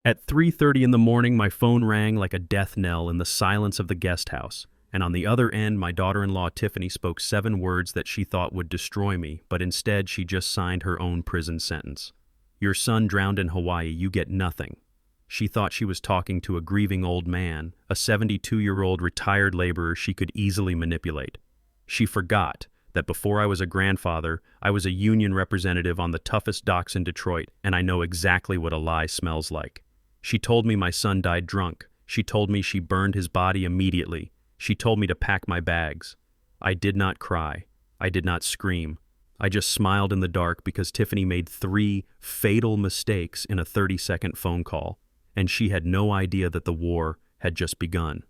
At 3:30 in the morning, my phone rang like a death knell in the silence of the guest house, and on the other end, my daughter-in-law Tiffany spoke 7 words that she thought would destroy me, but instead she just signed her own prison sentence. Your son drowned in Hawaii, you get nothing. She thought she was talking to a grieving old man, a 72-year-old retired laborer she could easily manipulate. She forgot that before I was a grandfather, I was a union representative on the toughest docks in Detroit, and I know exactly what a lie smells like. She told me my son died drunk. She told me she burned his body immediately. She told me to pack my bags. I did not cry. I did not scream. I just smiled in the dark because Tiffany made 3 fatal mistakes in a 30-second phone call, and she had no idea that the war had just begun.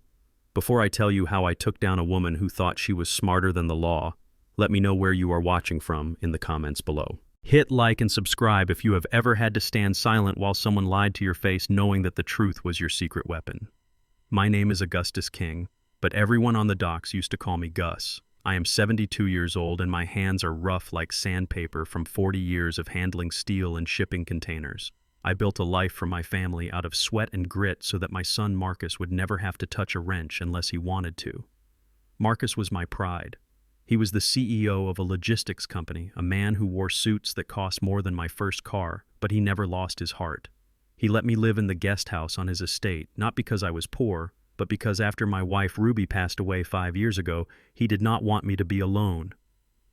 Before I tell you how I took down a woman who thought she was smarter than the law, let me know where you are watching from in the comments below. Hit like and subscribe if you have ever had to stand silent while someone lied to your face knowing that the truth was your secret weapon. My name is Augustus King, but everyone on the docks used to call me Gus. I am 72 years old and my hands are rough like sandpaper from 40 years of handling steel and shipping containers. I built a life for my family out of sweat and grit so that my son Marcus would never have to touch a wrench unless he wanted to. Marcus was my pride. He was the CEO of a logistics company, a man who wore suits that cost more than my first car, but he never lost his heart. He let me live in the guest house on his estate, not because I was poor, but because after my wife Ruby passed away 5 years ago, he did not want me to be alone.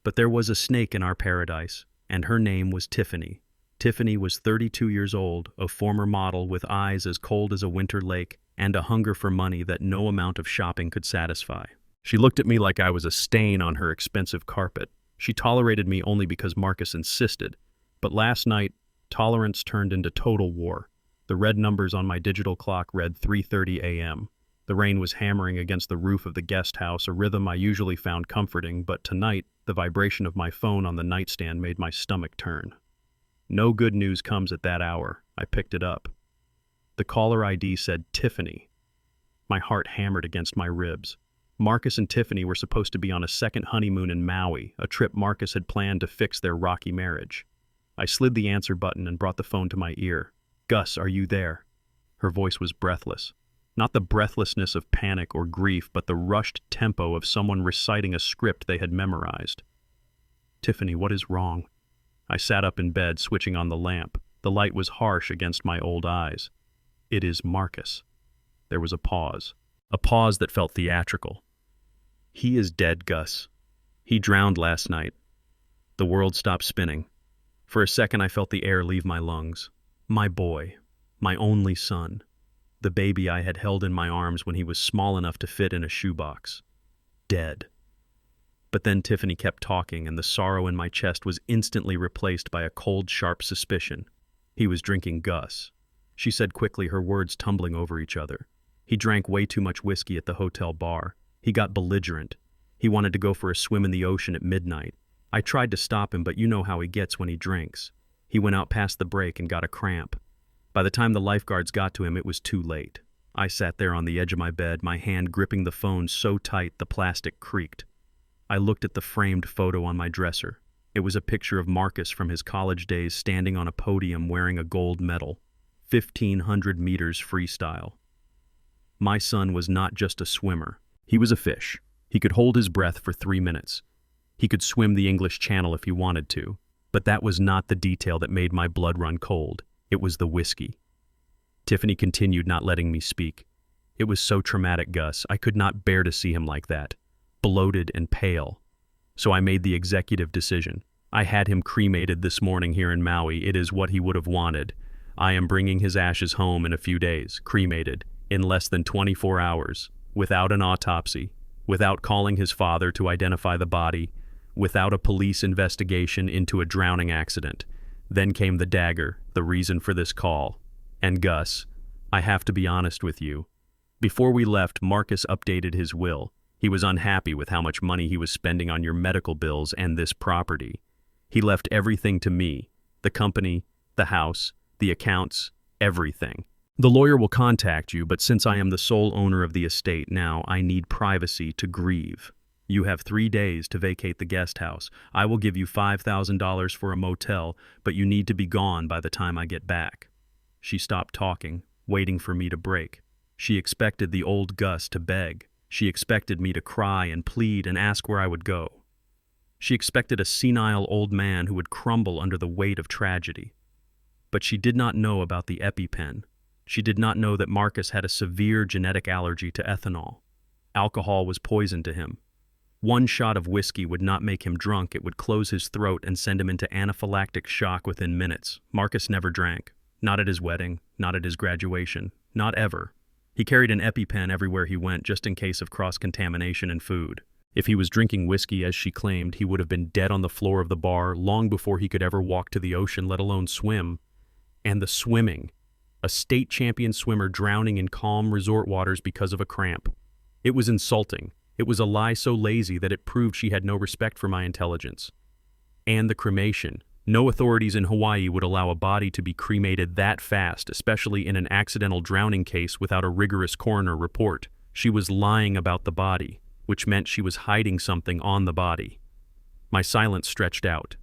But there was a snake in our paradise, and her name was Tiffany. Tiffany was 32 years old, a former model with eyes as cold as a winter lake, and a hunger for money that no amount of shopping could satisfy. She looked at me like I was a stain on her expensive carpet. She tolerated me only because Marcus insisted. But last night, tolerance turned into total war. The red numbers on my digital clock read 3:30 a.m. The rain was hammering against the roof of the guest house, a rhythm I usually found comforting, but tonight, the vibration of my phone on the nightstand made my stomach turn. No good news comes at that hour. I picked it up. The caller ID said Tiffany. My heart hammered against my ribs. Marcus and Tiffany were supposed to be on a second honeymoon in Maui, a trip Marcus had planned to fix their rocky marriage. I slid the answer button and brought the phone to my ear. Gus, are you there? Her voice was breathless. Not the breathlessness of panic or grief, but the rushed tempo of someone reciting a script they had memorized. Tiffany, what is wrong? I sat up in bed, switching on the lamp. The light was harsh against my old eyes. It is Marcus. There was a pause that felt theatrical. He is dead, Gus. He drowned last night. The world stopped spinning. For a second I felt the air leave my lungs. My boy, my only son, the baby I had held in my arms when he was small enough to fit in a shoebox. Dead. But then Tiffany kept talking, and the sorrow in my chest was instantly replaced by a cold, sharp suspicion. He was drinking Gus. She said quickly, her words tumbling over each other. He drank way too much whiskey at the hotel bar. He got belligerent. He wanted to go for a swim in the ocean at midnight. I tried to stop him, but you know how he gets when he drinks. He went out past the break and got a cramp. By the time the lifeguards got to him, it was too late. I sat there on the edge of my bed, my hand gripping the phone so tight the plastic creaked. I looked at the framed photo on my dresser. It was a picture of Marcus from his college days standing on a podium wearing a gold medal. 1,500 meters freestyle. My son was not just a swimmer. He was a fish. He could hold his breath for 3 minutes. He could swim the English Channel if he wanted to. But that was not the detail that made my blood run cold. It was the whiskey. Tiffany continued, not letting me speak. It was so traumatic, Gus. I could not bear to see him like that, bloated and pale. So I made the executive decision. I had him cremated this morning here in Maui. It is what he would have wanted. I am bringing his ashes home in a few days, cremated, in less than 24 hours, without an autopsy, without calling his father to identify the body, without a police investigation into a drowning accident. Then came the dagger, the reason for this call. And Gus, I have to be honest with you. Before we left, Marcus updated his will. He was unhappy with how much money he was spending on your medical bills and this property. He left everything to me, the company, the house, the accounts, everything. The lawyer will contact you, but since I am the sole owner of the estate now, I need privacy to grieve. You have 3 days to vacate the guest house. I will give you $5,000 for a motel, but you need to be gone by the time I get back. She stopped talking, waiting for me to break. She expected the old Gus to beg. She expected me to cry and plead and ask where I would go. She expected a senile old man who would crumble under the weight of tragedy. But she did not know about the EpiPen. She did not know that Marcus had a severe genetic allergy to ethanol. Alcohol was poison to him. One shot of whiskey would not make him drunk. It would close his throat and send him into anaphylactic shock within minutes. Marcus never drank. Not at his wedding, not at his graduation, not ever. He carried an EpiPen everywhere he went just in case of cross-contamination in food. If he was drinking whiskey as she claimed, he would have been dead on the floor of the bar long before he could ever walk to the ocean, let alone swim. And the swimming. A state champion swimmer drowning in calm resort waters because of a cramp. It was insulting. It was a lie so lazy that it proved she had no respect for my intelligence. And the cremation. No authorities in Hawaii would allow a body to be cremated that fast, especially in an accidental drowning case without a rigorous coroner report. She was lying about the body, which meant she was hiding something on the body. My silence stretched out.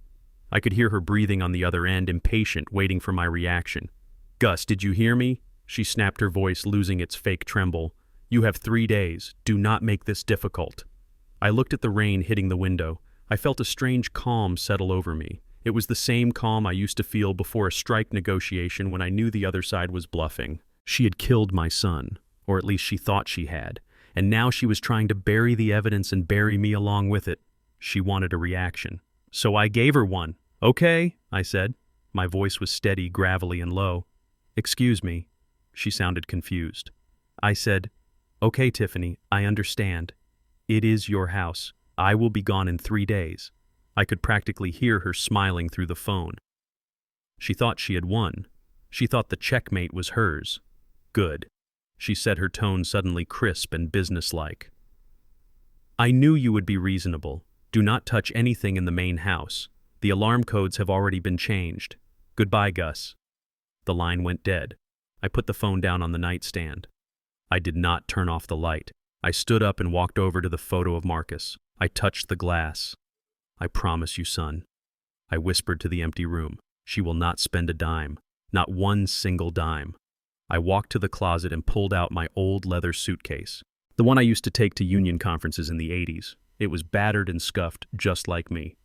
I could hear her breathing on the other end, impatient, waiting for my reaction. "Gus, did you hear me?" She snapped, her voice losing its fake tremble. "You have 3 days. Do not make this difficult." I looked at the rain hitting the window. I felt a strange calm settle over me. It was the same calm I used to feel before a strike negotiation when I knew the other side was bluffing. She had killed my son, or at least she thought she had, and now she was trying to bury the evidence and bury me along with it. She wanted a reaction. So I gave her one. "Okay," I said. My voice was steady, gravelly, and low. "Excuse me." She sounded confused. I said, "Okay, Tiffany, I understand. It is your house. I will be gone in 3 days. I could practically hear her smiling through the phone. She thought she had won. She thought the checkmate was hers. Good. She said, her tone suddenly crisp and businesslike. "I knew you would be reasonable. Do not touch anything in the main house. The alarm codes have already been changed. Goodbye, Gus." The line went dead. I put the phone down on the nightstand. I did not turn off the light. I stood up and walked over to the photo of Marcus. I touched the glass. "I promise you, son." I whispered to the empty room. "She will not spend a dime. Not one single dime." I walked to the closet and pulled out my old leather suitcase. The one I used to take to union conferences in the 80s. It was battered and scuffed, just like me.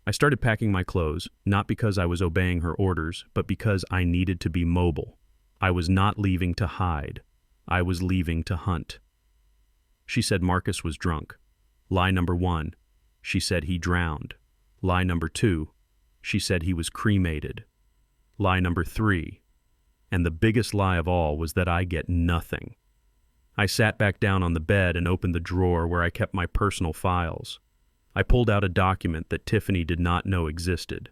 I started packing my clothes, not because I was obeying her orders, but because I needed to be mobile. I was not leaving to hide. I was leaving to hunt. She said Marcus was drunk. Lie number 1. She said he drowned. Lie number 2. She said he was cremated. Lie number 3. And the biggest lie of all was that I get nothing. I sat back down on the bed and opened the drawer where I kept my personal files. I pulled out a document that Tiffany did not know existed.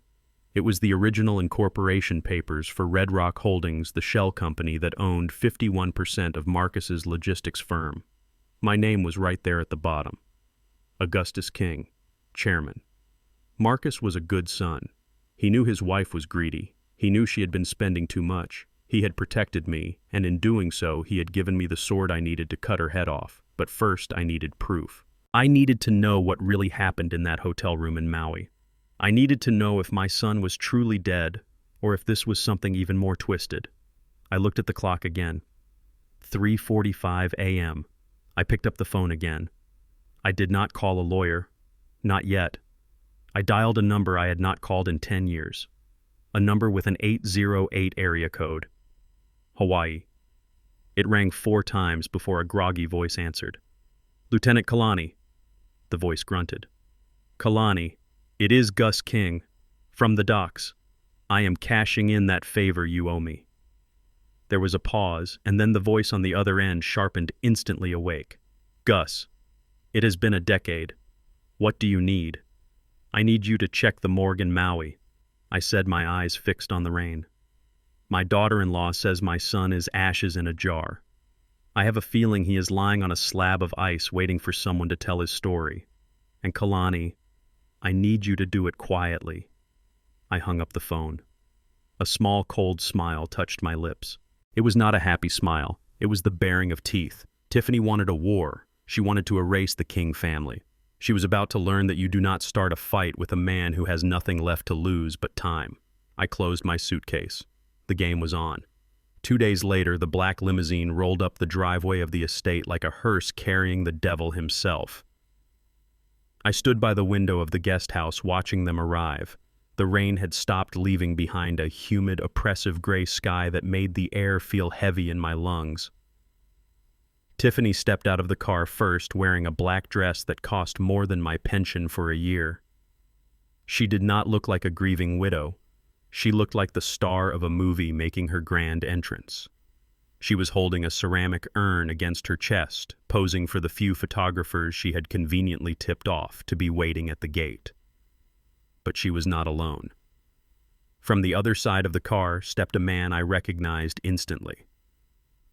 It was the original incorporation papers for Red Rock Holdings, the shell company that owned 51% of Marcus's logistics firm. My name was right there at the bottom. Augustus King, chairman. Marcus was a good son. He knew his wife was greedy. He knew she had been spending too much. He had protected me, and in doing so, he had given me the sword I needed to cut her head off. But first, I needed proof. I needed to know what really happened in that hotel room in Maui. I needed to know if my son was truly dead, or if this was something even more twisted. I looked at the clock again. 3:45 a.m. I picked up the phone again. I did not call a lawyer. Not yet. I dialed a number I had not called in 10 years. A number with an 808 area code. Hawaii. It rang 4 times before a groggy voice answered. "Lieutenant Kalani." The voice grunted. "Kalani, it is Gus King. From the docks. I am cashing in that favor you owe me." There was a pause, and then the voice on the other end sharpened, instantly awake. "Gus, it has been a decade. What do you need?" "I need you to check the morgue in Maui," I said, my eyes fixed on the rain. "My daughter-in-law says my son is ashes in a jar. I have a feeling he is lying on a slab of ice waiting for someone to tell his story. And Kalani, I need you to do it quietly." I hung up the phone. A small, cold smile touched my lips. It was not a happy smile. It was the baring of teeth. Tiffany wanted a war. She wanted to erase the King family. She was about to learn that you do not start a fight with a man who has nothing left to lose but time. I closed my suitcase. The game was on. 2 days later, the black limousine rolled up the driveway of the estate like a hearse carrying the devil himself. I stood by the window of the guest house watching them arrive. The rain had stopped, leaving behind a humid, oppressive gray sky that made the air feel heavy in my lungs. Tiffany stepped out of the car first, wearing a black dress that cost more than my pension for a year. She did not look like a grieving widow. She looked like the star of a movie making her grand entrance. She was holding a ceramic urn against her chest, posing for the few photographers she had conveniently tipped off to be waiting at the gate. But she was not alone. From the other side of the car stepped a man I recognized instantly.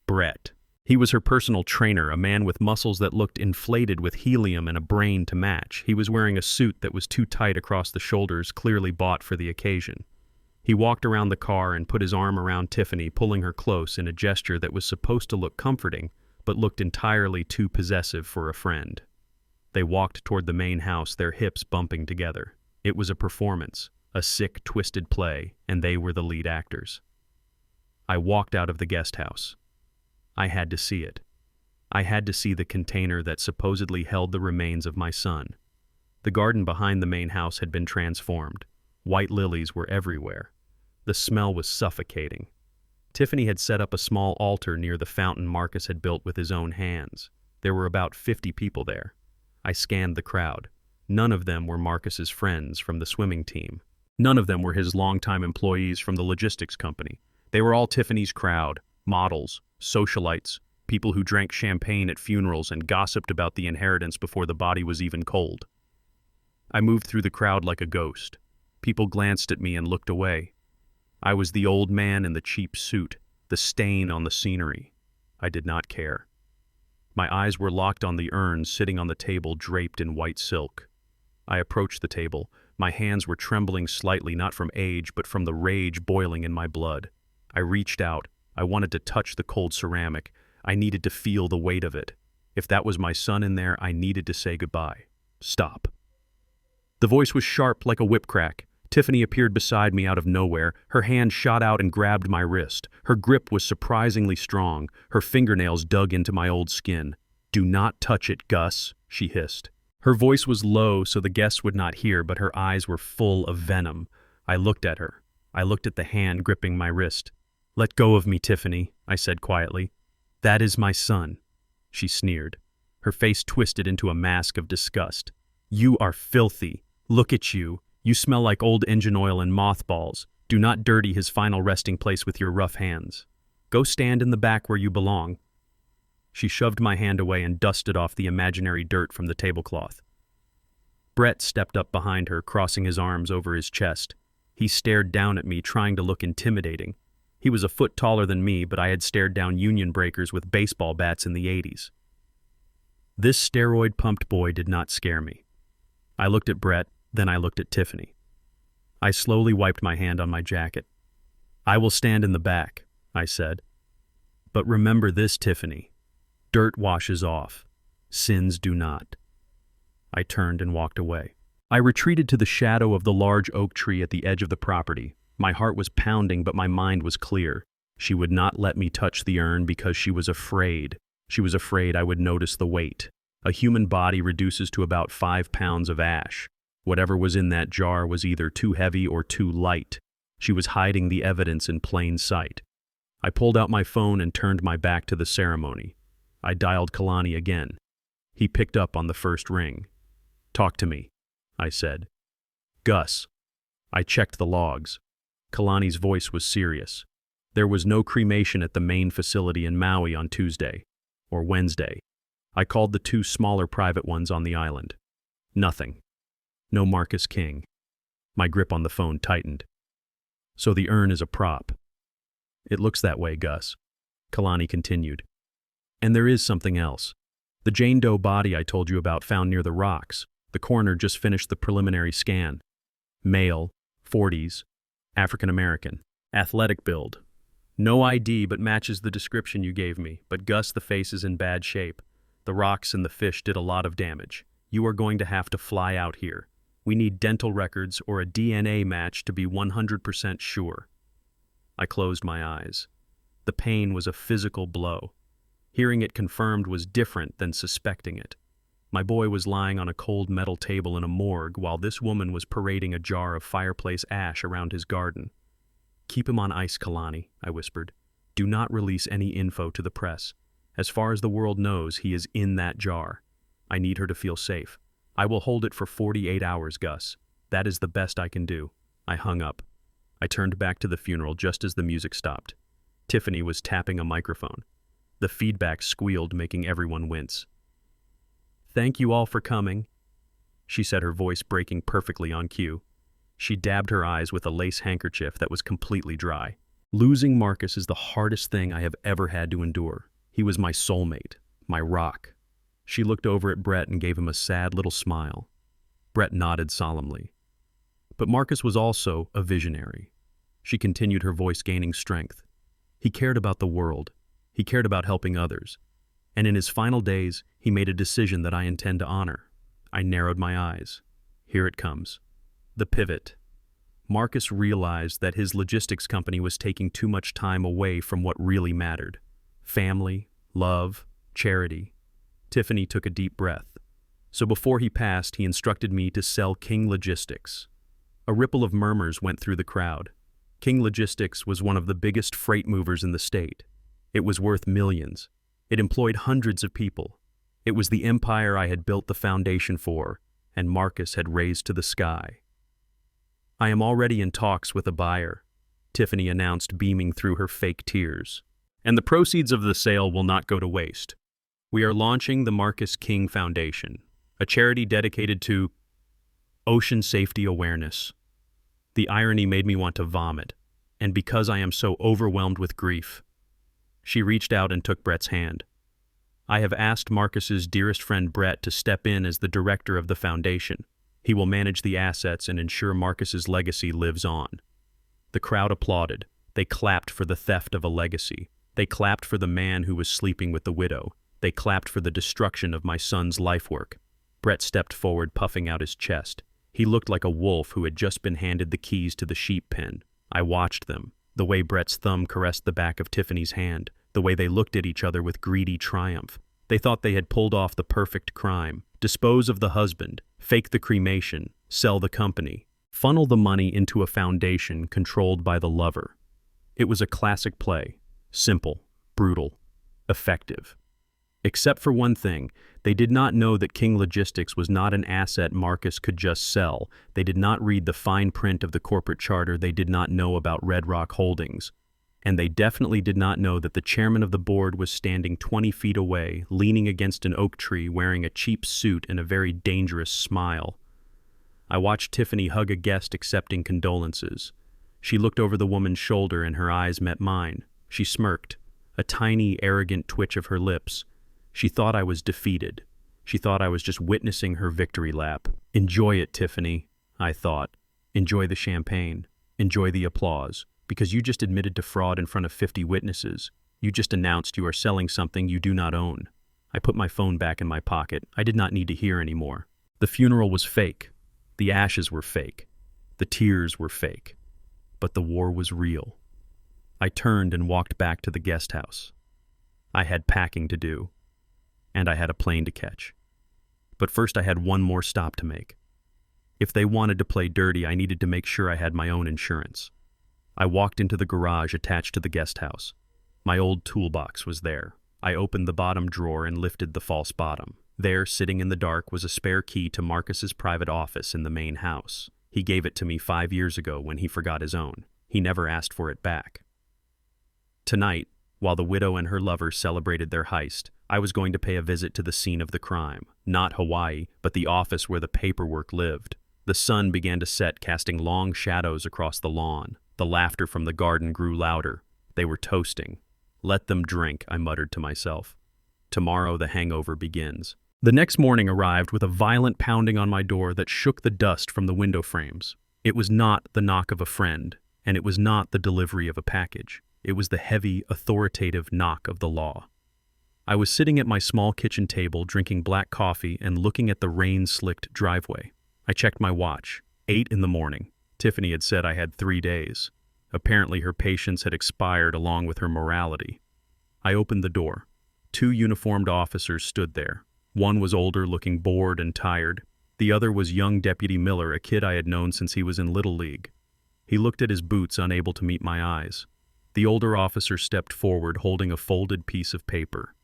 Brett. He was her personal trainer, a man with muscles that looked inflated with helium and a brain to match. He was wearing a suit that was too tight across the shoulders, clearly bought for the occasion. He walked around the car and put his arm around Tiffany, pulling her close in a gesture that was supposed to look comforting, but looked entirely too possessive for a friend. They walked toward the main house, their hips bumping together. It was a performance, a sick, twisted play, and they were the lead actors. I walked out of the guest house. I had to see it. I had to see the container that supposedly held the remains of my son. The garden behind the main house had been transformed. White lilies were everywhere. The smell was suffocating. Tiffany had set up a small altar near the fountain Marcus had built with his own hands. There were about 50 people there. I scanned the crowd. None of them were Marcus's friends from the swimming team. None of them were his longtime employees from the logistics company. They were all Tiffany's crowd, models, socialites, people who drank champagne at funerals and gossiped about the inheritance before the body was even cold. I moved through the crowd like a ghost. People glanced at me and looked away. I was the old man in the cheap suit, the stain on the scenery. I did not care. My eyes were locked on the urn sitting on the table draped in white silk. I approached the table. My hands were trembling slightly, not from age, but from the rage boiling in my blood. I reached out. I wanted to touch the cold ceramic. I needed to feel the weight of it. If that was my son in there, I needed to say goodbye. Stop. The voice was sharp like a whip crack. Tiffany appeared beside me out of nowhere. Her hand shot out and grabbed my wrist. Her grip was surprisingly strong. Her fingernails dug into my old skin. "Do not touch it, Gus," she hissed. Her voice was low so the guests would not hear, but her eyes were full of venom. I looked at her. I looked at the hand gripping my wrist. "Let go of me, Tiffany," I said quietly. "That is my son," she sneered. Her face twisted into a mask of disgust. "You are filthy. Look at you. You smell like old engine oil and mothballs. Do not dirty his final resting place with your rough hands. Go stand in the back where you belong." She shoved my hand away and dusted off the imaginary dirt from the tablecloth. Brett stepped up behind her, crossing his arms over his chest. He stared down at me, trying to look intimidating. He was a foot taller than me, but I had stared down union breakers with baseball bats in the 80s. This steroid-pumped boy did not scare me. I looked at Brett, then I looked at Tiffany. I slowly wiped my hand on my jacket. "I will stand in the back," I said. "But remember this, Tiffany. Dirt washes off. Sins do not." I turned and walked away. I retreated to the shadow of the large oak tree at the edge of the property. My heart was pounding, but my mind was clear. She would not let me touch the urn because she was afraid. She was afraid I would notice the weight. A human body reduces to about 5 pounds of ash. Whatever was in that jar was either too heavy or too light. She was hiding the evidence in plain sight. I pulled out my phone and turned my back to the ceremony. I dialed Kalani again. He picked up on the first ring. "Talk to me," I said. "Gus." I checked the logs. Kalani's voice was serious. There was no cremation at the main facility in Maui on Tuesday, or Wednesday. I called the 2 smaller private ones on the island. Nothing. No Marcus King. My grip on the phone tightened. "So the urn is a prop." "It looks that way, Gus," Kalani continued. "And there is something else. The Jane Doe body I told you about found near the rocks. The coroner just finished the preliminary scan. Male, 40s, African American, athletic build. No ID, but matches the description you gave me. But Gus, the face is in bad shape. The rocks and the fish did a lot of damage. You are going to have to fly out here. We need dental records or a DNA match to be 100% sure." I closed my eyes. The pain was a physical blow. Hearing it confirmed was different than suspecting it. My boy was lying on a cold metal table in a morgue while this woman was parading a jar of fireplace ash around his garden. "Keep him on ice, Kalani," I whispered. "Do not release any info to the press. As far as the world knows, he is in that jar. I need her to feel safe. I will hold it for 48 hours, Gus. That is the best I can do." I hung up. I turned back to the funeral just as the music stopped. Tiffany was tapping a microphone. The feedback squealed, making everyone wince. "Thank you all for coming," she said, her voice breaking perfectly on cue. She dabbed her eyes with a lace handkerchief that was completely dry. "Losing Marcus is the hardest thing I have ever had to endure. He was my soulmate, my rock." She looked over at Brett and gave him a sad little smile. Brett nodded solemnly. "But Marcus was also a visionary." She continued, her voice gaining strength. "He cared about the world. He cared about helping others. And in his final days, he made a decision that I intend to honor." I narrowed my eyes. Here it comes. The pivot. Marcus realized that his logistics company was taking too much time away from what really mattered. Family, love, charity. Tiffany took a deep breath. "So before he passed, he instructed me to sell King Logistics." A ripple of murmurs went through the crowd. King Logistics was one of the biggest freight movers in the state. It was worth millions. It employed hundreds of people. It was the empire I had built the foundation for, and Marcus had raised to the sky. "I am already in talks with a buyer," Tiffany announced, beaming through her fake tears. "And the proceeds of the sale will not go to waste. We are launching the Marcus King Foundation, a charity dedicated to ocean safety awareness." The irony made me want to vomit, and because I am so overwhelmed with grief. She reached out and took Brett's hand. "I have asked Marcus's dearest friend Brett to step in as the director of the foundation. He will manage the assets and ensure Marcus's legacy lives on." The crowd applauded. They clapped for the theft of a legacy. They clapped for the man who was sleeping with the widow. They clapped for the destruction of my son's life work. Brett stepped forward, puffing out his chest. He looked like a wolf who had just been handed the keys to the sheep pen. I watched them. The way Brett's thumb caressed the back of Tiffany's hand, the way they looked at each other with greedy triumph. They thought they had pulled off the perfect crime. Dispose of the husband, fake the cremation, sell the company, funnel the money into a foundation controlled by the lover. It was a classic play. Simple, brutal, effective. Except for one thing, they did not know that King Logistics was not an asset Marcus could just sell. They did not read the fine print of the corporate charter. They did not know about Red Rock Holdings. And they definitely did not know that the chairman of the board was standing 20 feet away, leaning against an oak tree, wearing a cheap suit and a very dangerous smile. I watched Tiffany hug a guest accepting condolences. She looked over the woman's shoulder and her eyes met mine. She smirked, a tiny, arrogant twitch of her lips. She thought I was defeated. She thought I was just witnessing her victory lap. "Enjoy it, Tiffany," I thought. "Enjoy the champagne. Enjoy the applause. Because you just admitted to fraud in front of 50 witnesses. You just announced you are selling something you do not own." I put my phone back in my pocket. I did not need to hear anymore. The funeral was fake. The ashes were fake. The tears were fake. But the war was real. I turned and walked back to the guest house. I had packing to do. And I had a plane to catch. But first I had one more stop to make. If they wanted to play dirty, I needed to make sure I had my own insurance. I walked into the garage attached to the guest house. My old toolbox was there. I opened the bottom drawer and lifted the false bottom. There, sitting in the dark, was a spare key to Marcus's private office in the main house. He gave it to me 5 years ago when he forgot his own. He never asked for it back. Tonight, while the widow and her lover celebrated their heist, I was going to pay a visit to the scene of the crime. Not Hawaii, but the office where the paperwork lived. The sun began to set, casting long shadows across the lawn. The laughter from the garden grew louder. They were toasting. "Let them drink," I muttered to myself. Tomorrow the hangover begins. The next morning arrived with a violent pounding on my door that shook the dust from the window frames. It was not the knock of a friend, and it was not the delivery of a package. It was the heavy, authoritative knock of the law. I was sitting at my small kitchen table drinking black coffee and looking at the rain-slicked driveway. I checked my watch. 8 in the morning. Tiffany had said I had 3 days. Apparently her patience had expired along with her morality. I opened the door. 2 uniformed officers stood there. One was older, looking bored and tired. The other was young Deputy Miller, a kid I had known since he was in Little League. He looked at his boots, unable to meet my eyes. The older officer stepped forward, holding a folded piece of paper.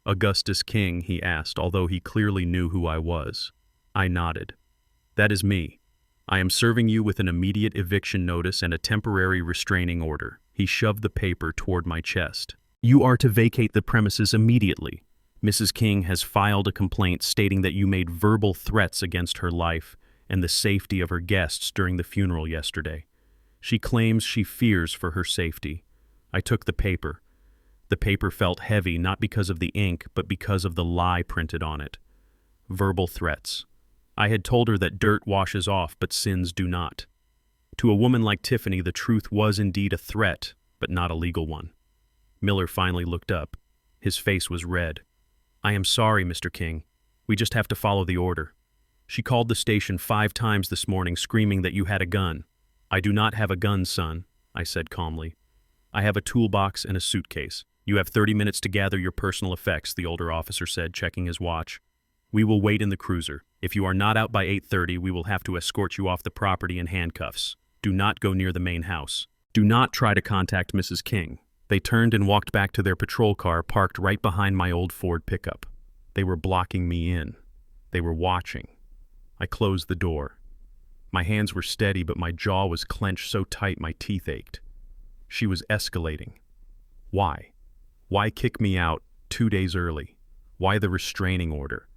"Augustus King?" he asked, although he clearly knew who I was. I nodded. "That is me. I am serving you with an immediate eviction notice and a temporary restraining order." He shoved the paper toward my chest. "You are to vacate the premises immediately. Mrs. King has filed a complaint stating that you made verbal threats against her life and the safety of her guests during the funeral yesterday. She claims she fears for her safety." I took the paper. The paper felt heavy, not because of the ink, but because of the lie printed on it. Verbal threats. I had told her that dirt washes off, but sins do not. To a woman like Tiffany, the truth was indeed a threat, but not a legal one. Miller finally looked up. His face was red. "I am sorry, Mr. King. We just have to follow the order. She called the station 5 times this morning, screaming that you had a gun." "I do not have a gun, son," I said calmly. "I have a toolbox and a suitcase. You have 30 minutes to gather your personal effects," the older officer said, checking his watch. "We will wait in the cruiser. If you are not out by 8:30, we will have to escort you off the property in handcuffs. Do not go near the main house. Do not try to contact Mrs. King." They turned and walked back to their patrol car parked right behind my old Ford pickup. They were blocking me in. They were watching. I closed the door. My hands were steady, but my jaw was clenched so tight my teeth ached. She was escalating. Why? Why kick me out 2 days early? Why the restraining order?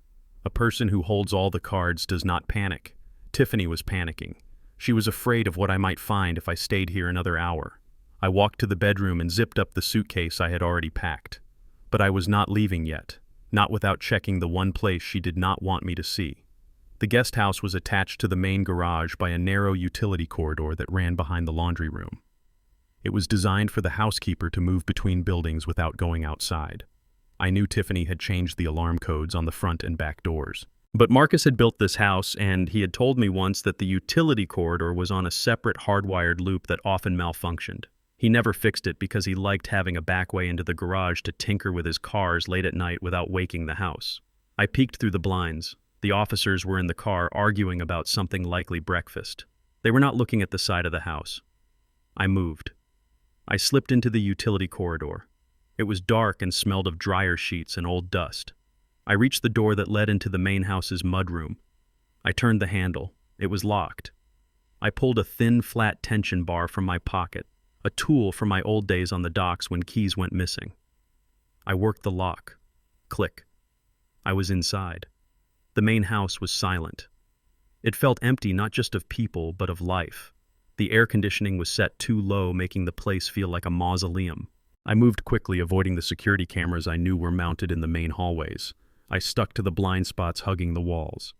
A person who holds all the cards does not panic. Tiffany was panicking. She was afraid of what I might find if I stayed here another hour. I walked to the bedroom and zipped up the suitcase I had already packed. But I was not leaving yet, not without checking the one place she did not want me to see. The guest house was attached to the main garage by a narrow utility corridor that ran behind the laundry room. It was designed for the housekeeper to move between buildings without going outside. I knew Tiffany had changed the alarm codes on the front and back doors. But Marcus had built this house, and he had told me once that the utility corridor was on a separate hardwired loop that often malfunctioned. He never fixed it because he liked having a back way into the garage to tinker with his cars late at night without waking the house. I peeked through the blinds. The officers were in the car arguing about something, likely breakfast. They were not looking at the side of the house. I moved. I slipped into the utility corridor. It was dark and smelled of dryer sheets and old dust. I reached the door that led into the main house's mudroom. I turned the handle. It was locked. I pulled a thin, flat tension bar from my pocket, a tool from my old days on the docks when keys went missing. I worked the lock. Click. I was inside. The main house was silent. It felt empty, not just of people, but of life. The air conditioning was set too low, making the place feel like a mausoleum. I moved quickly, avoiding the security cameras I knew were mounted in the main hallways. I stuck to the blind spots hugging the walls.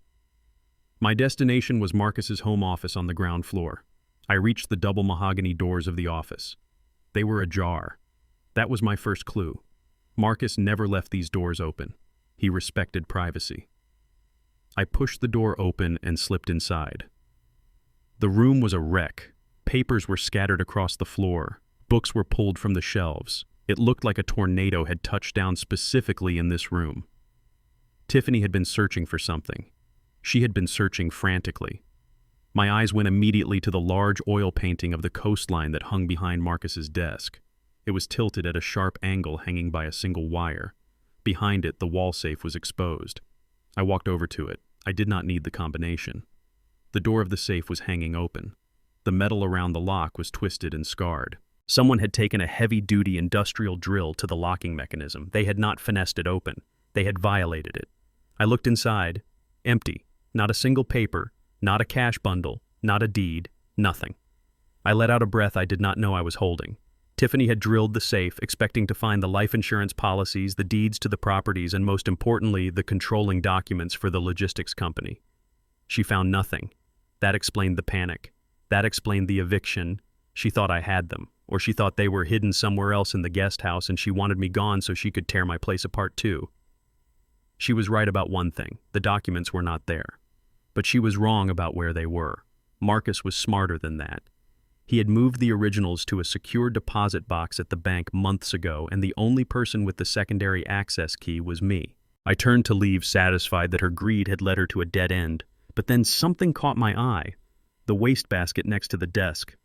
My destination was Marcus's home office on the ground floor. I reached the double mahogany doors of the office. They were ajar. That was my first clue. Marcus never left these doors open. He respected privacy. I pushed the door open and slipped inside. The room was a wreck. Papers were scattered across the floor. Books were pulled from the shelves. It looked like a tornado had touched down specifically in this room. Tiffany had been searching for something. She had been searching frantically. My eyes went immediately to the large oil painting of the coastline that hung behind Marcus's desk. It was tilted at a sharp angle, hanging by a single wire. Behind it, the wall safe was exposed. I walked over to it. I did not need the combination. The door of the safe was hanging open. The metal around the lock was twisted and scarred. Someone had taken a heavy-duty industrial drill to the locking mechanism. They had not finessed it open. They had violated it. I looked inside. Empty. Not a single paper. Not a cash bundle. Not a deed. Nothing. I let out a breath I did not know I was holding. Tiffany had drilled the safe, expecting to find the life insurance policies, the deeds to the properties, and most importantly, the controlling documents for the logistics company. She found nothing. That explained the panic. That explained the eviction. She thought I had them, or she thought they were hidden somewhere else in the guest house and she wanted me gone so she could tear my place apart too. She was right about one thing. The documents were not there. But she was wrong about where they were. Marcus was smarter than that. He had moved the originals to a secure deposit box at the bank months ago, and the only person with the secondary access key was me. I turned to leave, satisfied that her greed had led her to a dead end, but then something caught my eye. The wastebasket next to the desk.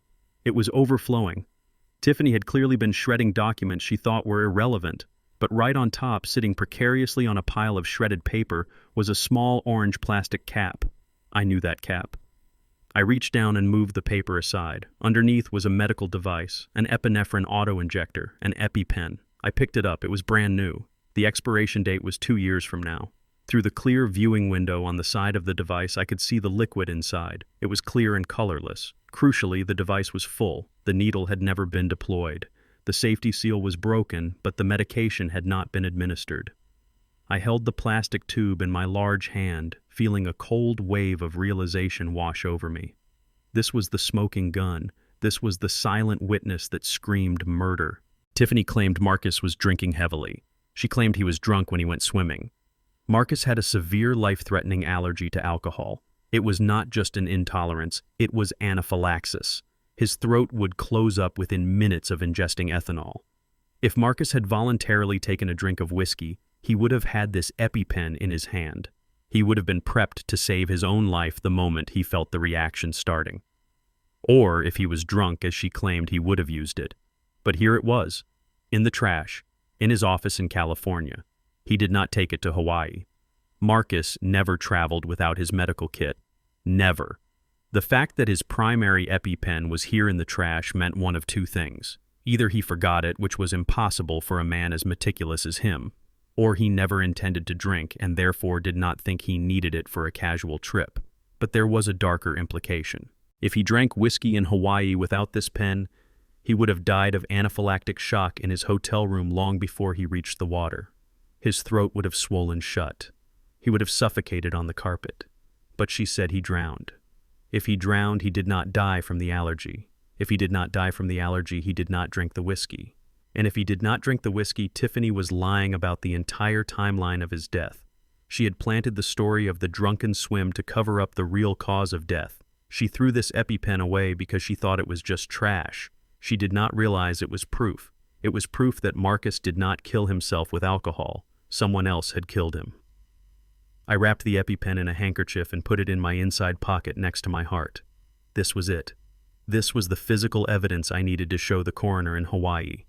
It was overflowing. Tiffany had clearly been shredding documents she thought were irrelevant, but right on top, sitting precariously on a pile of shredded paper, was a small orange plastic cap. I knew that cap. I reached down and moved the paper aside. Underneath was a medical device, an epinephrine auto-injector, an EpiPen. I picked it up. It was brand new. The expiration date was 2 years from now. Through the clear viewing window on the side of the device, I could see the liquid inside. It was clear and colorless. Crucially, the device was full. The needle had never been deployed. The safety seal was broken, but the medication had not been administered. I held the plastic tube in my large hand, feeling a cold wave of realization wash over me. This was the smoking gun. This was the silent witness that screamed murder. Tiffany claimed Marcus was drinking heavily. She claimed he was drunk when he went swimming. Marcus had a severe life-threatening allergy to alcohol. It was not just an intolerance, it was anaphylaxis. His throat would close up within minutes of ingesting ethanol. If Marcus had voluntarily taken a drink of whiskey, he would have had this EpiPen in his hand. He would have been prepped to save his own life the moment he felt the reaction starting. Or, if he was drunk, as she claimed, he would have used it. But here it was, in the trash, in his office in California. He did not take it to Hawaii. Marcus never traveled without his medical kit. Never. The fact that his primary EpiPen was here in the trash meant one of two things. Either he forgot it, which was impossible for a man as meticulous as him, or he never intended to drink and therefore did not think he needed it for a casual trip. But there was a darker implication. If he drank whiskey in Hawaii without this pen, he would have died of anaphylactic shock in his hotel room long before he reached the water. His throat would have swollen shut. He would have suffocated on the carpet. But she said he drowned. If he drowned, he did not die from the allergy. If he did not die from the allergy, he did not drink the whiskey. And if he did not drink the whiskey, Tiffany was lying about the entire timeline of his death. She had planted the story of the drunken swim to cover up the real cause of death. She threw this EpiPen away because she thought it was just trash. She did not realize it was proof. It was proof that Marcus did not kill himself with alcohol. Someone else had killed him. I wrapped the EpiPen in a handkerchief and put it in my inside pocket next to my heart. This was it. This was the physical evidence I needed to show the coroner in Hawaii.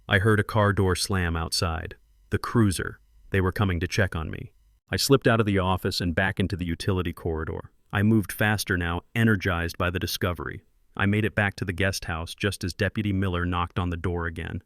I heard a car door slam outside. The cruiser. They were coming to check on me. I slipped out of the office and back into the utility corridor. I moved faster now, energized by the discovery. I made it back to the guest house just as Deputy Miller knocked on the door again.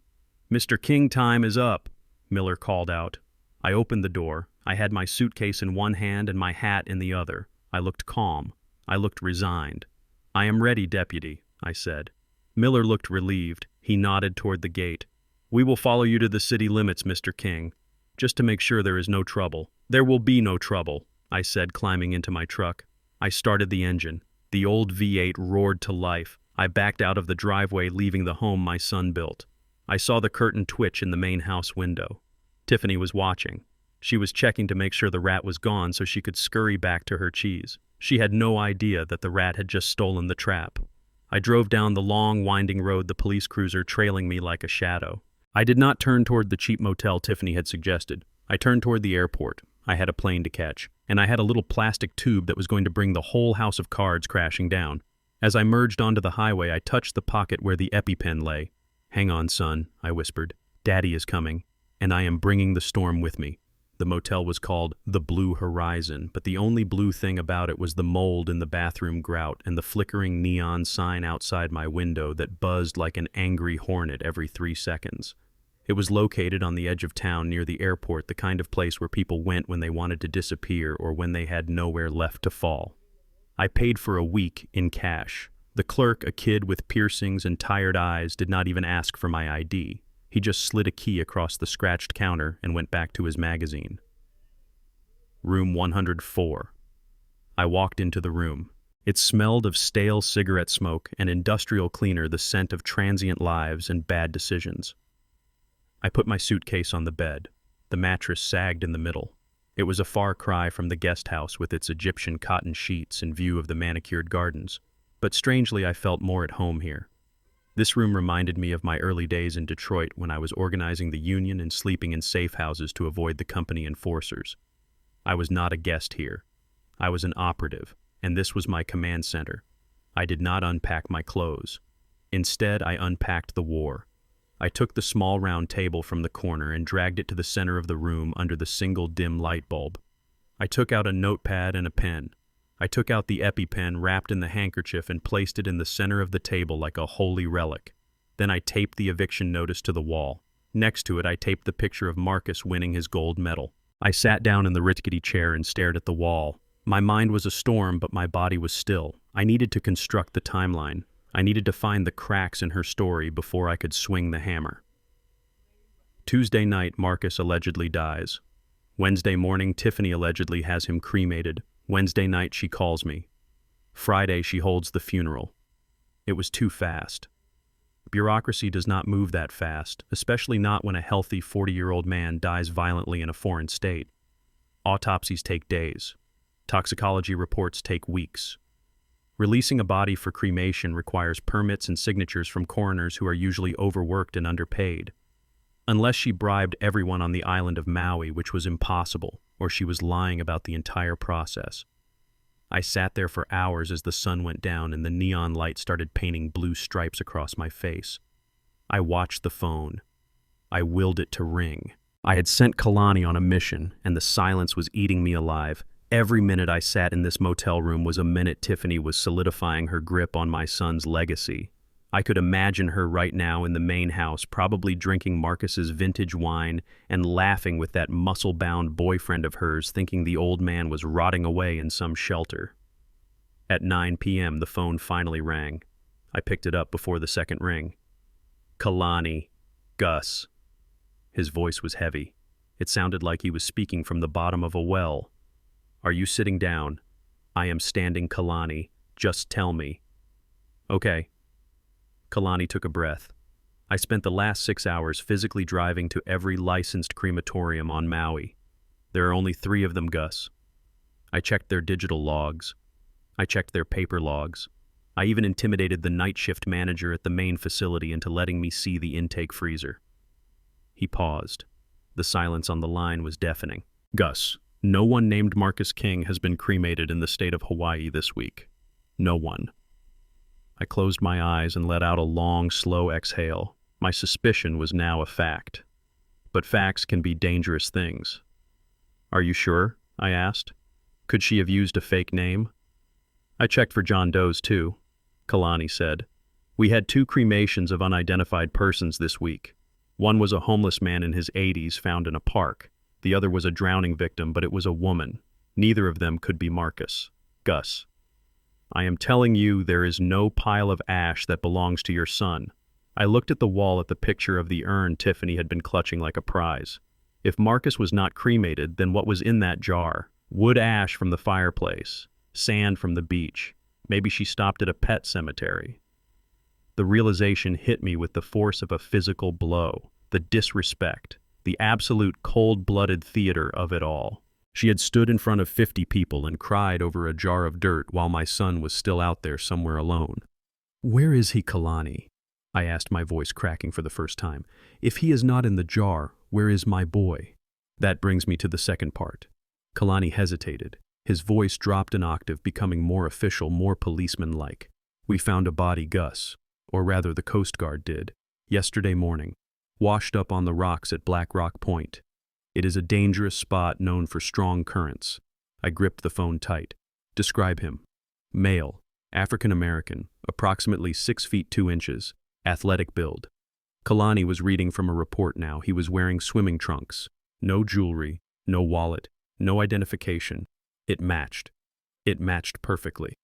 "Mr. King, time is up," Miller called out. I opened the door. I had my suitcase in one hand and my hat in the other. I looked calm. I looked resigned. "I am ready, Deputy," I said. Miller looked relieved. He nodded toward the gate. "We will follow you to the city limits, Mr. King, just to make sure there is no trouble." "There will be no trouble," I said, climbing into my truck. I started the engine. The old V8 roared to life. I backed out of the driveway, leaving the home my son built. I saw the curtain twitch in the main house window. Tiffany was watching. She was checking to make sure the rat was gone so she could scurry back to her cheese. She had no idea that the rat had just stolen the trap. I drove down the long, winding road, the police cruiser trailing me like a shadow. I did not turn toward the cheap motel Tiffany had suggested. I turned toward the airport. I had a plane to catch, and I had a little plastic tube that was going to bring the whole house of cards crashing down. As I merged onto the highway, I touched the pocket where the EpiPen lay. "Hang on, son," I whispered. "Daddy is coming, and I am bringing the storm with me." The motel was called the Blue Horizon, but the only blue thing about it was the mold in the bathroom grout and the flickering neon sign outside my window that buzzed like an angry hornet every 3 seconds. It was located on the edge of town near the airport, the kind of place where people went when they wanted to disappear or when they had nowhere left to fall. I paid for a week in cash. The clerk, a kid with piercings and tired eyes, did not even ask for my ID. He just slid a key across the scratched counter and went back to his magazine. Room 104. I walked into the room. It smelled of stale cigarette smoke and industrial cleaner, the scent of transient lives and bad decisions. I put my suitcase on the bed. The mattress sagged in the middle. It was a far cry from the guest house with its Egyptian cotton sheets in view of the manicured gardens. But strangely, I felt more at home here. This room reminded me of my early days in Detroit when I was organizing the union and sleeping in safe houses to avoid the company enforcers. I was not a guest here. I was an operative, and this was my command center. I did not unpack my clothes. Instead, I unpacked the war. I took the small round table from the corner and dragged it to the center of the room under the single dim light bulb. I took out a notepad and a pen. I took out the EpiPen wrapped in the handkerchief and placed it in the center of the table like a holy relic. Then I taped the eviction notice to the wall. Next to it, I taped the picture of Marcus winning his gold medal. I sat down in the rickety chair and stared at the wall. My mind was a storm, but my body was still. I needed to construct the timeline. I needed to find the cracks in her story before I could swing the hammer. Tuesday night, Marcus allegedly dies. Wednesday morning, Tiffany allegedly has him cremated. Wednesday night, she calls me. Friday, she holds the funeral. It was too fast. Bureaucracy does not move that fast, especially not when a healthy 40-year-old man dies violently in a foreign state. Autopsies take days. Toxicology reports take weeks. Releasing a body for cremation requires permits and signatures from coroners who are usually overworked and underpaid. Unless she bribed everyone on the island of Maui, which was impossible, or she was lying about the entire process. I sat there for hours as the sun went down and the neon light started painting blue stripes across my face. I watched the phone. I willed it to ring. I had sent Kalani on a mission, and the silence was eating me alive. Every minute I sat in this motel room was a minute Tiffany was solidifying her grip on my son's legacy. I could imagine her right now in the main house, probably drinking Marcus's vintage wine and laughing with that muscle-bound boyfriend of hers, thinking the old man was rotting away in some shelter. At 9 p.m., the phone finally rang. I picked it up before the second ring. Kalani. Gus. His voice was heavy. It sounded like he was speaking from the bottom of a well. Are you sitting down? I am standing, Kalani. Just tell me. Okay. Kalani took a breath. I spent the last 6 hours physically driving to every licensed crematorium on Maui. There are only 3 of them, Gus. I checked their digital logs. I checked their paper logs. I even intimidated the night shift manager at the main facility into letting me see the intake freezer. He paused. The silence on the line was deafening. Gus, no one named Marcus King has been cremated in the state of Hawaii this week. No one. I closed my eyes and let out a long, slow exhale. My suspicion was now a fact. But facts can be dangerous things. Are you sure? I asked. Could she have used a fake name? I checked for John Doe's too, Kalani said. We had 2 cremations of unidentified persons this week. One was a homeless man in his 80s found in a park. The other was a drowning victim, but it was a woman. Neither of them could be Marcus. Gus. I am telling you, there is no pile of ash that belongs to your son. I looked at the wall at the picture of the urn Tiffany had been clutching like a prize. If Marcus was not cremated, then what was in that jar? Wood ash from the fireplace, sand from the beach. Maybe she stopped at a pet cemetery. The realization hit me with the force of a physical blow, the disrespect, the absolute cold-blooded theater of it all. She had stood in front of 50 people and cried over a jar of dirt while my son was still out there somewhere alone. Where is he, Kalani? I asked, my voice cracking for the first time. If he is not in the jar, where is my boy? That brings me to the second part. Kalani hesitated. His voice dropped an octave, becoming more official, more policeman-like. We found a body, Gus, or rather the Coast Guard did, yesterday morning, washed up on the rocks at Black Rock Point. It is a dangerous spot known for strong currents. I gripped the phone tight. Describe him. Male, African-American, approximately 6 feet 2 inches, athletic build. Kalani was reading from a report now. He was wearing swimming trunks. No jewelry, no wallet, no identification. It matched. It matched perfectly.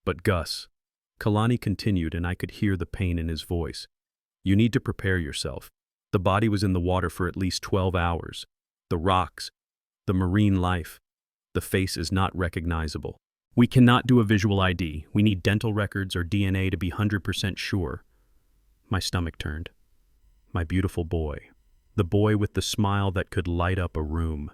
But Gus, Kalani continued, and I could hear the pain in his voice. You need to prepare yourself. The body was in the water for at least 12 hours. The rocks, the marine life, the face is not recognizable. We cannot do a visual ID. We need dental records or DNA to be 100% sure. My stomach turned. My beautiful boy. The boy with the smile that could light up a room.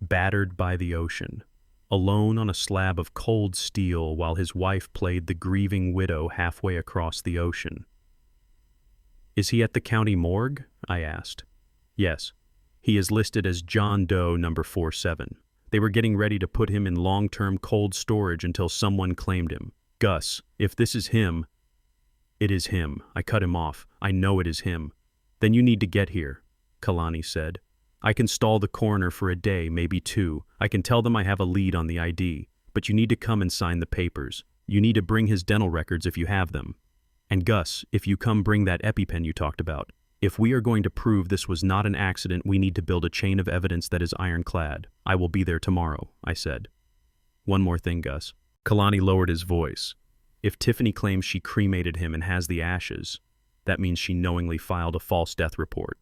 Battered by the ocean. alone on a slab of cold steel while his wife played the grieving widow halfway across the ocean. "Is he at the county morgue?" I asked. "Yes. He is listed as John Doe number 47. They were getting ready to put him in long-term cold storage until someone claimed him. Gus, if this is him—" "It is him." I cut him off. "I know it is him." "Then you need to get here," Kalani said. "I can stall the coroner for a day, maybe 2. I can tell them I have a lead on the ID, but you need to come and sign the papers. You need to bring his dental records if you have them. And Gus, if you come, bring that EpiPen you talked about. If we are going to prove this was not an accident, we need to build a chain of evidence that is ironclad. I will be there tomorrow," I said. "One more thing, Gus." Kalani lowered his voice. "If Tiffany claims she cremated him and has the ashes, that means she knowingly filed a false death report.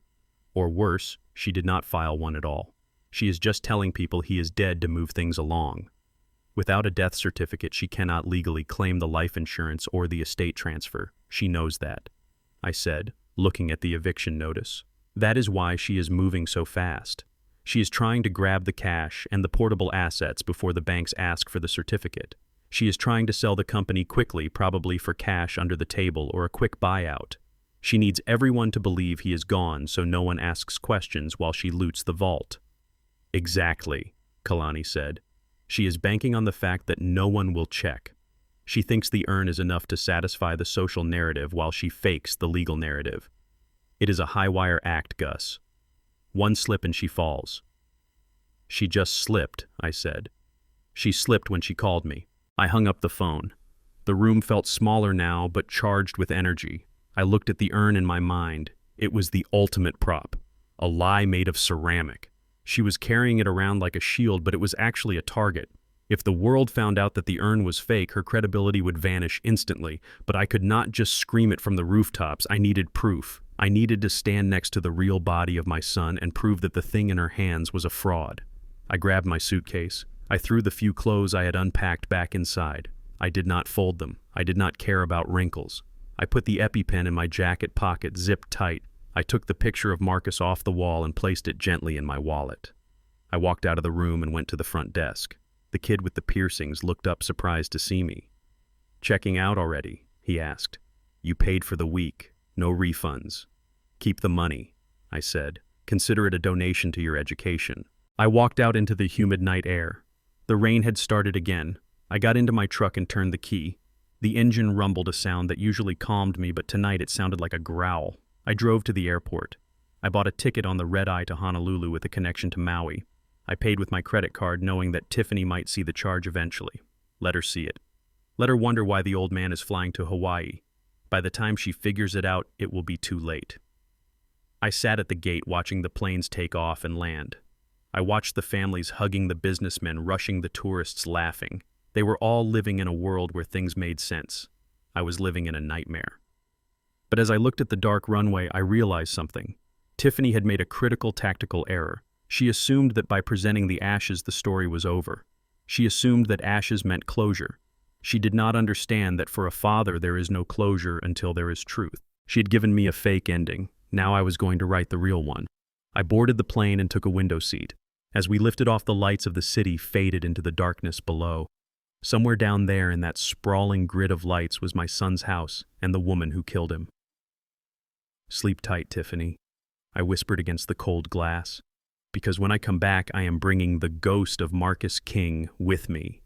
Or worse, she did not file one at all. She is just telling people he is dead to move things along. Without a death certificate, she cannot legally claim the life insurance or the estate transfer. She knows that," I said, looking at the eviction notice. "That is why she is moving so fast. She is trying to grab the cash and the portable assets before the banks ask for the certificate. She is trying to sell the company quickly, probably for cash under the table or a quick buyout. She needs everyone to believe he is gone so no one asks questions while she loots the vault." "Exactly," Kalani said. "She is banking on the fact that no one will check. She thinks the urn is enough to satisfy the social narrative while she fakes the legal narrative. It is a high-wire act, Gus. One slip and she falls." "She just slipped," I said. "She slipped when she called me." I hung up the phone. The room felt smaller now, but charged with energy. I looked at the urn in my mind. It was the ultimate prop. A lie made of ceramic. She was carrying it around like a shield, but it was actually a target. If the world found out that the urn was fake, her credibility would vanish instantly, but I could not just scream it from the rooftops. I needed proof. I needed to stand next to the real body of my son and prove that the thing in her hands was a fraud. I grabbed my suitcase. I threw the few clothes I had unpacked back inside. I did not fold them. I did not care about wrinkles. I put the EpiPen in my jacket pocket, zipped tight. I took the picture of Marcus off the wall and placed it gently in my wallet. I walked out of the room and went to the front desk. The kid with the piercings looked up surprised to see me. "Checking out already?" he asked. "You paid for the week. No refunds." "Keep the money," I said. "Consider it a donation to your education." I walked out into the humid night air. The rain had started again. I got into my truck and turned the key. The engine rumbled, a sound that usually calmed me, but tonight it sounded like a growl. I drove to the airport. I bought a ticket on the red-eye to Honolulu with a connection to Maui. I paid with my credit card, knowing that Tiffany might see the charge eventually. Let her see it. Let her wonder why the old man is flying to Hawaii. By the time she figures it out, it will be too late. I sat at the gate watching the planes take off and land. I watched the families hugging the businessmen, rushing the tourists, laughing. They were all living in a world where things made sense. I was living in a nightmare. But as I looked at the dark runway, I realized something. Tiffany had made a critical tactical error. She assumed that by presenting the ashes, the story was over. She assumed that ashes meant closure. She did not understand that for a father there is no closure until there is truth. She had given me a fake ending. Now I was going to write the real one. I boarded the plane and took a window seat. As we lifted off, the lights of the city faded into the darkness below. Somewhere down there in that sprawling grid of lights was my son's house and the woman who killed him. "Sleep tight, Tiffany," I whispered against the cold glass, "because when I come back, I am bringing the ghost of Marcus King with me,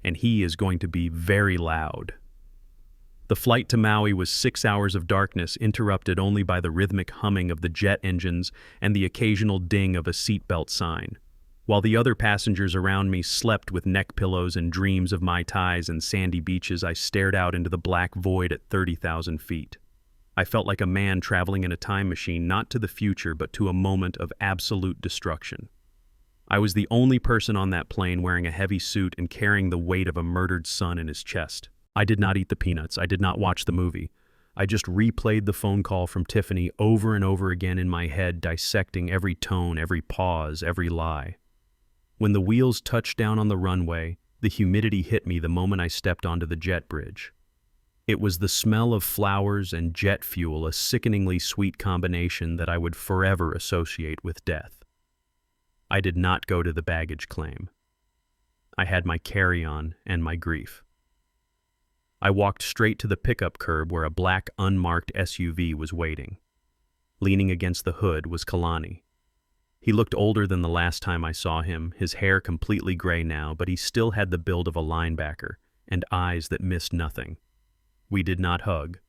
and he is going to be very loud." The flight to Maui was 6 hours of darkness, interrupted only by the rhythmic humming of the jet engines and the occasional ding of a seatbelt sign. While the other passengers around me slept with neck pillows and dreams of Mai Tais and sandy beaches, I stared out into the black void at 30,000 feet. I felt like a man traveling in a time machine, not to the future, but to a moment of absolute destruction. I was the only person on that plane wearing a heavy suit and carrying the weight of a murdered son in his chest. I did not eat the peanuts. I did not watch the movie. I just replayed the phone call from Tiffany over and over again in my head, dissecting every tone, every pause, every lie. When the wheels touched down on the runway, the humidity hit me the moment I stepped onto the jet bridge. It was the smell of flowers and jet fuel, a sickeningly sweet combination that I would forever associate with death. I did not go to the baggage claim. I had my carry-on and my grief. I walked straight to the pickup curb where a black, unmarked SUV was waiting. Leaning against the hood was Kalani. He looked older than the last time I saw him, his hair completely gray now, but he still had the build of a linebacker and eyes that missed nothing. We did not hug.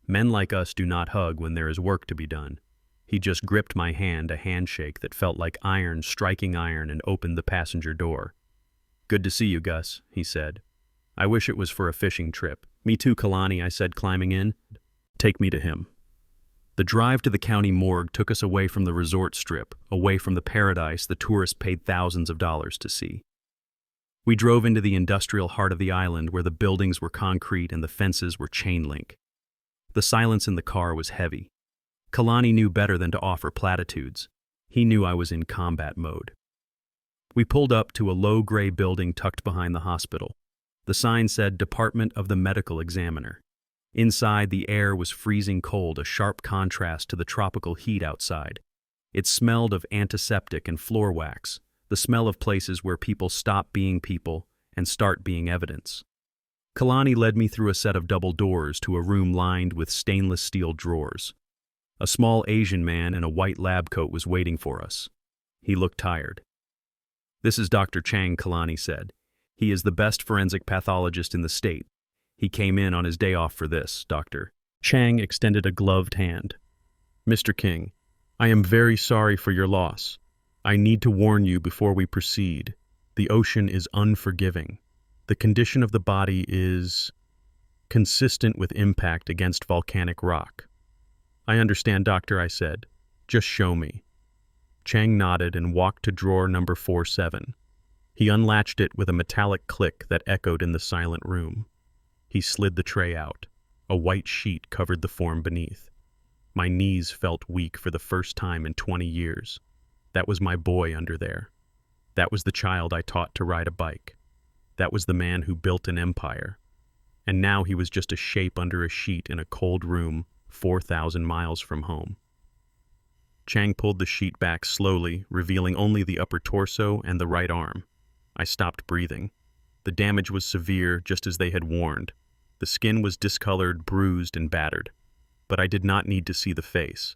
Men like us do not hug when there is work to be done. He just gripped my hand, a handshake that felt like iron striking iron, and opened the passenger door. "Good to see you, Gus," he said. "I wish it was for a fishing trip." "Me too, Kalani," I said, climbing in. "Take me to him." The drive to the county morgue took us away from the resort strip, away from the paradise the tourists paid thousands of dollars to see. We drove into the industrial heart of the island where the buildings were concrete and the fences were chain link. The silence in the car was heavy. Kalani knew better than to offer platitudes. He knew I was in combat mode. We pulled up to a low gray building tucked behind the hospital. The sign said Department of the Medical Examiner. Inside, the air was freezing cold, a sharp contrast to the tropical heat outside. It smelled of antiseptic and floor wax, the smell of places where people stop being people and start being evidence. Kalani led me through a set of double doors to a room lined with stainless steel drawers. A small Asian man in a white lab coat was waiting for us. He looked tired. "This is Dr. Chang," Kalani said. "He is the best forensic pathologist in the state. He came in on his day off for this, Doctor." Chang extended a gloved hand. "Mr. King, I am very sorry for your loss. I need to warn you before we proceed. The ocean is unforgiving. The condition of the body is consistent with impact against volcanic rock." "I understand, Doctor," I said. "Just show me." Chang nodded and walked to drawer number 47. He unlatched it with a metallic click that echoed in the silent room. He slid the tray out. A white sheet covered the form beneath. My knees felt weak for the first time in 20 years. That was my boy under there. That was the child I taught to ride a bike. That was the man who built an empire. And now he was just a shape under a sheet in a cold room 4,000 miles from home. Chang pulled the sheet back slowly, revealing only the upper torso and the right arm. I stopped breathing. The damage was severe, just as they had warned. The skin was discolored, bruised, and battered. But I did not need to see the face.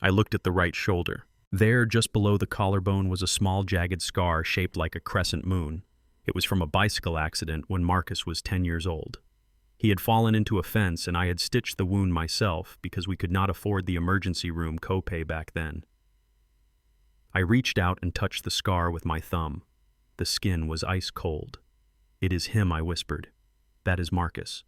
I looked at the right shoulder. There, just below the collarbone, was a small jagged scar shaped like a crescent moon. It was from a bicycle accident when Marcus was 10 years old. He had fallen into a fence, and I had stitched the wound myself because we could not afford the emergency room copay back then. I reached out and touched the scar with my thumb. The skin was ice cold. "It is him," I whispered. "That is Marcus."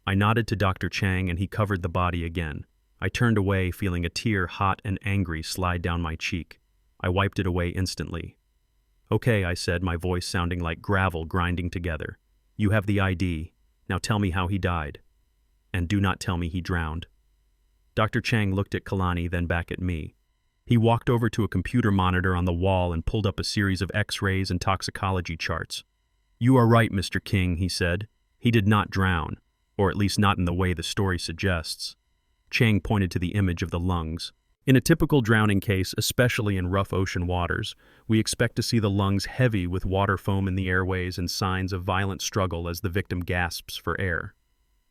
I nodded to Dr. Chang, and he covered the body again. I turned away, feeling a tear, hot and angry, slide down my cheek. I wiped it away instantly. "Okay," I said, my voice sounding like gravel grinding together. "You have the ID. Now tell me how he died. And do not tell me he drowned." Dr. Chang looked at Kalani, then back at me. He walked over to a computer monitor on the wall and pulled up a series of X-rays and toxicology charts. "You are right, Mr. King," he said. "He did not drown, or at least not in the way the story suggests." Chang pointed to the image of the lungs. "In a typical drowning case, especially in rough ocean waters, we expect to see the lungs heavy with water foam in the airways and signs of violent struggle as the victim gasps for air.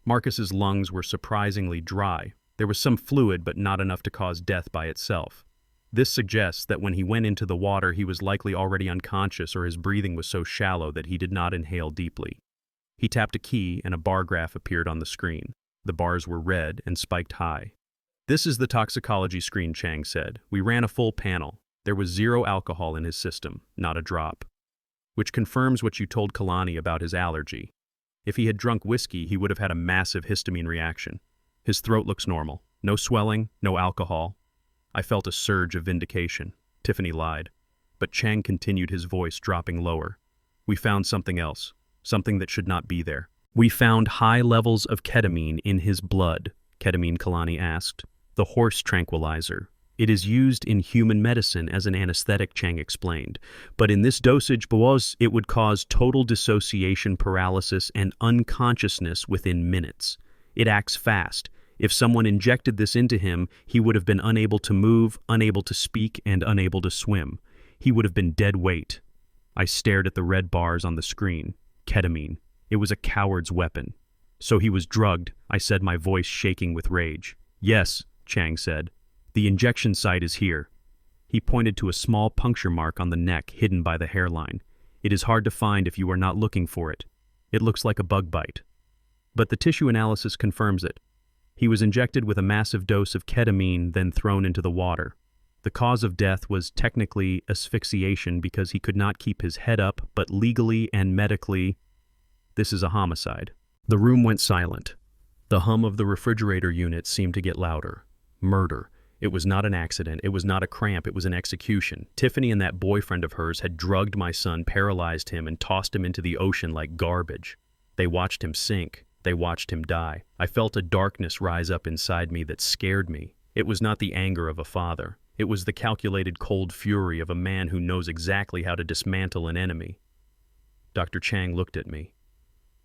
Marcus's lungs were surprisingly dry. There was some fluid, but not enough to cause death by itself. This suggests that when he went into the water, he was likely already unconscious, or his breathing was so shallow that he did not inhale deeply." He tapped a key and a bar graph appeared on the screen. The bars were red and spiked high. "This is the toxicology screen," Chang said. "We ran a full panel. There was 0 alcohol in his system, not a drop. Which confirms what you told Kalani about his allergy. If he had drunk whiskey, he would have had a massive histamine reaction. His throat looks normal. No swelling, no alcohol." I felt a surge of vindication. Tiffany lied. But Chang continued, his voice dropping lower. "We found something else. Something that should not be there." "We found high levels of ketamine in his blood," Ketamine, Kalani asked. "The horse tranquilizer. It is used in human medicine as an anesthetic," Chang explained. "But in this dosage, it would cause total dissociation, paralysis, and unconsciousness within minutes. It acts fast. If someone injected this into him, he would have been unable to move, unable to speak, and unable to swim. He would have been dead weight." I stared at the red bars on the screen. Ketamine. It was a coward's weapon. So he was drugged, I said, my voice shaking with rage. Yes, Chang said. The injection site is here. He pointed to a small puncture mark on the neck hidden by the hairline. It is hard to find if you are not looking for it. It looks like a bug bite. But the tissue analysis confirms it. He was injected with a massive dose of ketamine, then thrown into the water. The cause of death was technically asphyxiation because he could not keep his head up, but legally and medically, this is a homicide. The room went silent. The hum of the refrigerator unit seemed to get louder. Murder. It was not an accident. It was not a cramp. It was an execution. Tiffany and that boyfriend of hers had drugged my son, paralyzed him, and tossed him into the ocean like garbage. They watched him sink. They watched him die. I felt a darkness rise up inside me that scared me. It was not the anger of a father. It was the calculated cold fury of a man who knows exactly how to dismantle an enemy. Dr. Chang looked at me.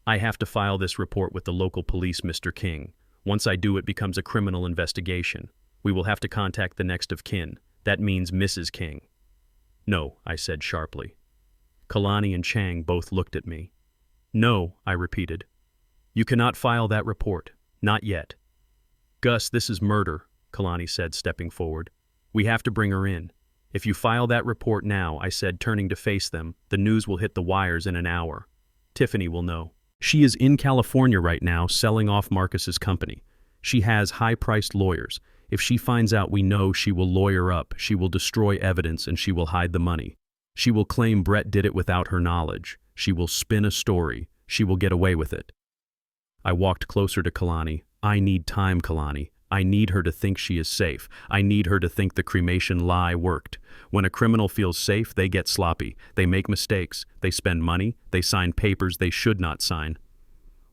I have to file this report with the local police, Mr. King. Once I do, it becomes a criminal investigation. We will have to contact the next of kin. That means Mrs. King. No, I said sharply. Kalani and Chang both looked at me. No, I repeated. You cannot file that report. Not yet. Gus, this is murder, Kalani said, stepping forward. We have to bring her in. If you file that report now, I said, turning to face them, the news will hit the wires in an hour. Tiffany will know. She is in California right now selling off Marcus's company. She has high-priced lawyers. If she finds out, we know she will lawyer up, she will destroy evidence, and she will hide the money. She will claim Brett did it without her knowledge. She will spin a story. She will get away with it. I walked closer to Kalani. I need time, Kalani. I need her to think she is safe. I need her to think the cremation lie worked. When a criminal feels safe, they get sloppy. They make mistakes. They spend money. They sign papers they should not sign.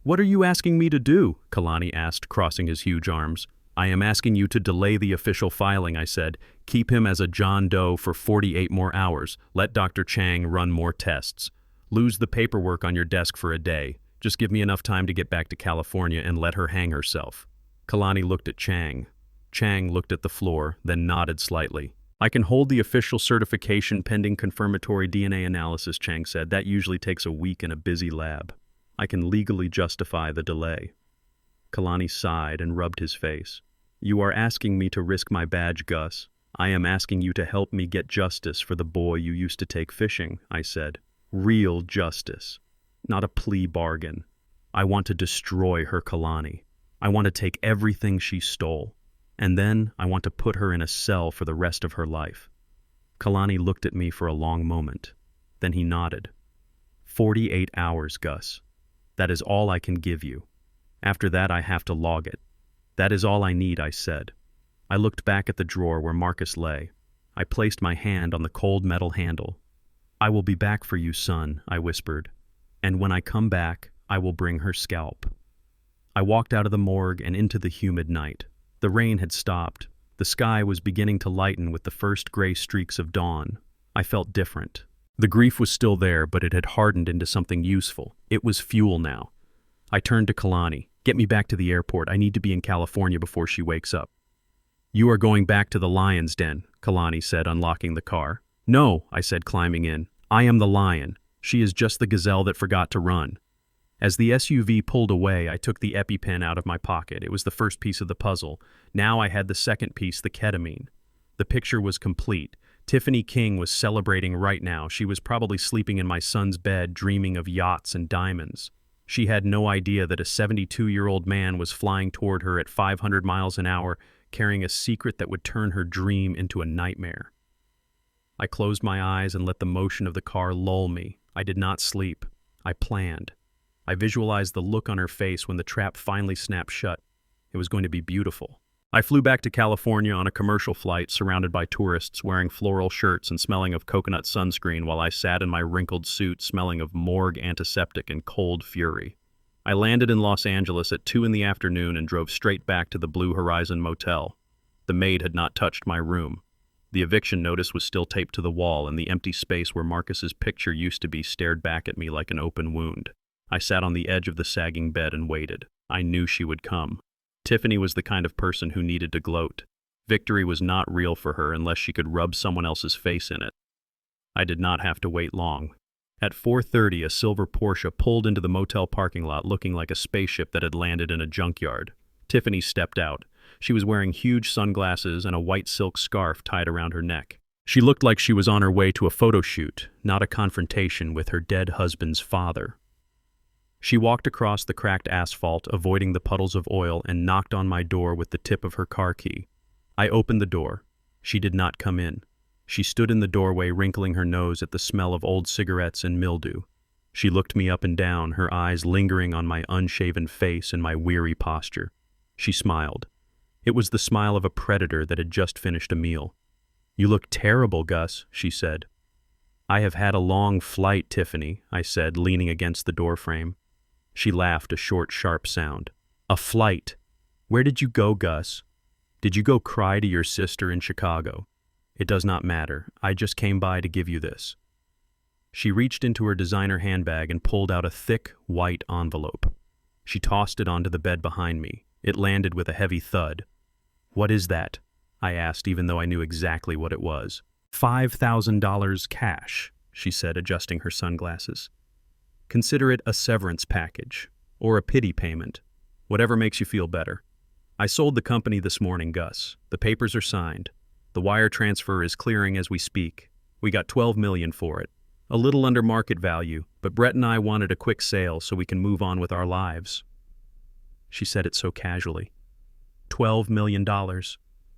What are you asking me to do? Kalani asked, crossing his huge arms. I am asking you to delay the official filing, I said. Keep him as a John Doe for 48 more hours. Let Dr. Chang run more tests. Lose the paperwork on your desk for a day. Just give me enough time to get back to California and let her hang herself. Kalani looked at Chang. Chang looked at the floor, then nodded slightly. I can hold the official certification pending confirmatory DNA analysis, Chang said. That usually takes a week in a busy lab. I can legally justify the delay. Kalani sighed and rubbed his face. You are asking me to risk my badge, Gus. I am asking you to help me get justice for the boy you used to take fishing, I said. Real justice. Not a plea bargain. I want to destroy her, Kalani. I want to take everything she stole. And then I want to put her in a cell for the rest of her life. Kalani looked at me for a long moment. Then he nodded. 48 hours, Gus. That is all I can give you. After that, I have to log it. That is all I need, I said. I looked back at the drawer where Marcus lay. I placed my hand on the cold metal handle. I will be back for you, son, I whispered. And when I come back, I will bring her scalp. I walked out of the morgue and into the humid night. The rain had stopped. The sky was beginning to lighten with the first gray streaks of dawn. I felt different. The grief was still there, but it had hardened into something useful. It was fuel now. I turned to Kalani. Get me back to the airport. I need to be in California before she wakes up. You are going back to the lion's den, Kalani said, unlocking the car. No, I said, climbing in. I am the lion. She is just the gazelle that forgot to run. As the SUV pulled away, I took the EpiPen out of my pocket. It was the first piece of the puzzle. Now I had the second piece, the ketamine. The picture was complete. Tiffany King was celebrating right now. She was probably sleeping in my son's bed, dreaming of yachts and diamonds. She had no idea that a 72-year-old man was flying toward her at 500 miles an hour, carrying a secret that would turn her dream into a nightmare. I closed my eyes and let the motion of the car lull me. I did not sleep. I planned. I visualized the look on her face when the trap finally snapped shut. It was going to be beautiful. I flew back to California on a commercial flight surrounded by tourists wearing floral shirts and smelling of coconut sunscreen while I sat in my wrinkled suit smelling of morgue antiseptic and cold fury. I landed in Los Angeles at 2 in the afternoon and drove straight back to the Blue Horizon Motel. The maid had not touched my room. The eviction notice was still taped to the wall, and the empty space where Marcus's picture used to be stared back at me like an open wound. I sat on the edge of the sagging bed and waited. I knew she would come. Tiffany was the kind of person who needed to gloat. Victory was not real for her unless she could rub someone else's face in it. I did not have to wait long. At 4:30, a silver Porsche pulled into the motel parking lot looking like a spaceship that had landed in a junkyard. Tiffany stepped out. She was wearing huge sunglasses and a white silk scarf tied around her neck. She looked like she was on her way to a photo shoot, not a confrontation with her dead husband's father. She walked across the cracked asphalt, avoiding the puddles of oil, and knocked on my door with the tip of her car key. I opened the door. She did not come in. She stood in the doorway, wrinkling her nose at the smell of old cigarettes and mildew. She looked me up and down, her eyes lingering on my unshaven face and my weary posture. She smiled. It was the smile of a predator that had just finished a meal. "You look terrible, Gus," she said. "I have had a long flight, Tiffany," I said, leaning against the doorframe. She laughed, a short, sharp sound. "A flight? Where did you go, Gus? Did you go cry to your sister in Chicago? It does not matter. I just came by to give you this." She reached into her designer handbag and pulled out a thick, white envelope. She tossed it onto the bed behind me. It landed with a heavy thud. "What is that?" I asked, even though I knew exactly what it was. $5,000 cash, she said, adjusting her sunglasses. "Consider it a severance package, or a pity payment, whatever makes you feel better. I sold the company this morning, Gus. The papers are signed. The wire transfer is clearing as we speak. We got $12 million for it. A little under market value, but Brett and I wanted a quick sale so we can move on with our lives." She said it so casually. $12 million.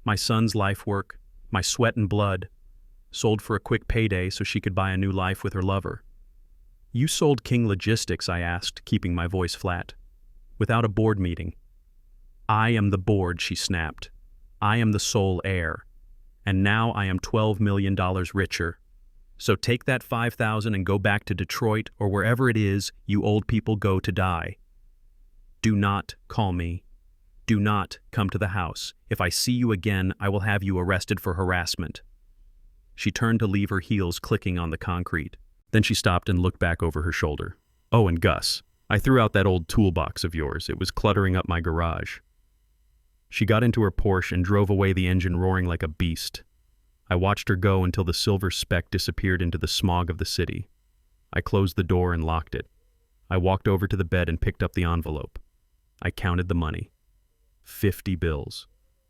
My son's life work, my sweat and blood, sold for a quick payday so she could buy a new life with her lover. "You sold King Logistics," I asked, keeping my voice flat. "Without a board meeting." "I am the board," she snapped. "I am the sole heir. And now I am $12 million richer. So take that $5,000 and go back to Detroit or wherever it is you old people go to die. Do not call me. Do not come to the house. If I see you again, I will have you arrested for harassment." She turned to leave, her heels clicking on the concrete. Then she stopped and looked back over her shoulder. "Oh, and Gus, I threw out that old toolbox of yours. It was cluttering up my garage." She got into her Porsche and drove away, the engine roaring like a beast. I watched her go until the silver speck disappeared into the smog of the city. I closed the door and locked it. I walked over to the bed and picked up the envelope. I counted the money. 50 bills,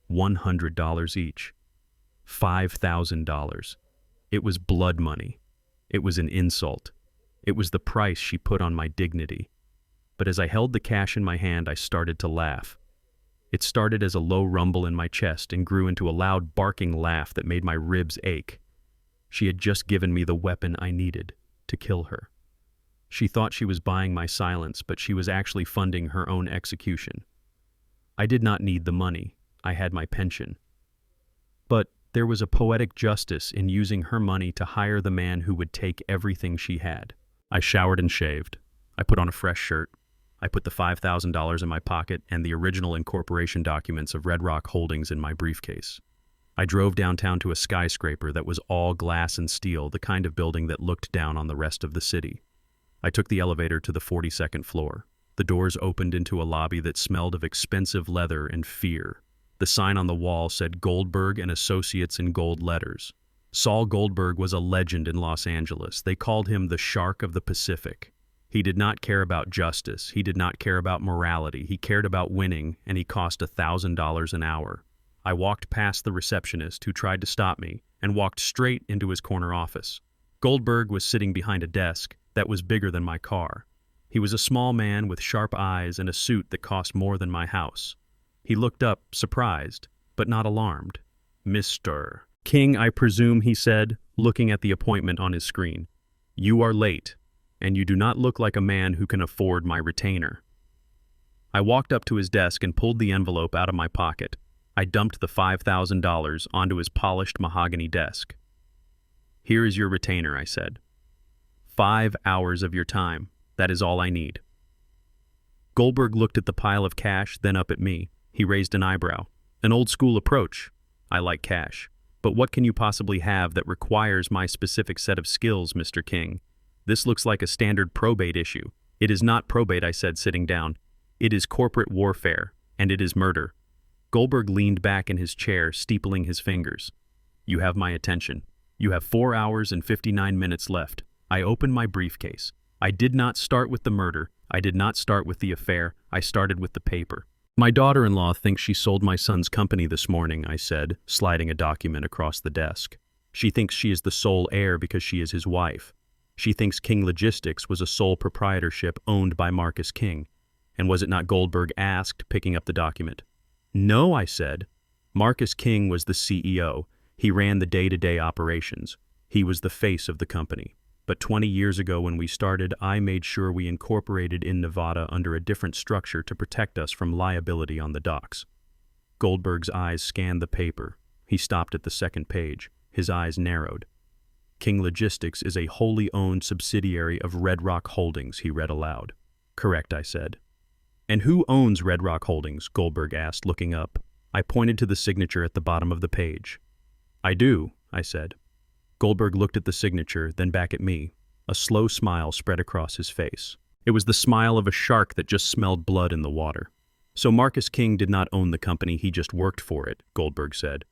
$100 each. $5,000. It was blood money. It was an insult. It was the price she put on my dignity. But as I held the cash in my hand, I started to laugh. It started as a low rumble in my chest and grew into a loud barking laugh that made my ribs ache. She had just given me the weapon I needed to kill her. She thought she was buying my silence, but she was actually funding her own execution. I did not need the money. I had my pension. But there was a poetic justice in using her money to hire the man who would take everything she had. I showered and shaved. I put on a fresh shirt. I put the $5,000 in my pocket and the original incorporation documents of Red Rock Holdings in my briefcase. I drove downtown to a skyscraper that was all glass and steel, the kind of building that looked down on the rest of the city. I took the elevator to the 42nd floor. The doors opened into a lobby that smelled of expensive leather and fear. The sign on the wall said Goldberg and Associates in gold letters. Saul Goldberg was a legend in Los Angeles. They called him the Shark of the Pacific. He did not care about justice. He did not care about morality. He cared about winning, and he cost $1,000 an hour. I walked past the receptionist, who tried to stop me, and walked straight into his corner office. Goldberg was sitting behind a desk that was bigger than my car. He was a small man with sharp eyes and a suit that cost more than my house. He looked up, surprised, but not alarmed. "Mr. King, I presume," he said, looking at the appointment on his screen. "You are late, and you do not look like a man who can afford my retainer." I walked up to his desk and pulled the envelope out of my pocket. I dumped the $5,000 onto his polished mahogany desk. "Here is your retainer," I said. 5 hours of your time. That is all I need." Goldberg looked at the pile of cash, then up at me. He raised an eyebrow. "An old-school approach. I like cash. But what can you possibly have that requires my specific set of skills, Mr. King? This looks like a standard probate issue." "It is not probate," I said, sitting down. "It is corporate warfare, and it is murder." Goldberg leaned back in his chair, steepling his fingers. "You have my attention. You have 4 hours and 59 minutes left. I opened my briefcase. I did not start with the murder. I did not start with the affair. I started with the paper. My daughter-in-law thinks she sold my son's company this morning, I said, sliding a document across the desk. She thinks she is the sole heir because she is his wife. She thinks King Logistics was a sole proprietorship owned by Marcus King. And was it not, Goldberg asked, picking up the document. No, I said. Marcus King was the CEO. He ran the day-to-day operations. He was the face of the company. But 20 years ago when we started, I made sure we incorporated in Nevada under a different structure to protect us from liability on the docks. Goldberg's eyes scanned the paper. He stopped at the second page. His eyes narrowed. King Logistics is a wholly owned subsidiary of Red Rock Holdings, he read aloud. Correct, I said. And who owns Red Rock Holdings? Goldberg asked, looking up. I pointed to the signature at the bottom of the page. I do, I said. Goldberg looked at the signature, then back at me. A slow smile spread across his face. It was the smile of a shark that just smelled blood in the water. So Marcus King did not own the company, he just worked for it, Goldberg said.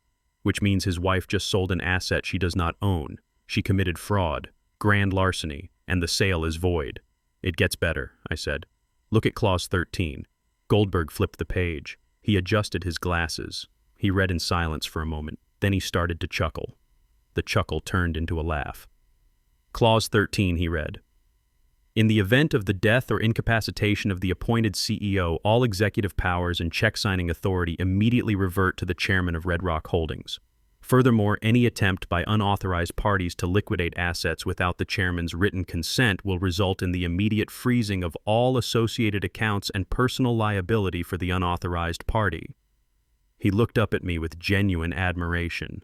Which means his wife just sold an asset she does not own. She committed fraud, grand larceny, and the sale is void. It gets better, I said. Look at clause 13. Goldberg flipped the page. He adjusted his glasses. He read in silence for a moment. Then he started to chuckle. The chuckle turned into a laugh. Clause 13, he read. In the event of the death or incapacitation of the appointed CEO, all executive powers and check-signing authority immediately revert to the chairman of Red Rock Holdings. Furthermore, any attempt by unauthorized parties to liquidate assets without the chairman's written consent will result in the immediate freezing of all associated accounts and personal liability for the unauthorized party. He looked up at me with genuine admiration.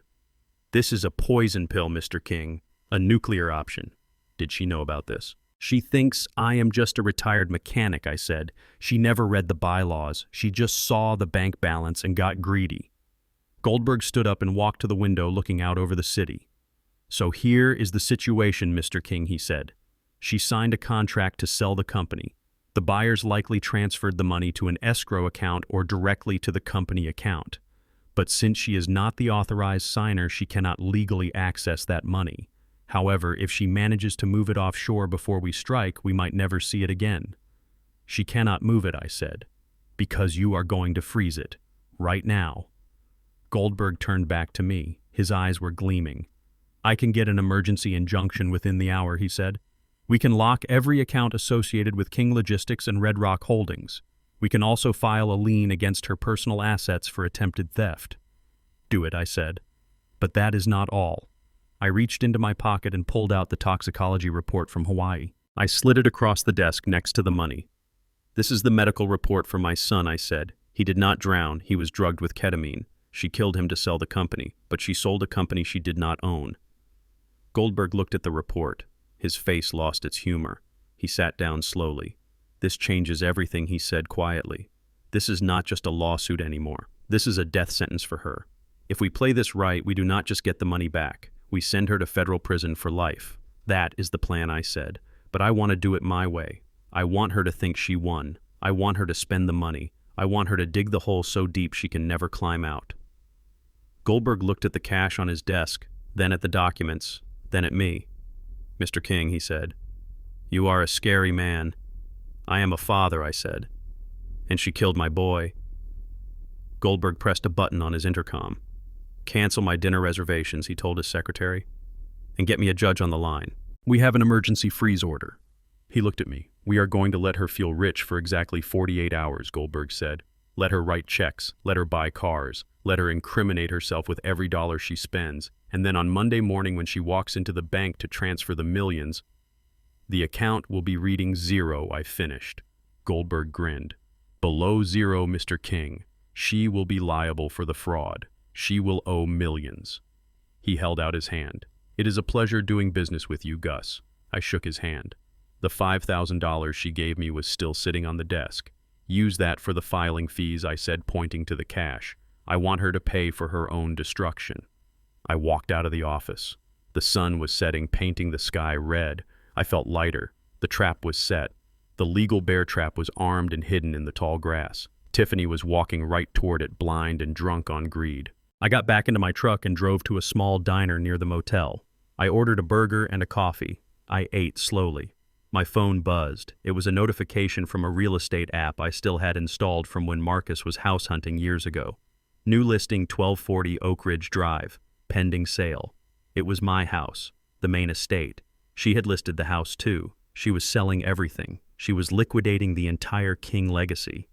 This is a poison pill, Mr. King, a nuclear option. Did she know about this? She thinks I am just a retired mechanic, I said. She never read the bylaws. She just saw the bank balance and got greedy. Goldberg stood up and walked to the window looking out over the city. So here is the situation, Mr. King, he said. She signed a contract to sell the company. The buyers likely transferred the money to an escrow account or directly to the company account. But since she is not the authorized signer, she cannot legally access that money. However, if she manages to move it offshore before we strike, we might never see it again. She cannot move it, I said, because you are going to freeze it, right now. Goldberg turned back to me. His eyes were gleaming. I can get an emergency injunction within the hour, he said. We can lock every account associated with King Logistics and Red Rock Holdings. We can also file a lien against her personal assets for attempted theft. Do it, I said. But that is not all. I reached into my pocket and pulled out the toxicology report from Hawaii. I slid it across the desk next to the money. This is the medical report for my son, I said. He did not drown. He was drugged with ketamine. She killed him to sell the company, but she sold a company she did not own. Goldberg looked at the report. His face lost its humor. He sat down slowly. This changes everything, he said quietly. This is not just a lawsuit anymore. This is a death sentence for her. If we play this right, we do not just get the money back. We send her to federal prison for life. That is the plan, I said. But I want to do it my way. I want her to think she won. I want her to spend the money. I want her to dig the hole so deep she can never climb out. Goldberg looked at the cash on his desk, then at the documents, then at me. Mr. King, he said, you are a scary man. I am a father, I said. And she killed my boy. Goldberg pressed a button on his intercom. Cancel my dinner reservations, he told his secretary, and get me a judge on the line. We have an emergency freeze order. He looked at me. We are going to let her feel rich for exactly 48 hours, Goldberg said. Let her write checks, let her buy cars, let her incriminate herself with every dollar she spends, and then on Monday morning when she walks into the bank to transfer the millions, the account will be reading 0, I finished. Goldberg grinned. Below 0, Mr. King. She will be liable for the fraud. She will owe millions. He held out his hand. It is a pleasure doing business with you, Gus. I shook his hand. The $5,000 she gave me was still sitting on the desk. Use that for the filing fees, I said, pointing to the cash. I want her to pay for her own destruction. I walked out of the office. The sun was setting, painting the sky red. I felt lighter. The trap was set. The legal bear trap was armed and hidden in the tall grass. Tiffany was walking right toward it, blind and drunk on greed. I got back into my truck and drove to a small diner near the motel. I ordered a burger and a coffee. I ate slowly. My phone buzzed. It was a notification from a real estate app I still had installed from when Marcus was house hunting years ago. New listing 1240 Oak Ridge Drive. Pending sale. It was my house, the main estate. She had listed the house too. She was selling everything. She was liquidating the entire King legacy.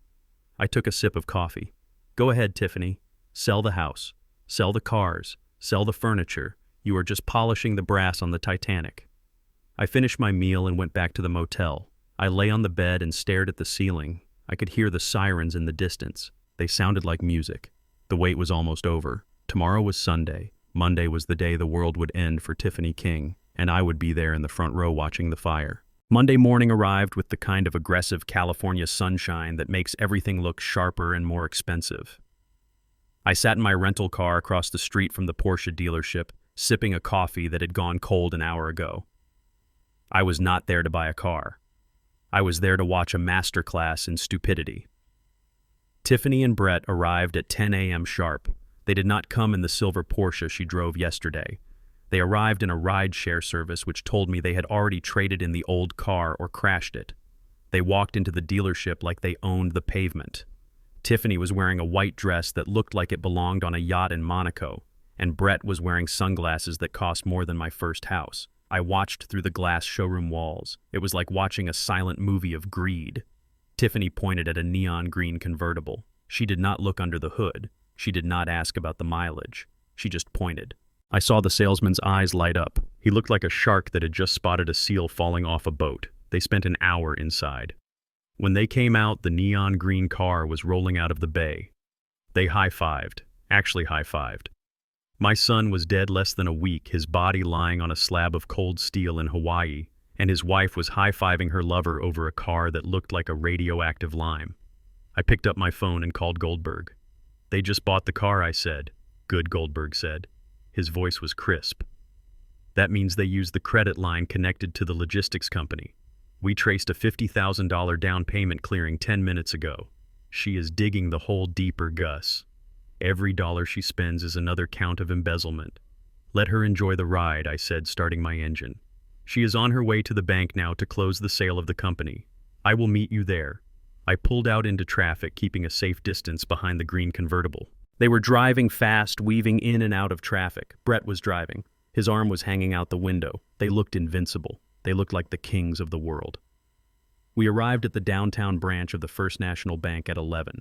I took a sip of coffee. Go ahead, Tiffany. Sell the house. Sell the cars. Sell the furniture. You are just polishing the brass on the Titanic. I finished my meal and went back to the motel. I lay on the bed and stared at the ceiling. I could hear the sirens in the distance. They sounded like music. The wait was almost over. Tomorrow was Sunday. Monday was the day the world would end for Tiffany King, and I would be there in the front row watching the fire. Monday morning arrived with the kind of aggressive California sunshine that makes everything look sharper and more expensive. I sat in my rental car across the street from the Porsche dealership, sipping a coffee that had gone cold an hour ago. I was not there to buy a car. I was there to watch a masterclass in stupidity. Tiffany and Brett arrived at 10 a.m. sharp. They did not come in the silver Porsche she drove yesterday. They arrived in a ride-share service which told me they had already traded in the old car or crashed it. They walked into the dealership like they owned the pavement. Tiffany was wearing a white dress that looked like it belonged on a yacht in Monaco, and Brett was wearing sunglasses that cost more than my first house. I watched through the glass showroom walls. It was like watching a silent movie of greed. Tiffany pointed at a neon green convertible. She did not look under the hood. She did not ask about the mileage. She just pointed. I saw the salesman's eyes light up. He looked like a shark that had just spotted a seal falling off a boat. They spent an hour inside. When they came out, the neon green car was rolling out of the bay. They high-fived. Actually high-fived. My son was dead less than a week, his body lying on a slab of cold steel in Hawaii, and his wife was high-fiving her lover over a car that looked like a radioactive lime. I picked up my phone and called Goldberg. They just bought the car, I said. Good, Goldberg said. His voice was crisp. That means they used the credit line connected to the logistics company. We traced a $50,000 down payment clearing 10 minutes ago. She is digging the hole deeper, Gus. Every dollar she spends is another count of embezzlement. Let her enjoy the ride, I said, starting my engine. She is on her way to the bank now to close the sale of the company. I will meet you there. I pulled out into traffic, keeping a safe distance behind the green convertible. They were driving fast, weaving in and out of traffic. Brett was driving. His arm was hanging out the window. They looked invincible. They looked like the kings of the world. We arrived at the downtown branch of the First National Bank at 11.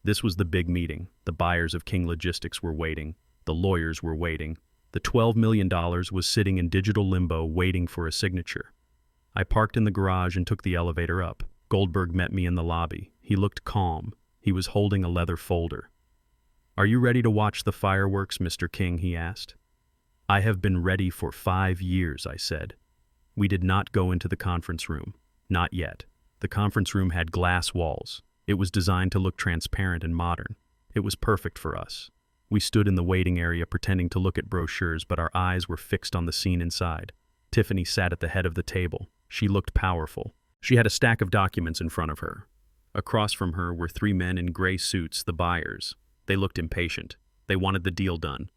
This was the big meeting. The buyers of King Logistics were waiting. The lawyers were waiting. The $12 million was sitting in digital limbo waiting for a signature. I parked in the garage and took the elevator up. Goldberg met me in the lobby. He looked calm. He was holding a leather folder. Are you ready to watch the fireworks, Mr. King? He asked. I have been ready for 5 years, I said. We did not go into the conference room. Not yet. The conference room had glass walls. It was designed to look transparent and modern. It was perfect for us. We stood in the waiting area pretending to look at brochures, but our eyes were fixed on the scene inside. Tiffany sat at the head of the table. She looked powerful. She had a stack of documents in front of her. Across from her were 3 men in gray suits, the buyers. They looked impatient. They wanted the deal done.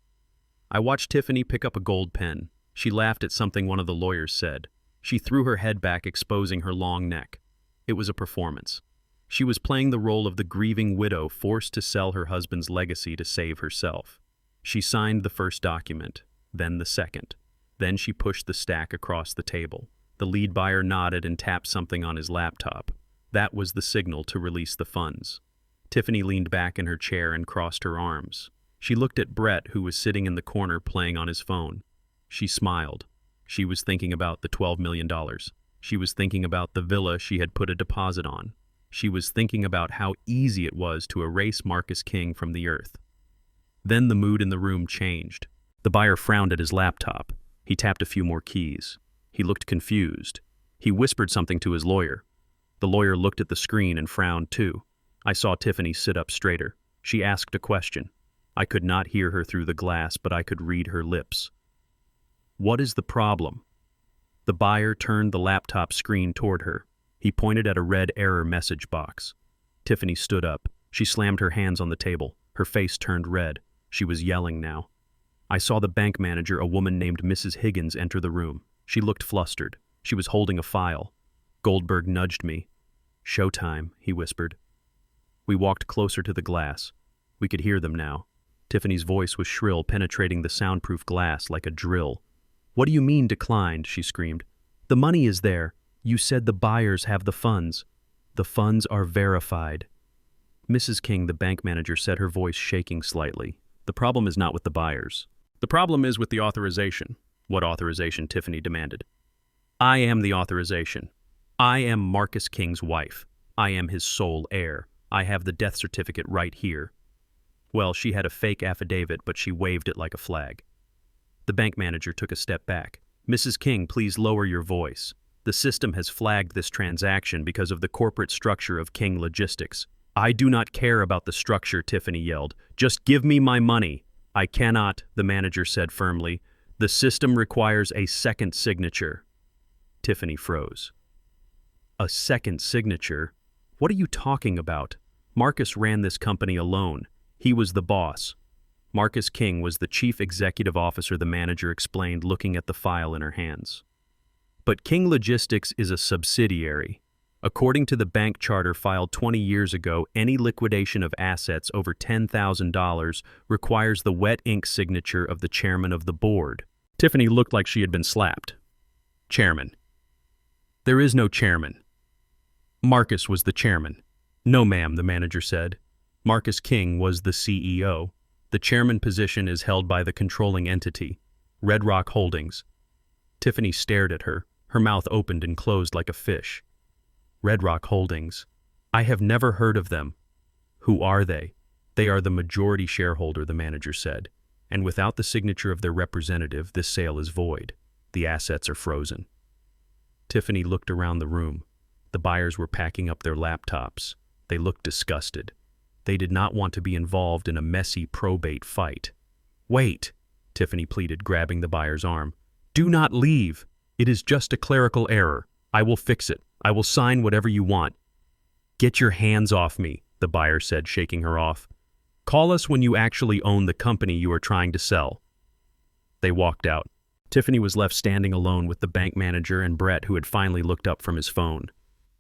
I watched Tiffany pick up a gold pen. She laughed at something one of the lawyers said. She threw her head back, exposing her long neck. It was a performance. She was playing the role of the grieving widow forced to sell her husband's legacy to save herself. She signed the first document, then the second. Then she pushed the stack across the table. The lead buyer nodded and tapped something on his laptop. That was the signal to release the funds. Tiffany leaned back in her chair and crossed her arms. She looked at Brett, who was sitting in the corner playing on his phone. She smiled. She was thinking about the $12 million. She was thinking about the villa she had put a deposit on. She was thinking about how easy it was to erase Marcus King from the earth. Then the mood in the room changed. The buyer frowned at his laptop. He tapped a few more keys. He looked confused. He whispered something to his lawyer. The lawyer looked at the screen and frowned too. I saw Tiffany sit up straighter. She asked a question. I could not hear her through the glass, but I could read her lips. What is the problem? The buyer turned the laptop screen toward her. He pointed at a red error message box. Tiffany stood up. She slammed her hands on the table. Her face turned red. She was yelling now. I saw the bank manager, a woman named Mrs. Higgins, enter the room. She looked flustered. She was holding a file. Goldberg nudged me. "Showtime," he whispered. We walked closer to the glass. We could hear them now. Tiffany's voice was shrill, penetrating the soundproof glass like a drill. "What do you mean declined?" she screamed. "The money is there. You said the buyers have the funds. The funds are verified." Mrs. King, the bank manager, said, her voice shaking slightly. "The problem is not with the buyers. The problem is with the authorization." "What authorization?" Tiffany demanded. "I am the authorization. I am Marcus King's wife. I am his sole heir. I have the death certificate right here." Well, she had a fake affidavit, but she waved it like a flag. The bank manager took a step back. "Mrs. King, please lower your voice. The system has flagged this transaction because of the corporate structure of King Logistics." "I do not care about the structure," Tiffany yelled. "Just give me my money." "I cannot," the manager said firmly. "The system requires a second signature." Tiffany froze. "A second signature? What are you talking about? Marcus ran this company alone. He was the boss." Marcus King was the chief executive officer, the manager explained, looking at the file in her hands. "But King Logistics is a subsidiary. According to the bank charter filed 20 years ago, any liquidation of assets over $10,000 requires the wet ink signature of the chairman of the board." Tiffany looked like she had been slapped. "Chairman. There is no chairman. Marcus was the chairman." "No, ma'am," the manager said. "Marcus King was the CEO. The chairman position is held by the controlling entity, Red Rock Holdings." Tiffany stared at her. Her mouth opened and closed like a fish. "Red Rock Holdings. I have never heard of them." "Who are they?" "They are the majority shareholder," the manager said. "And without the signature of their representative, this sale is void. The assets are frozen." Tiffany looked around the room. The buyers were packing up their laptops. They looked disgusted. They did not want to be involved in a messy probate fight. "Wait," Tiffany pleaded, grabbing the buyer's arm. "Do not leave. It is just a clerical error. I will fix it. I will sign whatever you want." "Get your hands off me," the buyer said, shaking her off. "Call us when you actually own the company you are trying to sell." They walked out. Tiffany was left standing alone with the bank manager and Brett, who had finally looked up from his phone.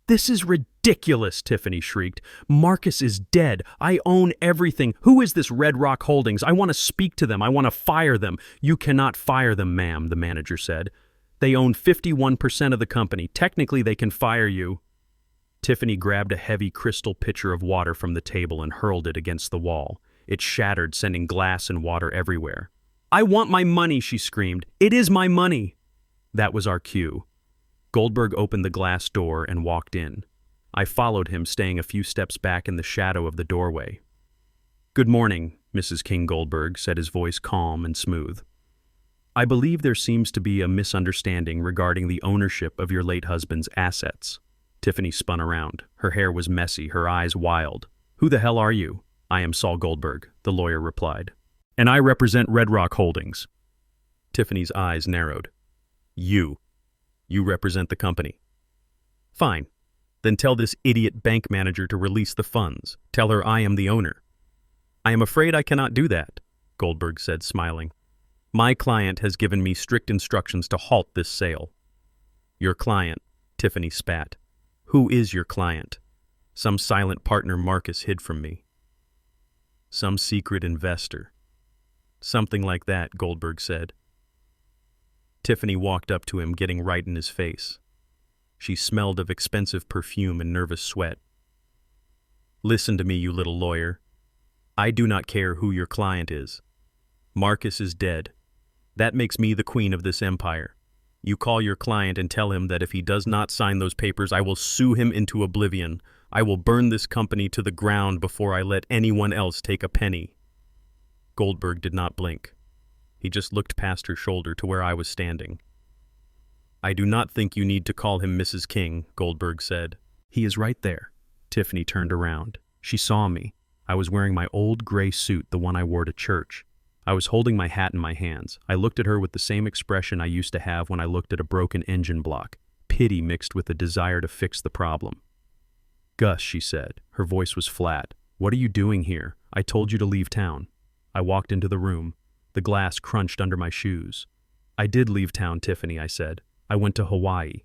"This is ridiculous," Tiffany shrieked. "Marcus is dead. I own everything. Who is this Red Rock Holdings? I want to speak to them. I want to fire them." "You cannot fire them, ma'am," the manager said. "They own 51% of the company. Technically, they can fire you." Tiffany grabbed a heavy crystal pitcher of water from the table and hurled it against the wall. It shattered, sending glass and water everywhere. "I want my money," she screamed. "It is my money." That was our cue. Goldberg opened the glass door and walked in. I followed him, staying a few steps back in the shadow of the doorway. "Good morning, Mrs. King," Goldberg said, his voice calm and smooth. "I believe there seems to be a misunderstanding regarding the ownership of your late husband's assets." Tiffany spun around. Her hair was messy, her eyes wild. "Who the hell are you?" "I am Saul Goldberg," the lawyer replied. "And I represent Red Rock Holdings." Tiffany's eyes narrowed. You represent the company." "Fine. Then tell this idiot bank manager to release the funds. Tell her I am the owner." "I am afraid I cannot do that," Goldberg said, smiling. "My client has given me strict instructions to halt this sale." "Your client," Tiffany spat. "Who is your client?" "Some silent partner Marcus hid from me." "Some secret investor." "Something like that," Goldberg said. Tiffany walked up to him, getting right in his face. She smelled of expensive perfume and nervous sweat. "Listen to me, you little lawyer. I do not care who your client is. Marcus is dead. That makes me the queen of this empire. You call your client and tell him that if he does not sign those papers, I will sue him into oblivion. I will burn this company to the ground before I let anyone else take a penny." Goldberg did not blink. He just looked past her shoulder to where I was standing. "I do not think you need to call him Mrs. King," Goldberg said. "He is right there." Tiffany turned around. She saw me. I was wearing my old gray suit, the one I wore to church. I was holding my hat in my hands. I looked at her with the same expression I used to have when I looked at a broken engine block, pity mixed with a desire to fix the problem. "Gus," she said. Her voice was flat. "What are you doing here? I told you to leave town." I walked into the room. The glass crunched under my shoes. "I did leave town, Tiffany," I said. "I went to Hawaii."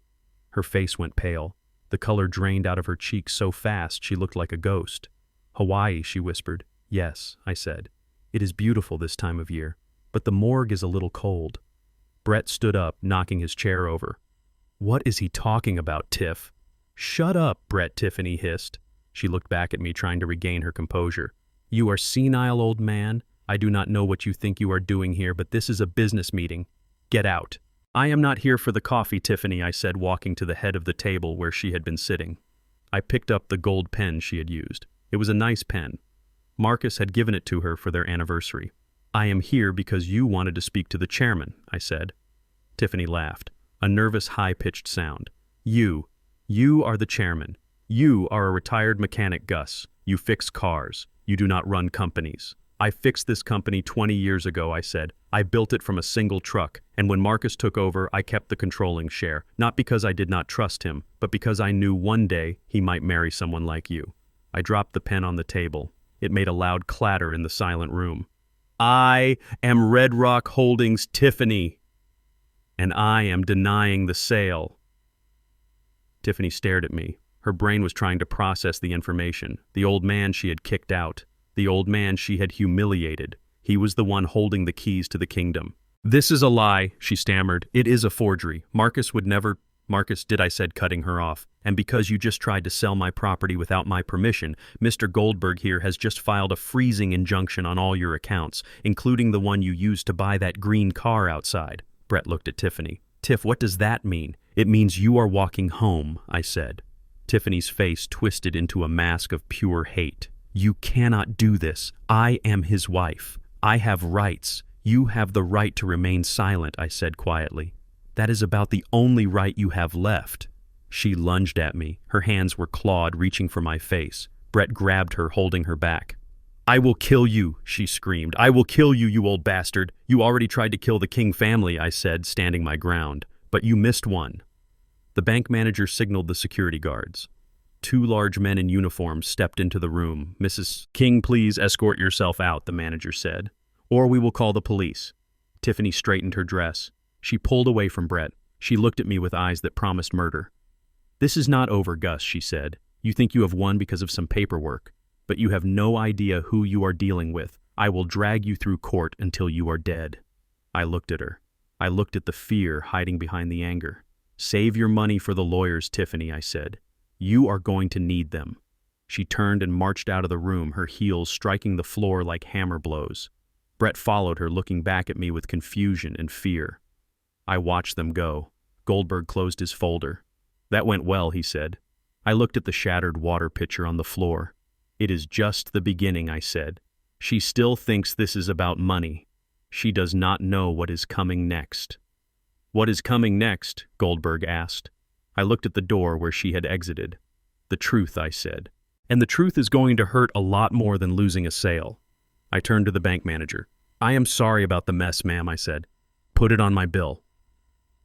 Her face went pale. The color drained out of her cheeks so fast she looked like a ghost. "Hawaii," she whispered. "Yes," I said. "It is beautiful this time of year, but the morgue is a little cold." Brett stood up, knocking his chair over. "What is he talking about, Tiff?" "Shut up, Brett," Tiffany hissed. She looked back at me, trying to regain her composure. "You are senile, old man. I do not know what you think you are doing here, but this is a business meeting. Get out." "I am not here for the coffee, Tiffany," I said, walking to the head of the table where she had been sitting. I picked up the gold pen she had used. It was a nice pen. Marcus had given it to her for their anniversary. "I am here because you wanted to speak to the chairman," I said. Tiffany laughed, a nervous, high-pitched sound. You are the chairman. You are a retired mechanic, Gus. You fix cars. You do not run companies. "I fixed this company 20 years ago," I said. "I built it from a single truck, and when Marcus took over, I kept the controlling share, not because I did not trust him, but because I knew one day he might marry someone like you." I dropped the pen on the table. It made a loud clatter in the silent room. "I am Red Rock Holdings Tiffany, and I am denying the sale." Tiffany stared at me. Her brain was trying to process the information. The old man she had kicked out. The old man she had humiliated. He was the one holding the keys to the kingdom. "This is a lie," she stammered. "It is a forgery. Marcus would never—" "Marcus," I said, cutting her off. "And because you just tried to sell my property without my permission, Mr. Goldberg here has just filed a freezing injunction on all your accounts, including the one you used to buy that green car outside." Brett looked at Tiffany. "Tiff, what does that mean?" "It means you are walking home," I said. Tiffany's face twisted into a mask of pure hate. "You cannot do this. I am his wife. I have rights. You have the right to remain silent," I said quietly. "That is about the only right you have left." She lunged at me. Her hands were clawed, reaching for my face. Brett grabbed her, holding her back. "I will kill you," she screamed. "I will kill you, you old bastard. You already tried to kill the King family," I said, standing my ground. "But you missed one." The bank manager signaled the security guards. 2 large men in uniform stepped into the room. "Mrs. King, please escort yourself out," the manager said, "or we will call the police." Tiffany straightened her dress. She pulled away from Brett. She looked at me with eyes that promised murder. "This is not over, Gus," she said. "You think you have won because of some paperwork, but you have no idea who you are dealing with. I will drag you through court until you are dead." I looked at her. I looked at the fear hiding behind the anger. "Save your money for the lawyers, Tiffany," I said. "You are going to need them." She turned and marched out of the room, her heels striking the floor like hammer blows. Brett followed her, looking back at me with confusion and fear. I watched them go. Goldberg closed his folder. "That went well," he said. I looked at the shattered water pitcher on the floor. "It is just the beginning," I said. "She still thinks this is about money. She does not know what is coming next." "What is coming next?" Goldberg asked. I looked at the door where she had exited. "The truth," I said. "And the truth is going to hurt a lot more than losing a sale." I turned to the bank manager. "I am sorry about the mess, ma'am," I said. "Put it on my bill."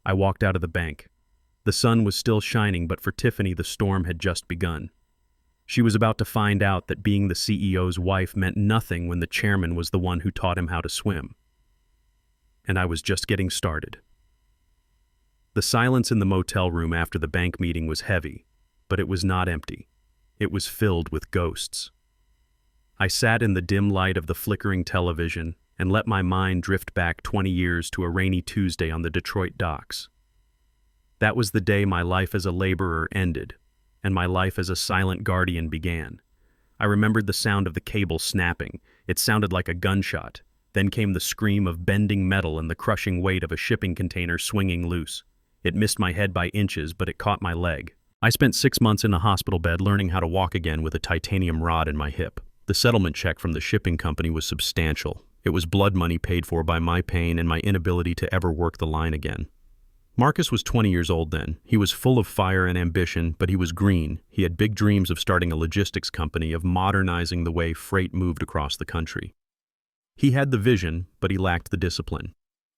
I walked out of the bank. The sun was still shining, but for Tiffany the storm had just begun. She was about to find out that being the CEO's wife meant nothing when the chairman was the one who taught him how to swim. And I was just getting started. The silence in the motel room after the bank meeting was heavy, but it was not empty. It was filled with ghosts. I sat in the dim light of the flickering television and let my mind drift back 20 years to a rainy Tuesday on the Detroit docks. That was the day my life as a laborer ended, and my life as a silent guardian began. I remembered the sound of the cable snapping. It sounded like a gunshot. Then came the scream of bending metal and the crushing weight of a shipping container swinging loose. It missed my head by inches, but it caught my leg. I spent 6 months in a hospital bed learning how to walk again with a titanium rod in my hip. The settlement check from the shipping company was substantial. It was blood money paid for by my pain and my inability to ever work the line again. Marcus was 20 years old then. He was full of fire and ambition, but he was green. He had big dreams of starting a logistics company, of modernizing the way freight moved across the country. He had the vision, but he lacked the discipline.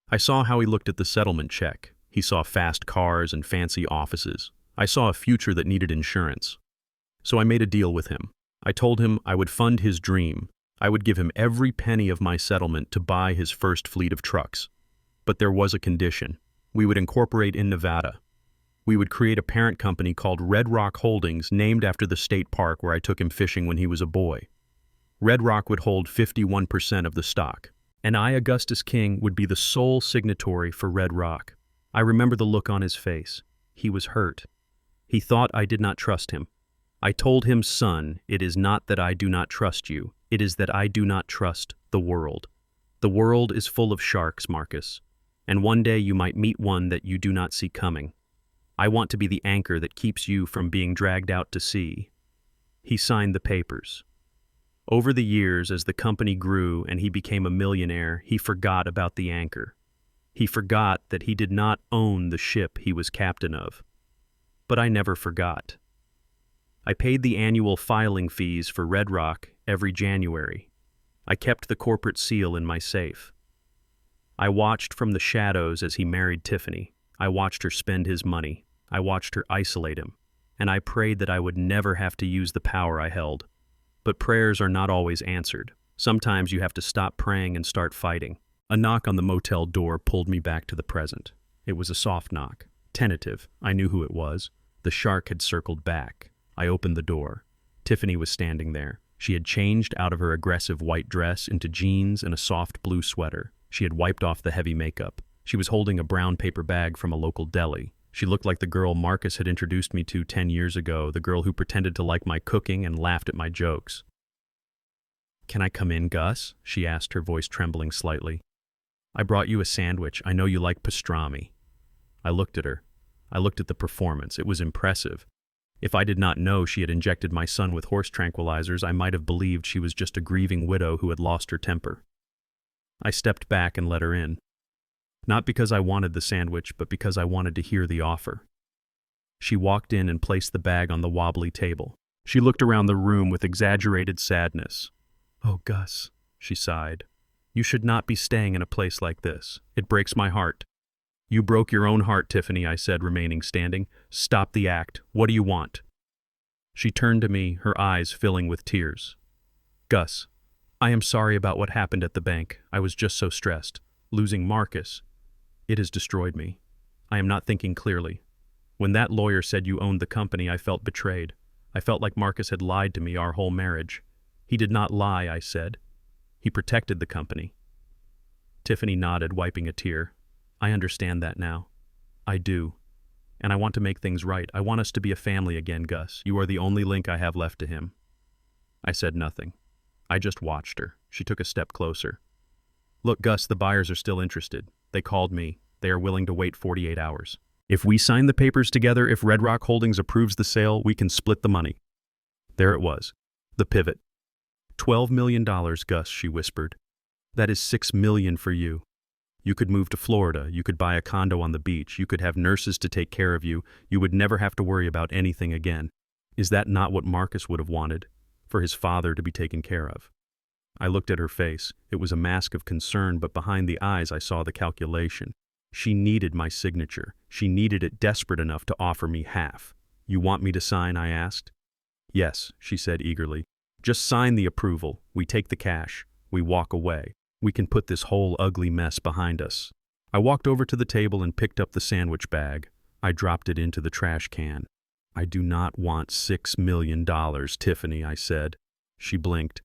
I saw how he looked at the settlement check. He saw fast cars and fancy offices. I saw a future that needed insurance. So I made a deal with him. I told him I would fund his dream. I would give him every penny of my settlement to buy his first fleet of trucks. But there was a condition. We would incorporate in Nevada. We would create a parent company called Red Rock Holdings, named after the state park where I took him fishing when he was a boy. Red Rock would hold 51% of the stock, and I, Augustus King, would be the sole signatory for Red Rock. I remember the look on his face. He was hurt. He thought I did not trust him. I told him, "Son, it is not that I do not trust you. It is that I do not trust the world. The world is full of sharks, Marcus, and one day you might meet one that you do not see coming. I want to be the anchor that keeps you from being dragged out to sea." He signed the papers. Over the years, as the company grew and he became a millionaire, he forgot about the anchor. He forgot that he did not own the ship he was captain of. But I never forgot. I paid the annual filing fees for Red Rock every January. I kept the corporate seal in my safe. I watched from the shadows as he married Tiffany. I watched her spend his money. I watched her isolate him. And I prayed that I would never have to use the power I held. But prayers are not always answered. Sometimes you have to stop praying and start fighting. A knock on the motel door pulled me back to the present. It was a soft knock. Tentative. I knew who it was. The shark had circled back. I opened the door. Tiffany was standing there. She had changed out of her aggressive white dress into jeans and a soft blue sweater. She had wiped off the heavy makeup. She was holding a brown paper bag from a local deli. She looked like the girl Marcus had introduced me to 10 years ago, the girl who pretended to like my cooking and laughed at my jokes. "Can I come in, Gus?" she asked, her voice trembling slightly. "I brought you a sandwich. I know you like pastrami." I looked at her. I looked at the performance. It was impressive. If I did not know she had injected my son with horse tranquilizers, I might have believed she was just a grieving widow who had lost her temper. I stepped back and let her in. Not because I wanted the sandwich, but because I wanted to hear the offer. She walked in and placed the bag on the wobbly table. She looked around the room with exaggerated sadness. "Oh, Gus," she sighed. "You should not be staying in a place like this. It breaks my heart." "You broke your own heart, Tiffany," I said, remaining standing. "Stop the act. What do you want?" She turned to me, her eyes filling with tears. "Gus, I am sorry about what happened at the bank. I was just so stressed. Losing Marcus. It has destroyed me. I am not thinking clearly. When that lawyer said you owned the company, I felt betrayed. I felt like Marcus had lied to me our whole marriage. He did not lie, I said. He protected the company." Tiffany nodded, wiping a tear. "I understand that now. I do. And I want to make things right. I want us to be a family again, Gus. You are the only link I have left to him." I said nothing. I just watched her. She took a step closer. "Look, Gus, the buyers are still interested. They called me. They are willing to wait 48 hours. If we sign the papers together, if Red Rock Holdings approves the sale, we can split the money." There it was. The pivot. $12 million, Gus, she whispered. "That is $6 million for you. You could move to Florida. You could buy a condo on the beach. You could have nurses to take care of you. You would never have to worry about anything again. Is that not what Marcus would have wanted? For his father to be taken care of?" I looked at her face. It was a mask of concern, but behind the eyes I saw the calculation. She needed my signature. She needed it desperate enough to offer me half. "You want me to sign?" I asked. "Yes," she said eagerly. "Just sign the approval. We take the cash. We walk away. We can put this whole ugly mess behind us." I walked over to the table and picked up the sandwich bag. I dropped it into the trash can. "I do not want $6 million, Tiffany," I said. She blinked.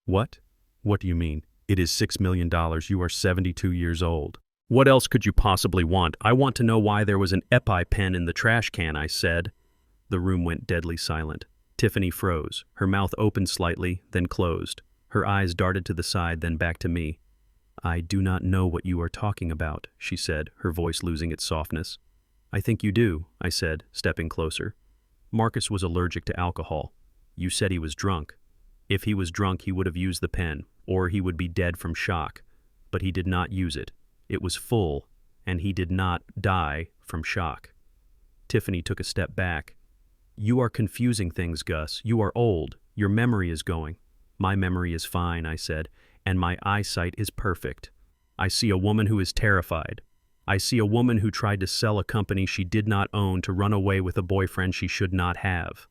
"What? What do you mean? It is $6 million. You are 72 years old. What else could you possibly want? I want to know why there was an EpiPen in the trash can," I said. The room went deadly silent. Tiffany froze. Her mouth opened slightly, then closed. Her eyes darted to the side, then back to me. "I do not know what you are talking about," she said, her voice losing its softness. "I think you do," I said, stepping closer. "Marcus was allergic to alcohol. You said he was drunk. If he was drunk, he would have used the pen, or he would be dead from shock. But he did not use it. It was full, and he did not die from shock." Tiffany took a step back. "You are confusing things, Gus. You are old. Your memory is going." "My memory is fine," I said, "and my eyesight is perfect. I see a woman who is terrified. I see a woman who tried to sell a company she did not own to run away with a boyfriend she should not have."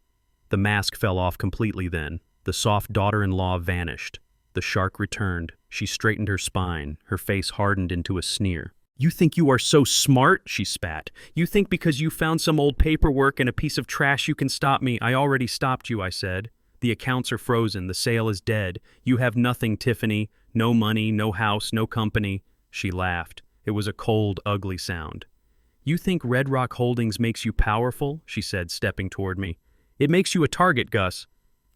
The mask fell off completely then. The soft daughter-in-law vanished. The shark returned. She straightened her spine. Her face hardened into a sneer. "You think you are so smart?" she spat. "You think because you found some old paperwork and a piece of trash you can stop me? I already stopped you," I said. "The accounts are frozen. The sale is dead. You have nothing, Tiffany. No money, no house, no company." She laughed. It was a cold, ugly sound. "You think Red Rock Holdings makes you powerful?" she said, stepping toward me. "It makes you a target, Gus."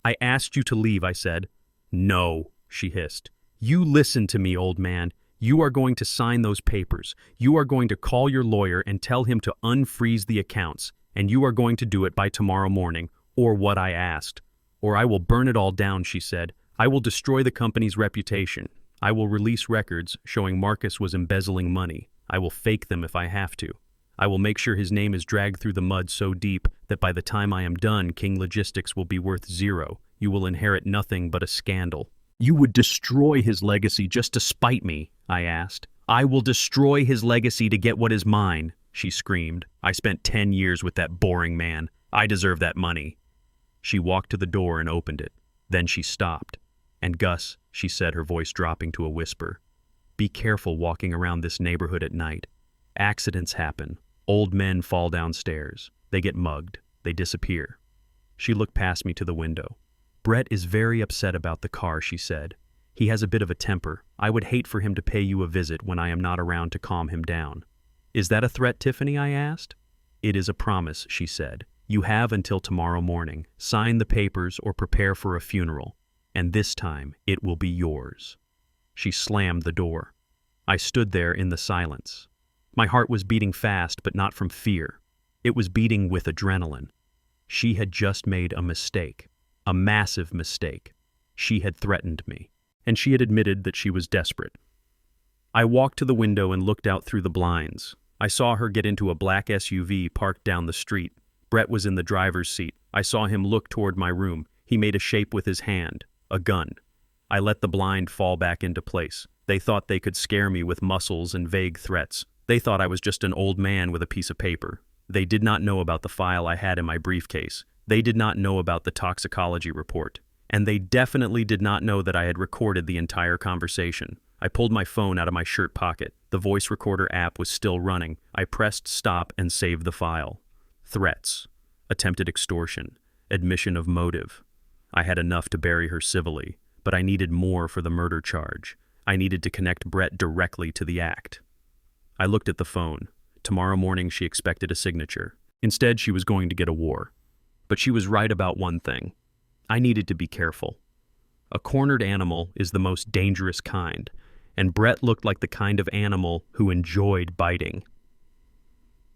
"I asked you to leave," I said. "No," she hissed. "You listen to me, old man. You are going to sign those papers. You are going to call your lawyer and tell him to unfreeze the accounts, and you are going to do it by tomorrow morning, or what I asked. Or I will burn it all down," she said. "I will destroy the company's reputation. I will release records showing Marcus was embezzling money. I will fake them if I have to. I will make sure his name is dragged through the mud so deep that by the time I am done, King Logistics will be worth zero. You will inherit nothing but a scandal." "You would destroy his legacy just to spite me?" I asked. "I will destroy his legacy to get what is mine," she screamed. "I spent 10 years with that boring man. I deserve that money." She walked to the door and opened it. Then she stopped. "And Gus," she said, her voice dropping to a whisper, "be careful walking around this neighborhood at night. Accidents happen. Old men fall downstairs. They get mugged. They disappear." She looked past me to the window. "Brett is very upset about the car," she said. "He has a bit of a temper. I would hate for him to pay you a visit when I am not around to calm him down." "Is that a threat, Tiffany?" I asked. "It is a promise," she said. "You have until tomorrow morning. Sign the papers or prepare for a funeral. And this time, it will be yours." She slammed the door. I stood there in the silence. My heart was beating fast, but not from fear. It was beating with adrenaline. She had just made a mistake. A massive mistake. She had threatened me. And she had admitted that she was desperate. I walked to the window and looked out through the blinds. I saw her get into a black SUV parked down the street. Brett was in the driver's seat. I saw him look toward my room. He made a shape with his hand. A gun. I let the blind fall back into place. They thought they could scare me with muscles and vague threats. They thought I was just an old man with a piece of paper. They did not know about the file I had in my briefcase. They did not know about the toxicology report. And they definitely did not know that I had recorded the entire conversation. I pulled my phone out of my shirt pocket. The voice recorder app was still running. I pressed stop and saved the file. Threats. Attempted extortion. Admission of motive. I had enough to bury her civilly, but I needed more for the murder charge. I needed to connect Brett directly to the act. I looked at the phone. Tomorrow morning she expected a signature. Instead, she was going to get a war. But she was right about one thing. I needed to be careful. A cornered animal is the most dangerous kind, and Brett looked like the kind of animal who enjoyed biting.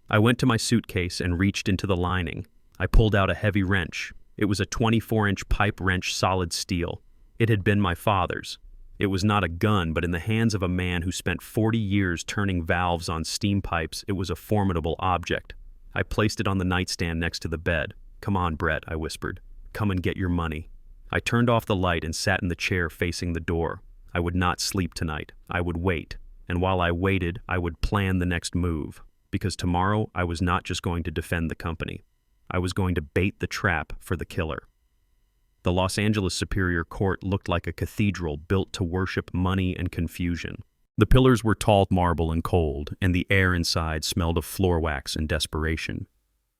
I went to my suitcase and reached into the lining. I pulled out a heavy wrench. It was a 24-inch pipe wrench, solid steel. It had been my father's. It was not a gun, but in the hands of a man who spent 40 years turning valves on steam pipes, it was a formidable object. I placed it on the nightstand next to the bed. "Come on, Brett," I whispered. "Come and get your money." I turned off the light and sat in the chair facing the door. I would not sleep tonight. I would wait. And while I waited, I would plan the next move. Because tomorrow, I was not just going to defend the company. I was going to bait the trap for the killer. The Los Angeles Superior Court looked like a cathedral built to worship money and confusion. The pillars were tall marble and cold, and the air inside smelled of floor wax and desperation.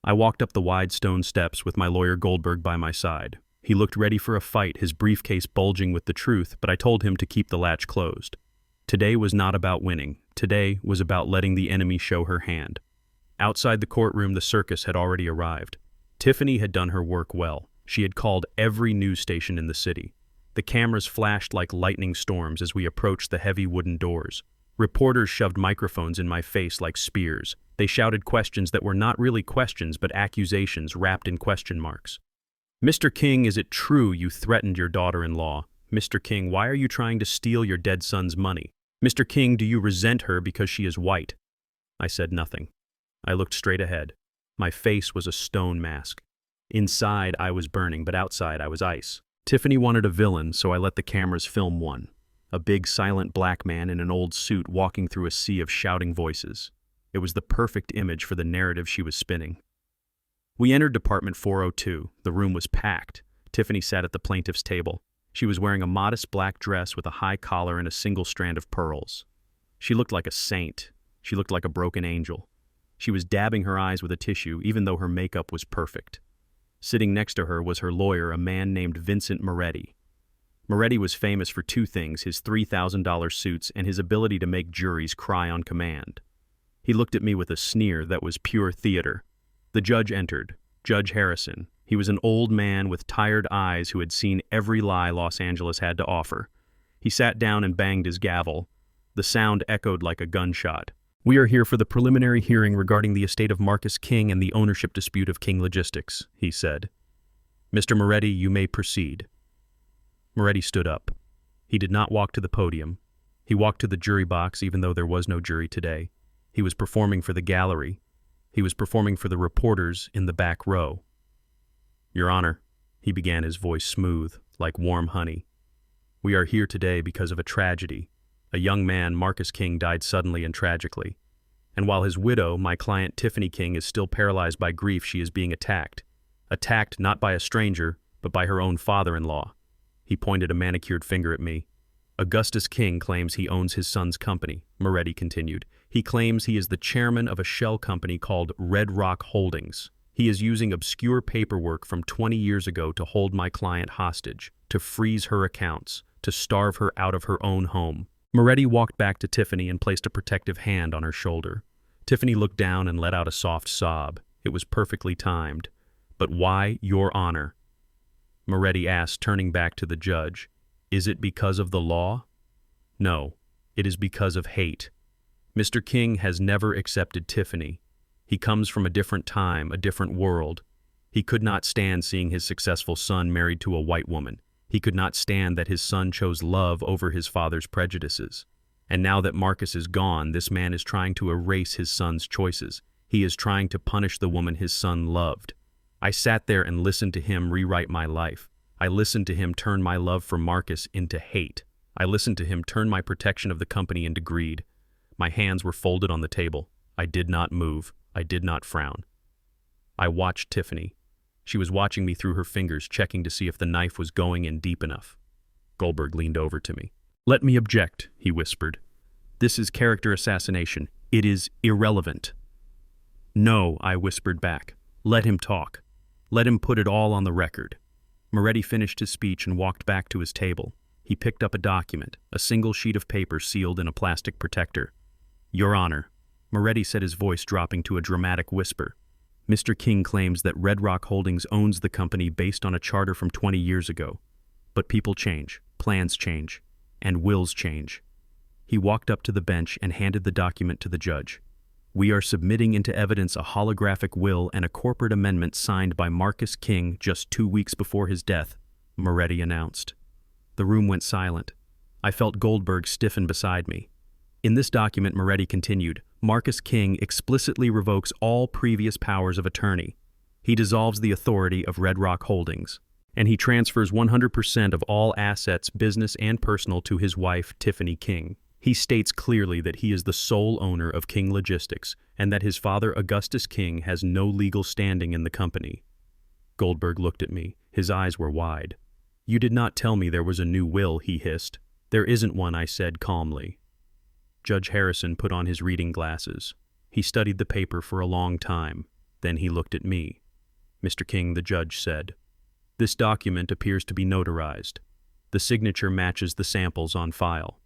I walked up the wide stone steps with my lawyer Goldberg by my side. He looked ready for a fight, his briefcase bulging with the truth, but I told him to keep the latch closed. Today was not about winning. Today was about letting the enemy show her hand. Outside the courtroom, the circus had already arrived. Tiffany had done her work well. She had called every news station in the city. The cameras flashed like lightning storms as we approached the heavy wooden doors. Reporters shoved microphones in my face like spears. They shouted questions that were not really questions but accusations wrapped in question marks. "Mr. King, is it true you threatened your daughter-in-law? Mr. King, why are you trying to steal your dead son's money? Mr. King, do you resent her because she is white?" I said nothing. I looked straight ahead. My face was a stone mask. Inside, I was burning, but outside, I was ice. Tiffany wanted a villain, so I let the cameras film one. A big, silent black man in an old suit walking through a sea of shouting voices. It was the perfect image for the narrative she was spinning. We entered Department 402. The room was packed. Tiffany sat at the plaintiff's table. She was wearing a modest black dress with a high collar and a single strand of pearls. She looked like a saint. She looked like a broken angel. She was dabbing her eyes with a tissue, even though her makeup was perfect. Sitting next to her was her lawyer, a man named Vincent Moretti. Moretti was famous for two things: his $3,000 suits and his ability to make juries cry on command. He looked at me with a sneer that was pure theater. The judge entered, Judge Harrison. He was an old man with tired eyes who had seen every lie Los Angeles had to offer. He sat down and banged his gavel. The sound echoed like a gunshot. "We are here for the preliminary hearing regarding the estate of Marcus King and the ownership dispute of King Logistics," he said. "Mr. Moretti, you may proceed." Moretti stood up. He did not walk to the podium. He walked to the jury box, even though there was no jury today. He was performing for the gallery. He was performing for the reporters in the back row. "Your Honor," he began, his voice smooth, like warm honey. "We are here today because of a tragedy. A young man, Marcus King, died suddenly and tragically. And while his widow, my client Tiffany King, is still paralyzed by grief, she is being attacked. Attacked not by a stranger, but by her own father-in-law." He pointed a manicured finger at me. "Augustus King claims he owns his son's company," Moretti continued. "He claims he is the chairman of a shell company called Red Rock Holdings. He is using obscure paperwork from 20 years ago to hold my client hostage, to freeze her accounts, to starve her out of her own home." Moretti walked back to Tiffany and placed a protective hand on her shoulder. Tiffany looked down and let out a soft sob. It was perfectly timed. "But why, Your Honor?" Moretti asked, turning back to the judge. "Is it because of the law?" "No, it is because of hate. Mr. King has never accepted Tiffany. He comes from a different time, a different world. He could not stand seeing his successful son married to a white woman. He could not stand that his son chose love over his father's prejudices. And now that Marcus is gone, this man is trying to erase his son's choices. He is trying to punish the woman his son loved. I sat there and listened to him rewrite my life. I listened to him turn my love for Marcus into hate. I listened to him turn my protection of the company into greed. My hands were folded on the table. I did not move. I did not frown. I watched Tiffany. She was watching me through her fingers, checking to see if the knife was going in deep enough. Goldberg leaned over to me. "Let me object," he whispered. "This is character assassination. It is irrelevant." "No," I whispered back. "Let him talk. Let him put it all on the record." Moretti finished his speech and walked back to his table. He picked up a document, a single sheet of paper sealed in a plastic protector. "Your Honor," Moretti said, his voice dropping to a dramatic whisper. "Mr. King claims that Red Rock Holdings owns the company based on a charter from 20 years ago. But people change, plans change, and wills change." He walked up to the bench and handed the document to the judge. "We are submitting into evidence a holographic will and a corporate amendment signed by Marcus King just 2 weeks before his death," Moretti announced. The room went silent. I felt Goldberg stiffen beside me. "In this document," Moretti continued, "Marcus King explicitly revokes all previous powers of attorney. He dissolves the authority of Red Rock Holdings, and he transfers 100% of all assets, business and personal, to his wife, Tiffany King. He states clearly that he is the sole owner of King Logistics and that his father, Augustus King, has no legal standing in the company." Goldberg looked at me. His eyes were wide. "You did not tell me there was a new will," he hissed. "There isn't one," I said calmly. Judge Harrison put on his reading glasses. He studied the paper for a long time. Then he looked at me. "Mr. King," the judge said, "this document appears to be notarized. The signature matches the samples on file."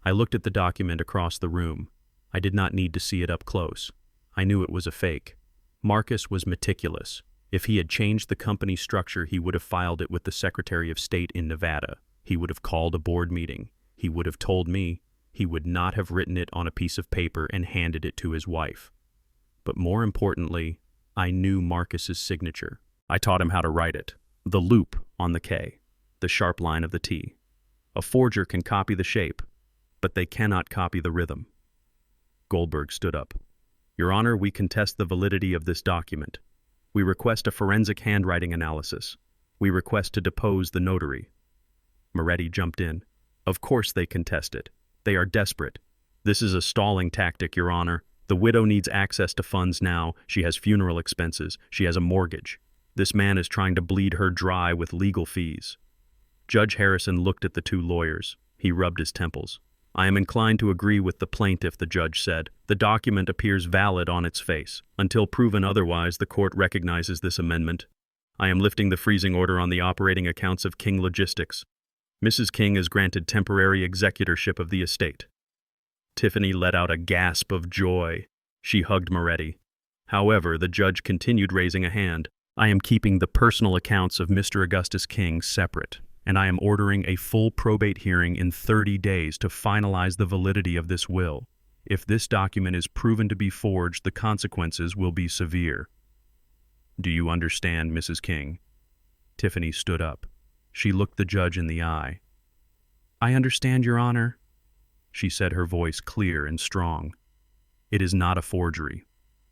I looked at the document across the room. I did not need to see it up close. I knew it was a fake. Marcus was meticulous. If he had changed the company structure, he would have filed it with the Secretary of State in Nevada. He would have called a board meeting. He would have told me. He would not have written it on a piece of paper and handed it to his wife. But more importantly, I knew Marcus's signature. I taught him how to write it. The loop on the K, the sharp line of the T. A forger can copy the shape, but they cannot copy the rhythm. Goldberg stood up. "Your Honor, we contest the validity of this document. We request a forensic handwriting analysis. We request to depose the notary." Moretti jumped in. "Of course they contest it. They are desperate. This is a stalling tactic, Your Honor. The widow needs access to funds now. She has funeral expenses. She has a mortgage. This man is trying to bleed her dry with legal fees." Judge Harrison looked at the two lawyers. He rubbed his temples. I am inclined to agree with the plaintiff, the judge said. The document appears valid on its face. Until proven otherwise, the court recognizes this amendment. I am lifting the freezing order on the operating accounts of King Logistics. Mrs. King is granted temporary executorship of the estate. Tiffany let out a gasp of joy. She hugged Moretti. However, the judge continued, raising a hand. I am keeping the personal accounts of Mr. Augustus King separate, and I am ordering a full probate hearing in 30 days to finalize the validity of this will. If this document is proven to be forged, the consequences will be severe. Do you understand, Mrs. King? Tiffany stood up. She looked the judge in the eye. I understand, Your Honor, she said, her voice clear and strong. It is not a forgery.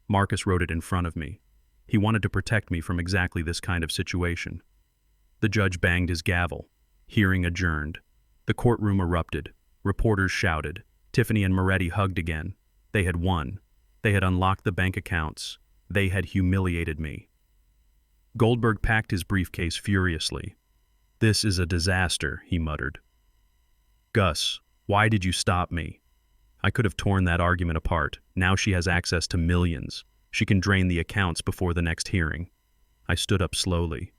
Marcus wrote it in front of me. He wanted to protect me from exactly this kind of situation. The judge banged his gavel. Hearing adjourned. The courtroom erupted. Reporters shouted. Tiffany and Moretti hugged again. They had won. They had unlocked the bank accounts. They had humiliated me. Goldberg packed his briefcase furiously. This is a disaster, he muttered. Gus, why did you stop me? I could have torn that argument apart. Now she has access to millions. She can drain the accounts before the next hearing. I stood up slowly.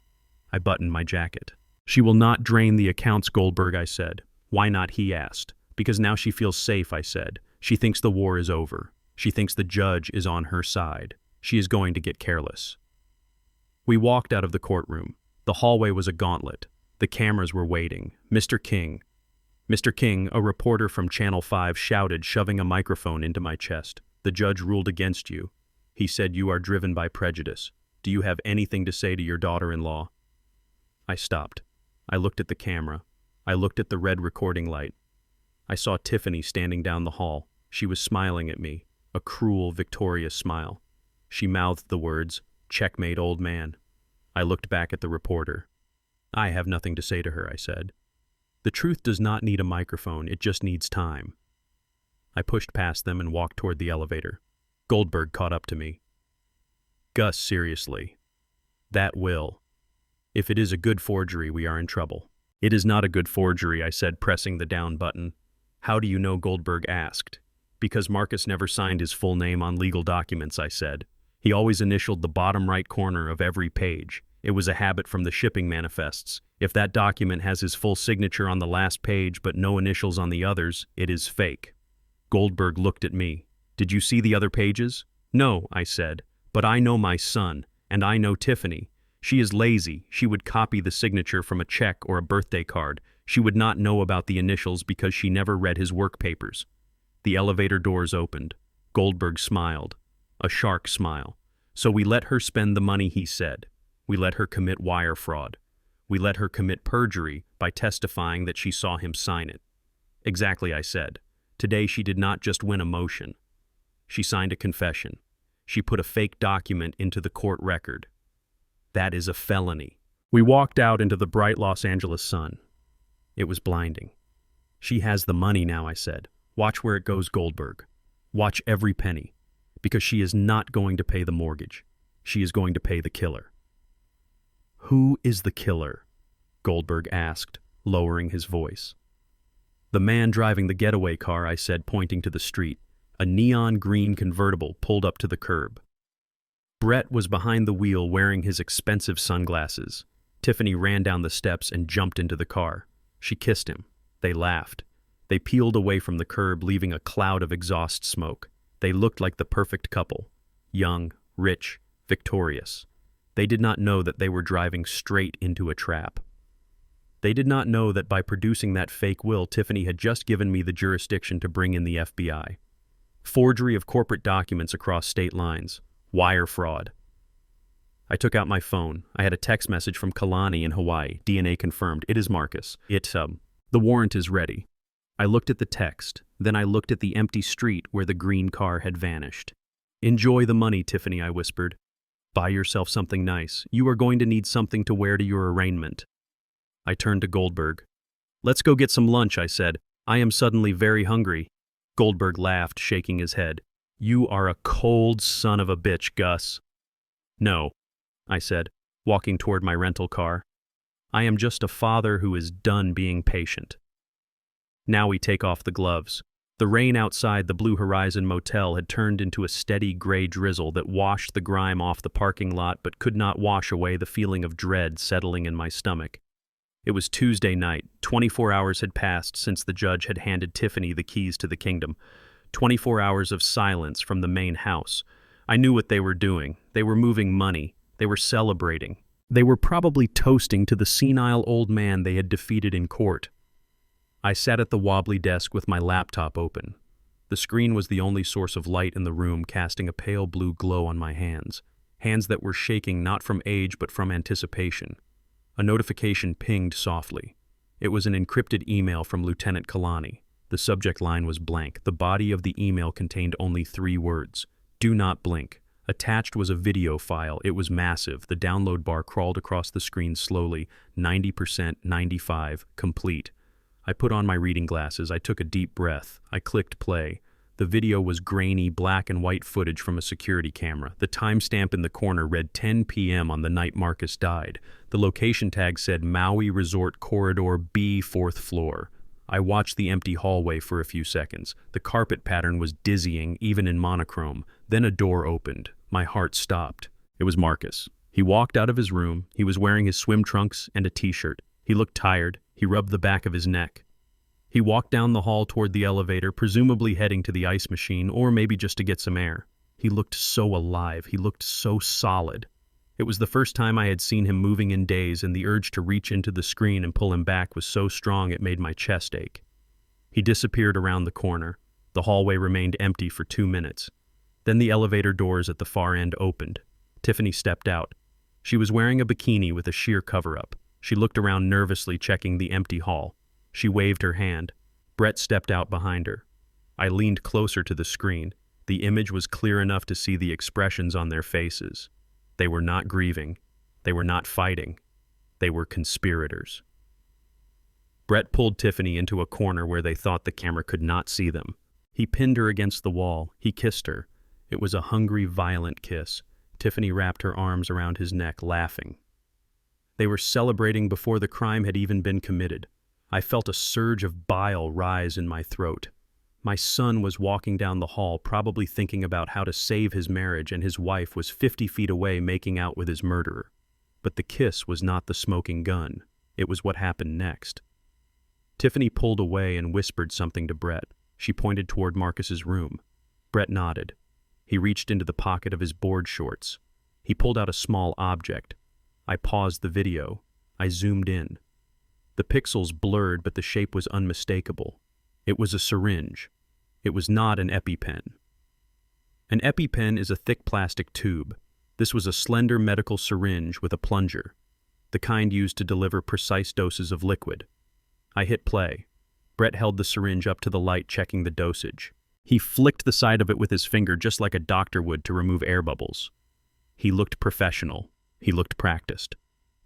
I buttoned my jacket. She will not drain the accounts, Goldberg, I said. Why not, he asked. Because now she feels safe, I said. She thinks the war is over. She thinks the judge is on her side. She is going to get careless. We walked out of the courtroom. The hallway was a gauntlet. The cameras were waiting. Mr. King, a reporter from Channel 5 shouted, shoving a microphone into my chest. The judge ruled against you. He said you are driven by prejudice. Do you have anything to say to your daughter-in-law? I stopped. I looked at the camera. I looked at the red recording light. I saw Tiffany standing down the hall. She was smiling at me, a cruel, victorious smile. She mouthed the words, "Checkmate, old man." I looked back at the reporter. I have nothing to say to her, I said. The truth does not need a microphone, it just needs time. I pushed past them and walked toward the elevator. Goldberg caught up to me. Gus, seriously. That will. If it is a good forgery, we are in trouble. It is not a good forgery, I said, pressing the down button. How do you know? Goldberg asked. Because Marcus never signed his full name on legal documents, I said. He always initialed the bottom right corner of every page. It was a habit from the shipping manifests. If that document has his full signature on the last page but no initials on the others, it is fake. Goldberg looked at me. Did you see the other pages? No, I said. But I know my son, and I know Tiffany. She is lazy. She would copy the signature from a check or a birthday card. She would not know about the initials because she never read his work papers. The elevator doors opened. Goldberg smiled. A shark smile. So we let her spend the money, he said. We let her commit wire fraud. We let her commit perjury by testifying that she saw him sign it. Exactly, I said. Today she did not just win a motion. She signed a confession. She put a fake document into the court record. That is a felony. We walked out into the bright Los Angeles sun. It was blinding. She has the money now, I said. Watch where it goes, Goldberg. Watch every penny. Because she is not going to pay the mortgage. She is going to pay the killer. Who is the killer? Goldberg asked, lowering his voice. The man driving the getaway car, I said, pointing to the street. A neon green convertible pulled up to the curb. Brett was behind the wheel wearing his expensive sunglasses. Tiffany ran down the steps and jumped into the car. She kissed him. They laughed. They peeled away from the curb, leaving a cloud of exhaust smoke. They looked like the perfect couple. Young, rich, victorious. They did not know that they were driving straight into a trap. They did not know that by producing that fake will, Tiffany had just given me the jurisdiction to bring in the FBI. Forgery of corporate documents across state lines. Wire fraud. I took out my phone. I had a text message from Kalani in Hawaii. DNA confirmed. It is Marcus. The warrant is ready. I looked at the text. Then I looked at the empty street where the green car had vanished. Enjoy the money, Tiffany, I whispered. Buy yourself something nice. You are going to need something to wear to your arraignment. I turned to Goldberg. Let's go get some lunch, I said. I am suddenly very hungry. Goldberg laughed, shaking his head. You are a cold son of a bitch, Gus. No, I said, walking toward my rental car. I am just a father who is done being patient. Now we take off the gloves. The rain outside the Blue Horizon Motel had turned into a steady gray drizzle that washed the grime off the parking lot but could not wash away the feeling of dread settling in my stomach. It was Tuesday night. 24 hours had passed since the judge had handed Tiffany the keys to the kingdom. 24 hours of silence from the main house. I knew what they were doing. They were moving money. They were celebrating. They were probably toasting to the senile old man they had defeated in court. I sat at the wobbly desk with my laptop open. The screen was the only source of light in the room, casting a pale blue glow on my hands that were shaking not from age but from anticipation. A notification pinged softly. It was an encrypted email from Lieutenant Kalani. The subject line was blank. The body of the email contained only 3 words. Do not blink. Attached was a video file. It was massive. The download bar crawled across the screen slowly. 90%, 95, complete. I put on my reading glasses. I took a deep breath. I clicked play. The video was grainy, black and white footage from a security camera. The timestamp in the corner read 10 p.m. on the night Marcus died. The location tag said Maui Resort Corridor B, 4th floor. I watched the empty hallway for a few seconds. The carpet pattern was dizzying, even in monochrome. Then a door opened. My heart stopped. It was Marcus. He walked out of his room. He was wearing his swim trunks and a t-shirt. He looked tired. He rubbed the back of his neck. He walked down the hall toward the elevator, presumably heading to the ice machine, or maybe just to get some air. He looked so alive. He looked so solid. It was the first time I had seen him moving in days, and the urge to reach into the screen and pull him back was so strong it made my chest ache. He disappeared around the corner. The hallway remained empty for 2 minutes. Then the elevator doors at the far end opened. Tiffany stepped out. She was wearing a bikini with a sheer cover-up. She looked around nervously, checking the empty hall. She waved her hand. Brett stepped out behind her. I leaned closer to the screen. The image was clear enough to see the expressions on their faces. They were not grieving. They were not fighting. They were conspirators. Brett pulled Tiffany into a corner where they thought the camera could not see them. He pinned her against the wall. He kissed her. It was a hungry, violent kiss. Tiffany wrapped her arms around his neck, laughing. They were celebrating before the crime had even been committed. I felt a surge of bile rise in my throat. My son was walking down the hall, probably thinking about how to save his marriage, and his wife was 50 feet away making out with his murderer. But the kiss was not the smoking gun. It was what happened next. Tiffany pulled away and whispered something to Brett. She pointed toward Marcus's room. Brett nodded. He reached into the pocket of his board shorts. He pulled out a small object. I paused the video. I zoomed in. The pixels blurred, but the shape was unmistakable. It was a syringe. It was not an EpiPen. An EpiPen is a thick plastic tube. This was a slender medical syringe with a plunger, the kind used to deliver precise doses of liquid. I hit play. Brett held the syringe up to the light, checking the dosage. He flicked the side of it with his finger just like a doctor would to remove air bubbles. He looked professional. He looked practiced.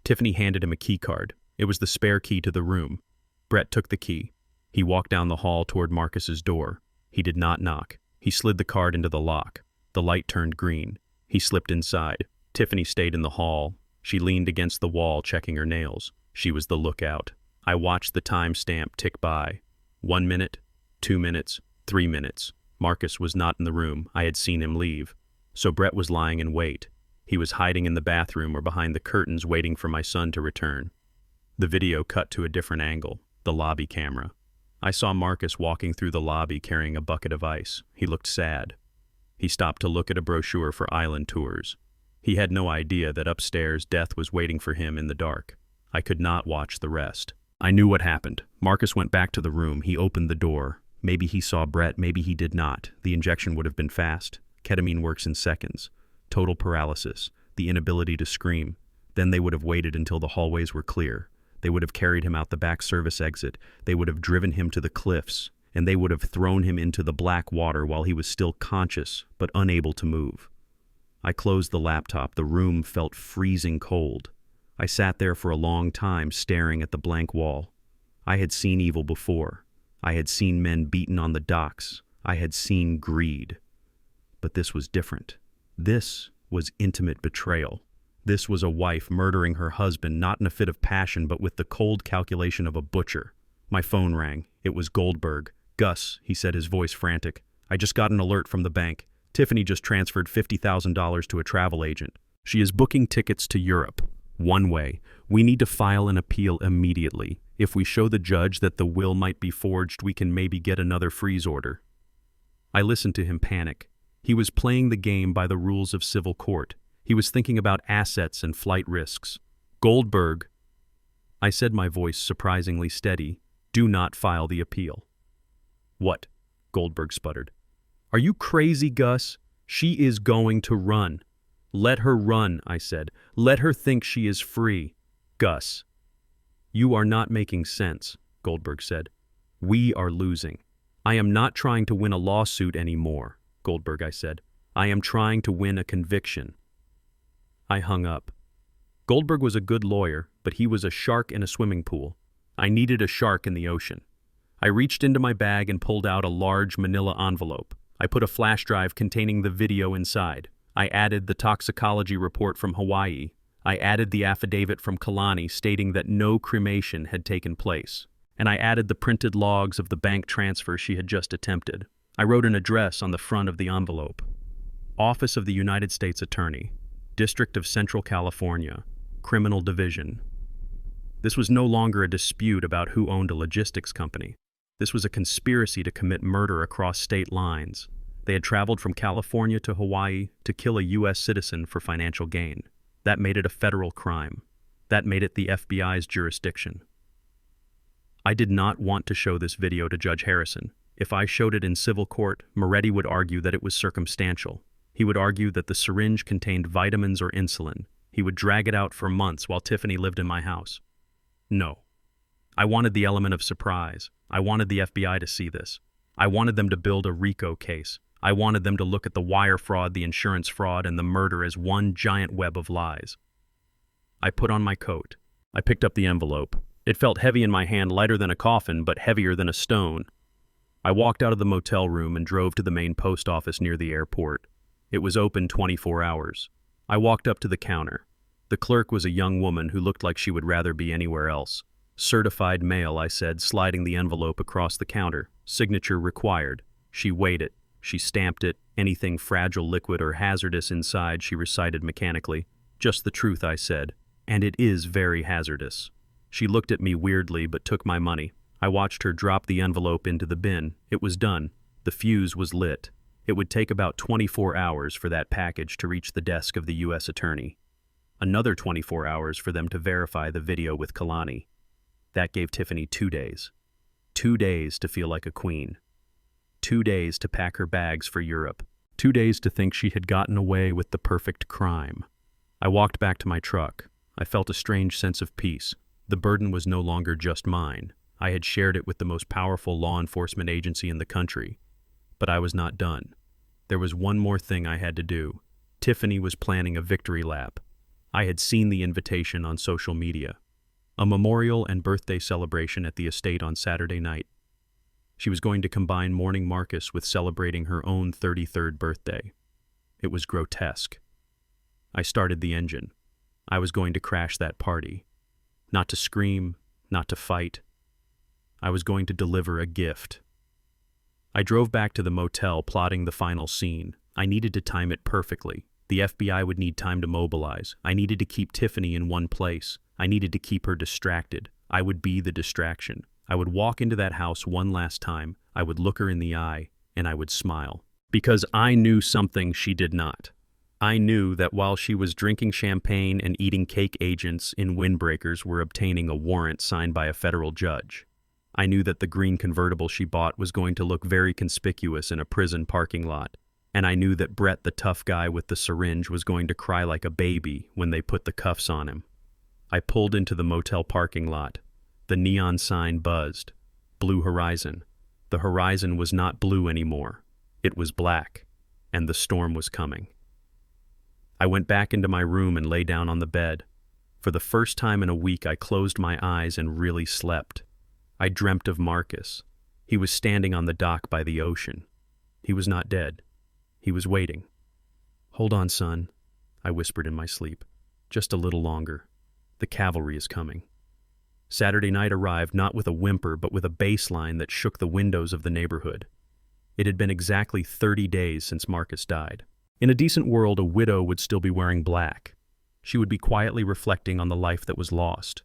Tiffany handed him a key card. It was the spare key to the room. Brett took the key. He walked down the hall toward Marcus's door. He did not knock. He slid the card into the lock. The light turned green. He slipped inside. Tiffany stayed in the hall. She leaned against the wall, checking her nails. She was the lookout. I watched the timestamp tick by. 1 minute, 2 minutes, 3 minutes. Marcus was not in the room. I had seen him leave. So Brett was lying in wait. He was hiding in the bathroom or behind the curtains, waiting for my son to return. The video cut to a different angle, the lobby camera. I saw Marcus walking through the lobby carrying a bucket of ice. He looked sad. He stopped to look at a brochure for island tours. He had no idea that upstairs death was waiting for him in the dark. I could not watch the rest. I knew what happened. Marcus went back to the room. He opened the door. Maybe he saw Brett, maybe he did not. The injection would have been fast. Ketamine works in seconds. Total paralysis. The inability to scream. Then they would have waited until the hallways were clear. They would have carried him out the back service exit. They would have driven him to the cliffs, and they would have thrown him into the black water while he was still conscious but unable to move. I closed the laptop. The room felt freezing cold. I sat there for a long time, staring at the blank wall. I had seen evil before. I had seen men beaten on the docks. I had seen greed. But this was different. This was intimate betrayal. This was a wife murdering her husband, not in a fit of passion, but with the cold calculation of a butcher. My phone rang. It was Goldberg. "Gus," he said, his voice frantic. "I just got an alert from the bank. Tiffany just transferred $50,000 to a travel agent. She is booking tickets to Europe. One way. We need to file an appeal immediately. If we show the judge that the will might be forged, we can maybe get another freeze order." I listened to him panic. He was playing the game by the rules of civil court. He was thinking about assets and flight risks. "Goldberg," I said, my voice surprisingly steady, "do not file the appeal." "What?" Goldberg sputtered. "Are you crazy, Gus? She is going to run." "Let her run," I said. "Let her think she is free." "Gus." "You are not making sense," Goldberg said. "We are losing." "I am not trying to win a lawsuit anymore," Goldberg, I said. "I am trying to win a conviction." I hung up. Goldberg was a good lawyer, but he was a shark in a swimming pool. I needed a shark in the ocean. I reached into my bag and pulled out a large manila envelope. I put a flash drive containing the video inside. I added the toxicology report from Hawaii. I added the affidavit from Kalani stating that no cremation had taken place. And I added the printed logs of the bank transfer she had just attempted. I wrote an address on the front of the envelope. Office of the United States Attorney, District of Central California, Criminal Division. This was no longer a dispute about who owned a logistics company. This was a conspiracy to commit murder across state lines. They had traveled from California to Hawaii to kill a U.S. citizen for financial gain. That made it a federal crime. That made it the FBI's jurisdiction. I did not want to show this video to Judge Harrison. If I showed it in civil court, Moretti would argue that it was circumstantial. He would argue that the syringe contained vitamins or insulin. He would drag it out for months while Tiffany lived in my house. No. I wanted the element of surprise. I wanted the FBI to see this. I wanted them to build a RICO case. I wanted them to look at the wire fraud, the insurance fraud, and the murder as one giant web of lies. I put on my coat. I picked up the envelope. It felt heavy in my hand, lighter than a coffin, but heavier than a stone. I walked out of the motel room and drove to the main post office near the airport. It was open 24 hours. I walked up to the counter. The clerk was a young woman who looked like she would rather be anywhere else. "Certified mail," I said, sliding the envelope across the counter. "Signature required." She weighed it. She stamped it. Anything fragile, liquid, or hazardous inside, she recited mechanically. "Just the truth," I said. "And it is very hazardous." She looked at me weirdly but took my money. I watched her drop the envelope into the bin. It was done. The fuse was lit. It would take about 24 hours for that package to reach the desk of the U.S. Attorney. Another 24 hours for them to verify the video with Kalani. That gave Tiffany 2 days. 2 days to feel like a queen. 2 days to pack her bags for Europe. 2 days to think she had gotten away with the perfect crime. I walked back to my truck. I felt a strange sense of peace. The burden was no longer just mine. I had shared it with the most powerful law enforcement agency in the country. But I was not done. There was one more thing I had to do. Tiffany was planning a victory lap. I had seen the invitation on social media. A memorial and birthday celebration at the estate on Saturday night. She was going to combine mourning Marcus with celebrating her own 33rd birthday. It was grotesque. I started the engine. I was going to crash that party. Not to scream, not to fight. I was going to deliver a gift. I drove back to the motel, plotting the final scene. I needed to time it perfectly. The FBI would need time to mobilize. I needed to keep Tiffany in one place. I needed to keep her distracted. I would be the distraction. I would walk into that house one last time. I would look her in the eye, and I would smile. Because I knew something she did not. I knew that while she was drinking champagne and eating cake, agents in windbreakers were obtaining a warrant signed by a federal judge. I knew that the green convertible she bought was going to look very conspicuous in a prison parking lot. And I knew that Brett, the tough guy with the syringe, was going to cry like a baby when they put the cuffs on him. I pulled into the motel parking lot. The neon sign buzzed. Blue horizon. The horizon was not blue anymore. It was black. And the storm was coming. I went back into my room and lay down on the bed. For the first time in a week, I closed my eyes and really slept. I dreamt of Marcus. He was standing on the dock by the ocean. He was not dead. He was waiting. "Hold on, son," I whispered in my sleep. "Just a little longer. The cavalry is coming." Saturday night arrived not with a whimper but with a bass line that shook the windows of the neighborhood. It had been exactly 30 days since Marcus died. In a decent world, a widow would still be wearing black. She would be quietly reflecting on the life that was lost.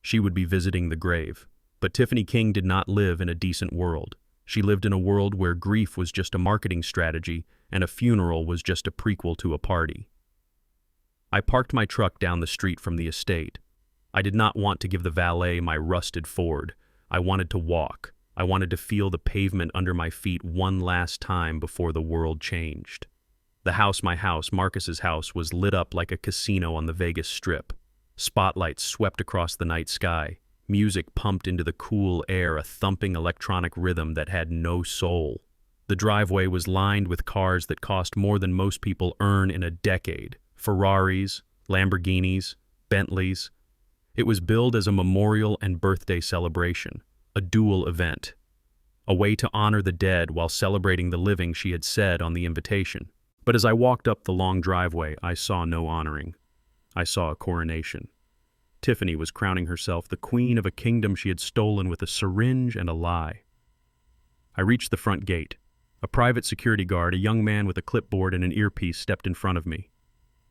She would be visiting the grave. But Tiffany King did not live in a decent world. She lived in a world where grief was just a marketing strategy and a funeral was just a prequel to a party. I parked my truck down the street from the estate. I did not want to give the valet my rusted Ford. I wanted to walk. I wanted to feel the pavement under my feet one last time before the world changed. The house, my house, Marcus's house, was lit up like a casino on the Vegas Strip. Spotlights swept across the night sky. Music pumped into the cool air, a thumping electronic rhythm that had no soul. The driveway was lined with cars that cost more than most people earn in a decade. Ferraris, Lamborghinis, Bentleys. It was billed as a memorial and birthday celebration, a dual event. A way to honor the dead while celebrating the living, she had said on the invitation. But as I walked up the long driveway, I saw no honoring. I saw a coronation. Tiffany was crowning herself the queen of a kingdom she had stolen with a syringe and a lie. I reached the front gate. A private security guard, a young man with a clipboard and an earpiece, stepped in front of me.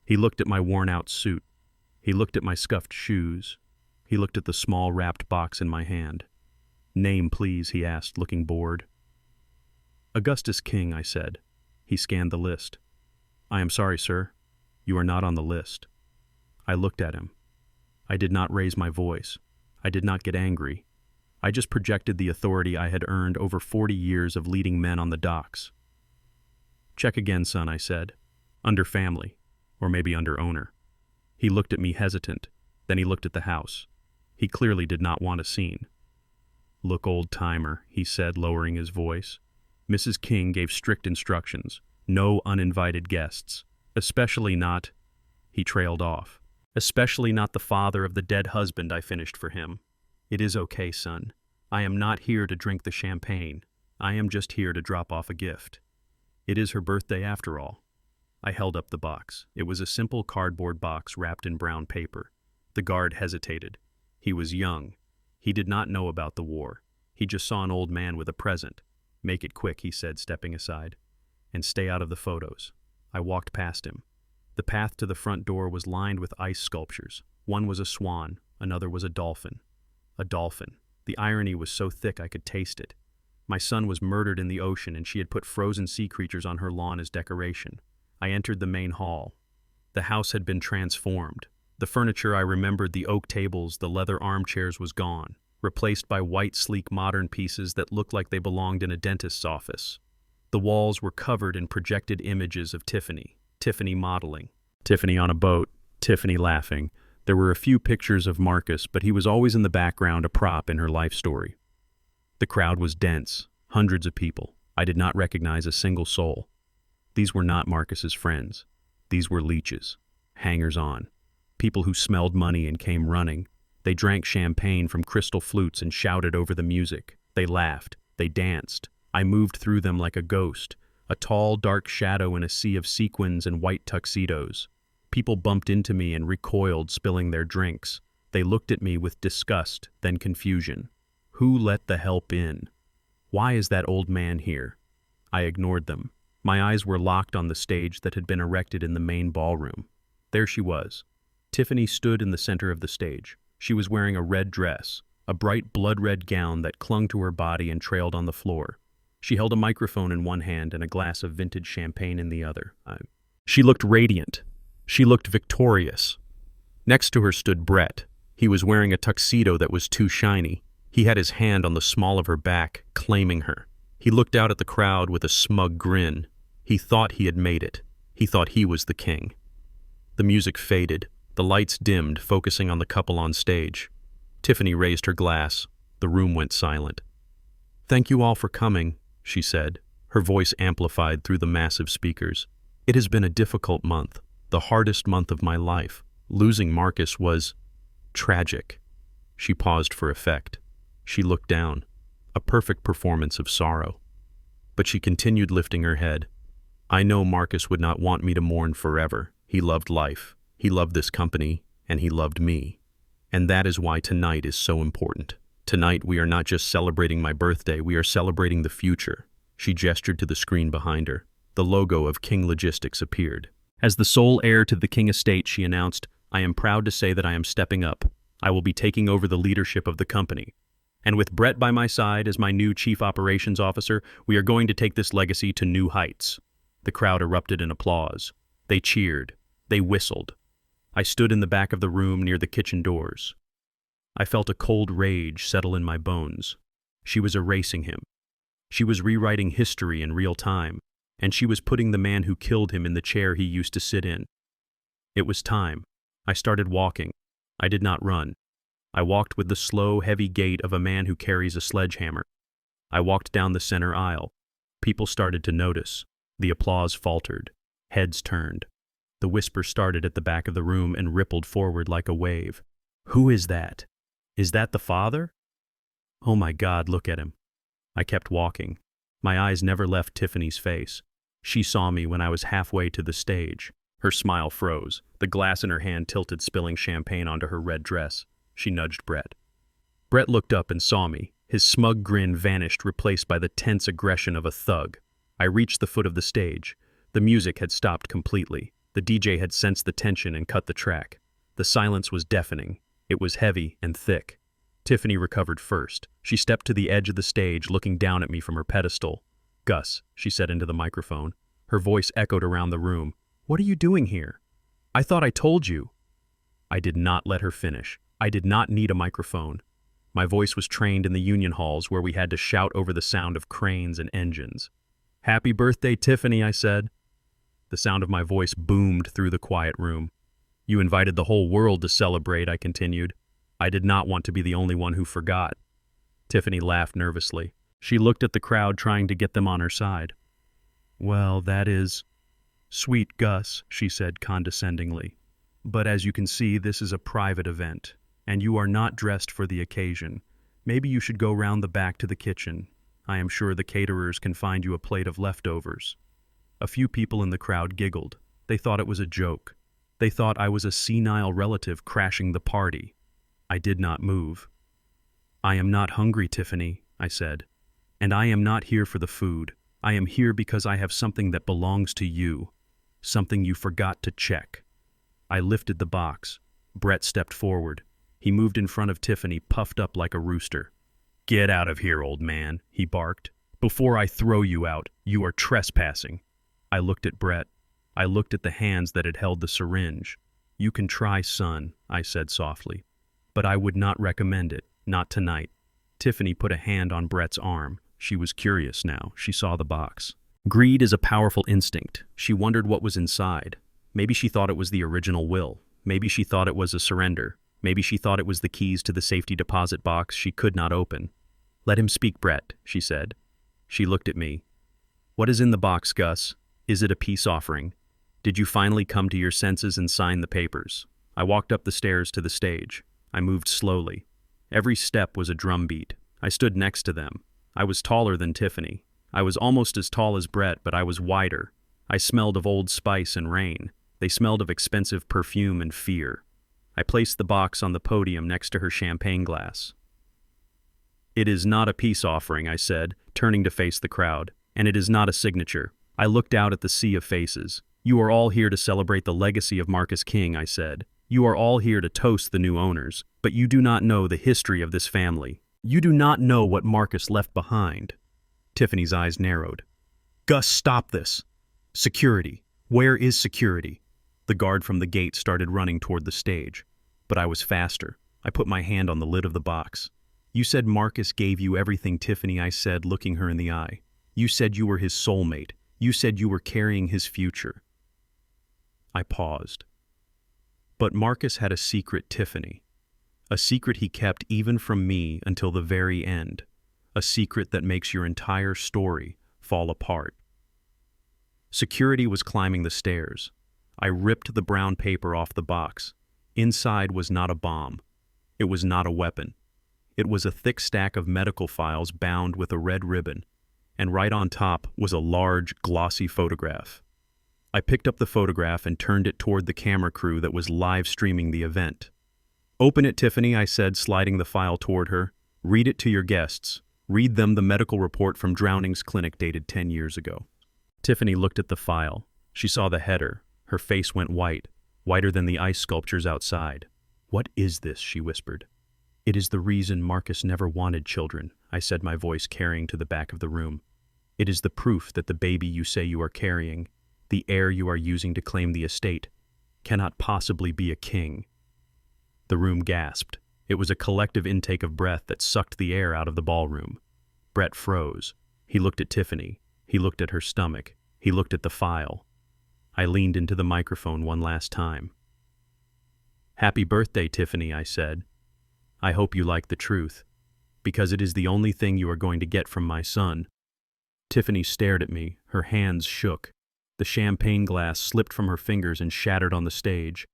He looked at my worn-out suit. He looked at my scuffed shoes. He looked at the small wrapped box in my hand. "Name, please," he asked, looking bored. "Augustus King," I said. He scanned the list. "I am sorry, sir. You are not on the list." I looked at him. I did not raise my voice. I did not get angry. I just projected the authority I had earned over 40 years of leading men on the docks. "Check again, son," I said. "Under family, or maybe under owner." He looked at me hesitant. Then he looked at the house. He clearly did not want a scene. "Look, old-timer," he said, lowering his voice. "Mrs. King gave strict instructions. No uninvited guests. Especially not—" He trailed off. "Especially not the father of the dead husband I finished for him. It is okay, son. I am not here to drink the champagne. I am just here to drop off a gift. It is her birthday after all." I held up the box. It was a simple cardboard box wrapped in brown paper. The guard hesitated. He was young. He did not know about the war. He just saw an old man with a present. "Make it quick," he said, stepping aside. "And stay out of the photos." I walked past him. The path to the front door was lined with ice sculptures. One was a swan, another was a dolphin. A dolphin. The irony was so thick I could taste it. My son was murdered in the ocean, and she had put frozen sea creatures on her lawn as decoration. I entered the main hall. The house had been transformed. The furniture I remembered, the oak tables, the leather armchairs, was gone, replaced by white, sleek, modern pieces that looked like they belonged in a dentist's office. The walls were covered in projected images of Tiffany, Tiffany modeling, Tiffany on a boat, Tiffany laughing. There were a few pictures of Marcus, but he was always in the background, a prop in her life story. The crowd was dense, hundreds of people. I did not recognize a single soul. These were not Marcus's friends. These were leeches, hangers-on, people who smelled money and came running. They drank champagne from crystal flutes and shouted over the music. They laughed. They danced. I moved through them like a ghost, a tall, dark shadow in a sea of sequins and white tuxedos. People bumped into me and recoiled, spilling their drinks. They looked at me with disgust, then confusion. Who let the help in? Why is that old man here? I ignored them. My eyes were locked on the stage that had been erected in the main ballroom. There she was. Tiffany stood in the center of the stage. She was wearing a red dress, a bright blood-red gown that clung to her body and trailed on the floor. She held a microphone in one hand and a glass of vintage champagne in the other. She looked radiant. She looked victorious. Next to her stood Brett. He was wearing a tuxedo that was too shiny. He had his hand on the small of her back, claiming her. He looked out at the crowd with a smug grin. He thought he had made it. He thought he was the king. The music faded. The lights dimmed, focusing on the couple on stage. Tiffany raised her glass. The room went silent. "Thank you all for coming," she said, her voice amplified through the massive speakers. "It has been a difficult month, the hardest month of my life. Losing Marcus was tragic." She paused for effect. She looked down, a perfect performance of sorrow. But she continued, lifting her head. "I know Marcus would not want me to mourn forever. He loved life. He loved this company, and he loved me. And that is why tonight is so important. Tonight we are not just celebrating my birthday, we are celebrating the future. She gestured to the screen behind her. The logo of King Logistics appeared. As the sole heir to the King estate, she announced, "I am proud to say that I am stepping up. I will be taking over the leadership of the company. And with Brett by my side as my new chief operations officer, we are going to take this legacy to new heights." The crowd erupted in applause. They cheered. They whistled. I stood in the back of the room near the kitchen doors. I felt a cold rage settle in my bones. She was erasing him. She was rewriting history in real time, and she was putting the man who killed him in the chair he used to sit in. It was time. I started walking. I did not run. I walked with the slow, heavy gait of a man who carries a sledgehammer. I walked down the center aisle. People started to notice. The applause faltered. Heads turned. The whisper started at the back of the room and rippled forward like a wave. "Who is that? Is that the father? Oh my God, look at him." I kept walking. My eyes never left Tiffany's face. She saw me when I was halfway to the stage. Her smile froze. The glass in her hand tilted, spilling champagne onto her red dress. She nudged Brett. Brett looked up and saw me. His smug grin vanished, replaced by the tense aggression of a thug. I reached the foot of the stage. The music had stopped completely. The DJ had sensed the tension and cut the track. The silence was deafening. It was heavy and thick. Tiffany recovered first. She stepped to the edge of the stage, looking down at me from her pedestal. "Gus," she said into the microphone. Her voice echoed around the room. "What are you doing here? I thought I told you." I did not let her finish. I did not need a microphone. My voice was trained in the union halls where we had to shout over the sound of cranes and engines. "Happy birthday, Tiffany," I said. The sound of my voice boomed through the quiet room. "You invited the whole world to celebrate," I continued. I did not want to be the only one who forgot. Tiffany laughed nervously. She looked at the crowd, trying to get them on her side. "Well, that is sweet, Gus," she said condescendingly. "But as you can see, this is a private event, and you are not dressed for the occasion. Maybe you should go round the back to the kitchen. I am sure the caterers can find you a plate of leftovers." A few people in the crowd giggled. They thought it was a joke. They thought I was a senile relative crashing the party. I did not move. "I am not hungry, Tiffany," I said. "And I am not here for the food. I am here because I have something that belongs to you. Something you forgot to check." I lifted the box. Brett stepped forward. He moved in front of Tiffany, puffed up like a rooster. "Get out of here, old man," he barked. "Before I throw you out, you are trespassing." I looked at Brett. I looked at the hands that had held the syringe. "You can try, son," I said softly. "But I would not recommend it, not tonight." Tiffany put a hand on Brett's arm. She was curious now. She saw the box. Greed is a powerful instinct. She wondered what was inside. Maybe she thought it was the original will. Maybe she thought it was a surrender. Maybe she thought it was the keys to the safety deposit box she could not open. "Let him speak, Brett," she said. She looked at me. "What is in the box, Gus? Is it a peace offering? Did you finally come to your senses and sign the papers?" I walked up the stairs to the stage. I moved slowly. Every step was a drumbeat. I stood next to them. I was taller than Tiffany. I was almost as tall as Brett, but I was wider. I smelled of Old Spice and rain. They smelled of expensive perfume and fear. I placed the box on the podium next to her champagne glass. "It is not a peace offering," I said, turning to face the crowd. "And it is not a signature." I looked out at the sea of faces. "You are all here to celebrate the legacy of Marcus King," I said. "You are all here to toast the new owners, but you do not know the history of this family. You do not know what Marcus left behind." Tiffany's eyes narrowed. "Gus, stop this. Security. Where is security?" The guard from the gate started running toward the stage, but I was faster. I put my hand on the lid of the box. "You said Marcus gave you everything, Tiffany," I said, looking her in the eye. "You said you were his soulmate. You said you were carrying his future." I paused. But Marcus had a secret, Tiffany. A secret he kept even from me until the very end. A secret that makes your entire story fall apart. Security was climbing the stairs. I ripped the brown paper off the box. Inside was not a bomb. It was not a weapon. It was a thick stack of medical files bound with a red ribbon, and right on top was a large, glossy photograph. I picked up the photograph and turned it toward the camera crew that was live streaming the event. Open it, Tiffany, I said, sliding the file toward her. Read it to your guests. Read them the medical report from Drowning's clinic dated 10 years ago. Tiffany looked at the file. She saw the header. Her face went white, whiter than the ice sculptures outside. What is this? She whispered. It is the reason Marcus never wanted children, I said, my voice carrying to the back of the room. It is the proof that the baby you say you are carrying, the heir you are using to claim the estate, cannot possibly be a king. The room gasped. It was a collective intake of breath that sucked the air out of the ballroom. Brett froze. He looked at Tiffany. He looked at her stomach. He looked at the file. I leaned into the microphone one last time. Happy birthday, Tiffany, I said. I hope you like the truth, because it is the only thing you are going to get from my son. Tiffany stared at me. Her hands shook. The champagne glass slipped from her fingers and shattered on the stage.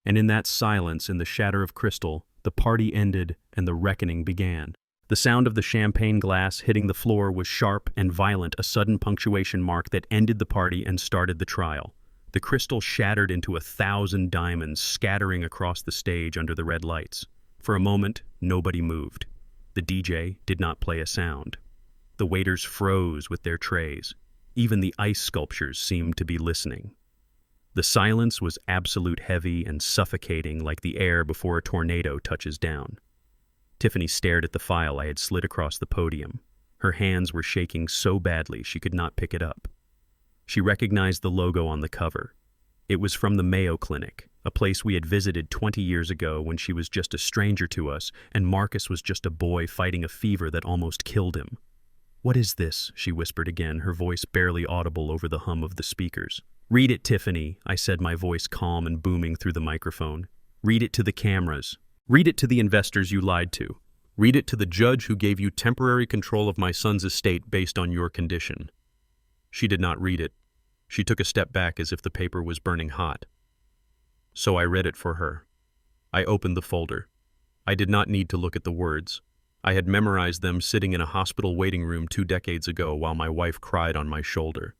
And in that silence, in the shatter of crystal, the party ended and the reckoning began. The sound of the champagne glass hitting the floor was sharp and violent, a sudden punctuation mark that ended the party and started the trial. The crystal shattered into 1,000 diamonds, scattering across the stage under the red lights. For a moment, nobody moved. The DJ did not play a sound. The waiters froze with their trays. Even the ice sculptures seemed to be listening. The silence was absolute, heavy and suffocating, like the air before a tornado touches down. Tiffany stared at the file I had slid across the podium. Her hands were shaking so badly she could not pick it up. She recognized the logo on the cover. It was from the Mayo Clinic, a place we had visited 20 years ago when she was just a stranger to us and Marcus was just a boy fighting a fever that almost killed him. What is this? She whispered again, her voice barely audible over the hum of the speakers. Read it, Tiffany, I said, my voice calm and booming through the microphone. Read it to the cameras. Read it to the investors you lied to. Read it to the judge who gave you temporary control of my son's estate based on your condition. She did not read it. She took a step back as if the paper was burning hot. So I read it for her. I opened the folder. I did not need to look at the words. I had memorized them sitting in a hospital waiting room 2 decades ago while my wife cried on my shoulder.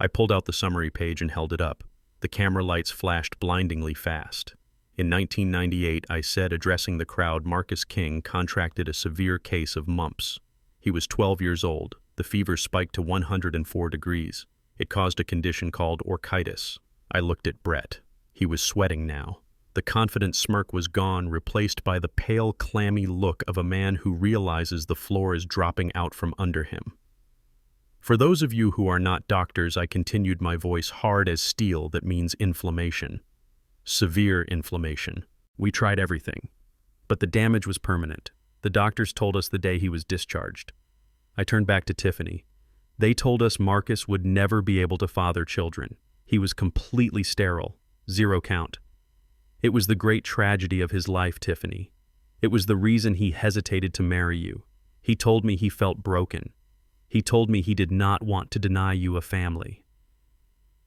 I pulled out the summary page and held it up. The camera lights flashed blindingly fast. In 1998, I said, addressing the crowd, Marcus King contracted a severe case of mumps. He was 12 years old. The fever spiked to 104 degrees. It caused a condition called orchitis. I looked at Brett. He was sweating now. The confident smirk was gone, replaced by the pale, clammy look of a man who realizes the floor is dropping out from under him. For those of you who are not doctors, I continued, my voice hard as steel, that means inflammation. Severe inflammation. We tried everything. But the damage was permanent. The doctors told us the day he was discharged. I turned back to Tiffany. They told us Marcus would never be able to father children. He was completely sterile. 0 count. It was the great tragedy of his life, Tiffany. It was the reason he hesitated to marry you. He told me he felt broken. He told me he did not want to deny you a family.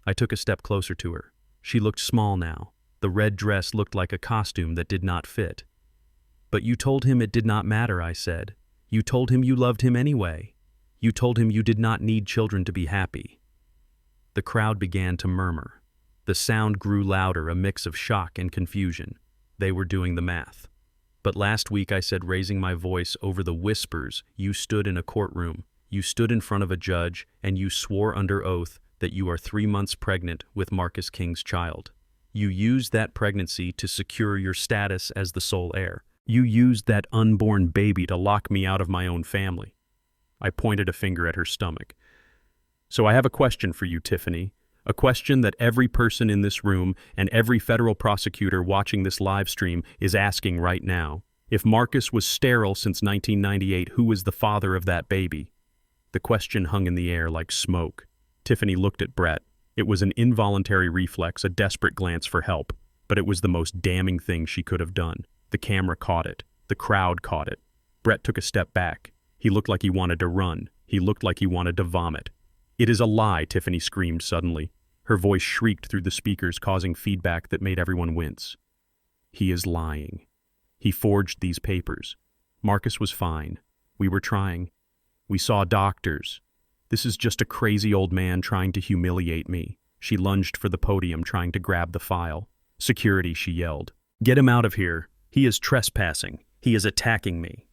I took a step closer to her. She looked small now. The red dress looked like a costume that did not fit. But you told him it did not matter, I said. You told him you loved him anyway. You told him you did not need children to be happy. The crowd began to murmur. The sound grew louder, a mix of shock and confusion. They were doing the math. But last week, I said, raising my voice over the whispers, you stood in a courtroom. You stood in front of a judge, and you swore under oath that you are 3 months pregnant with Marcus King's child. You used that pregnancy to secure your status as the sole heir. You used that unborn baby to lock me out of my own family. I pointed a finger at her stomach. So I have a question for you, Tiffany. A question that every person in this room and every federal prosecutor watching this live stream is asking right now. If Marcus was sterile since 1998, who was the father of that baby? The question hung in the air like smoke. Tiffany looked at Brett. It was an involuntary reflex, a desperate glance for help, but it was the most damning thing she could have done. The camera caught it. The crowd caught it. Brett took a step back. He looked like he wanted to run. He looked like he wanted to vomit. It is a lie, Tiffany screamed suddenly. Her voice shrieked through the speakers, causing feedback that made everyone wince. He is lying. He forged these papers. Marcus was fine. We were trying. We saw doctors. This is just a crazy old man trying to humiliate me. She lunged for the podium, trying to grab the file. Security, she yelled. Get him out of here. He is trespassing. He is attacking me.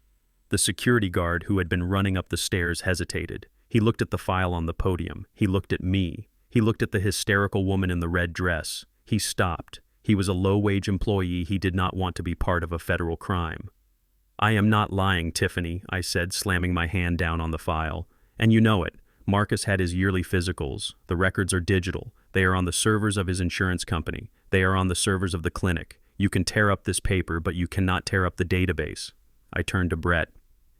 The security guard who had been running up the stairs hesitated. He looked at the file on the podium. He looked at me. He looked at the hysterical woman in the red dress. He stopped. He was a low-wage employee. He did not want to be part of a federal crime. I am not lying, Tiffany, I said, slamming my hand down on the file. And you know it. Marcus had his yearly physicals. The records are digital. They are on the servers of his insurance company. They are on the servers of the clinic. You can tear up this paper, but you cannot tear up the database. I turned to Brett.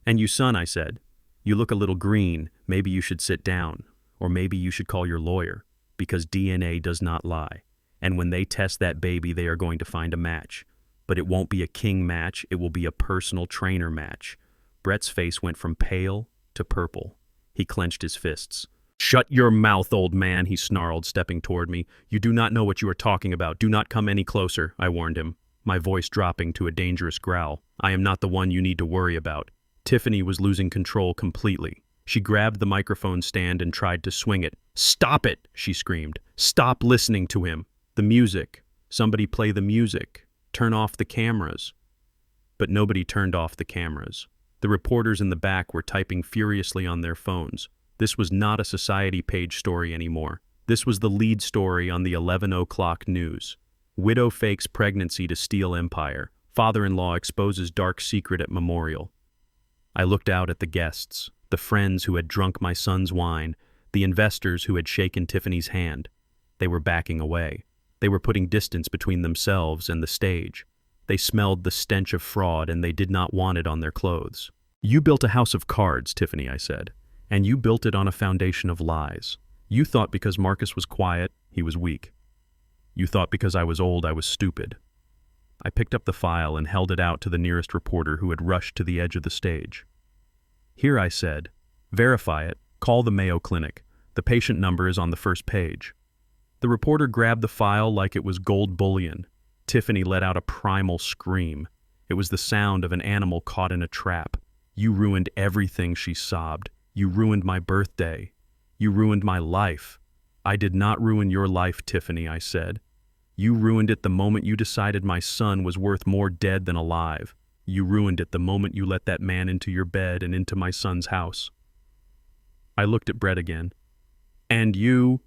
And you, son, I said. You look a little green. Maybe you should sit down. Or maybe you should call your lawyer. Because DNA does not lie. And when they test that baby, they are going to find a match. But it won't be a king match. It will be a personal trainer match. Brett's face went from pale to purple. He clenched his fists. Shut your mouth, old man, he snarled, stepping toward me. You do not know what you are talking about. Do not come any closer, I warned him, my voice dropping to a dangerous growl. I am not the one you need to worry about. Tiffany was losing control completely. She grabbed the microphone stand and tried to swing it. Stop it, she screamed. Stop listening to him. The music. Somebody play the music. Turn off the cameras. But nobody turned off the cameras. The reporters in the back were typing furiously on their phones. This was not a Society page story anymore. This was the lead story on the 11 o'clock news. Widow fakes pregnancy to steal empire. Father-in-law exposes dark secret at memorial. I looked out at the guests, the friends who had drunk my son's wine, the investors who had shaken Tiffany's hand. They were backing away. They were putting distance between themselves and the stage. They smelled the stench of fraud and they did not want it on their clothes. You built a house of cards, Tiffany, I said, and you built it on a foundation of lies. You thought because Marcus was quiet, he was weak. You thought because I was old, I was stupid. I picked up the file and held it out to the nearest reporter who had rushed to the edge of the stage. Here, I said, verify it, call the Mayo Clinic. The patient number is on the first page. The reporter grabbed the file like it was gold bullion. Tiffany let out a primal scream. It was the sound of an animal caught in a trap. You ruined everything, she sobbed. You ruined my birthday. You ruined my life. I did not ruin your life, Tiffany, I said. You ruined it the moment you decided my son was worth more dead than alive. You ruined it the moment you let that man into your bed and into my son's house. I looked at Brett again. And you,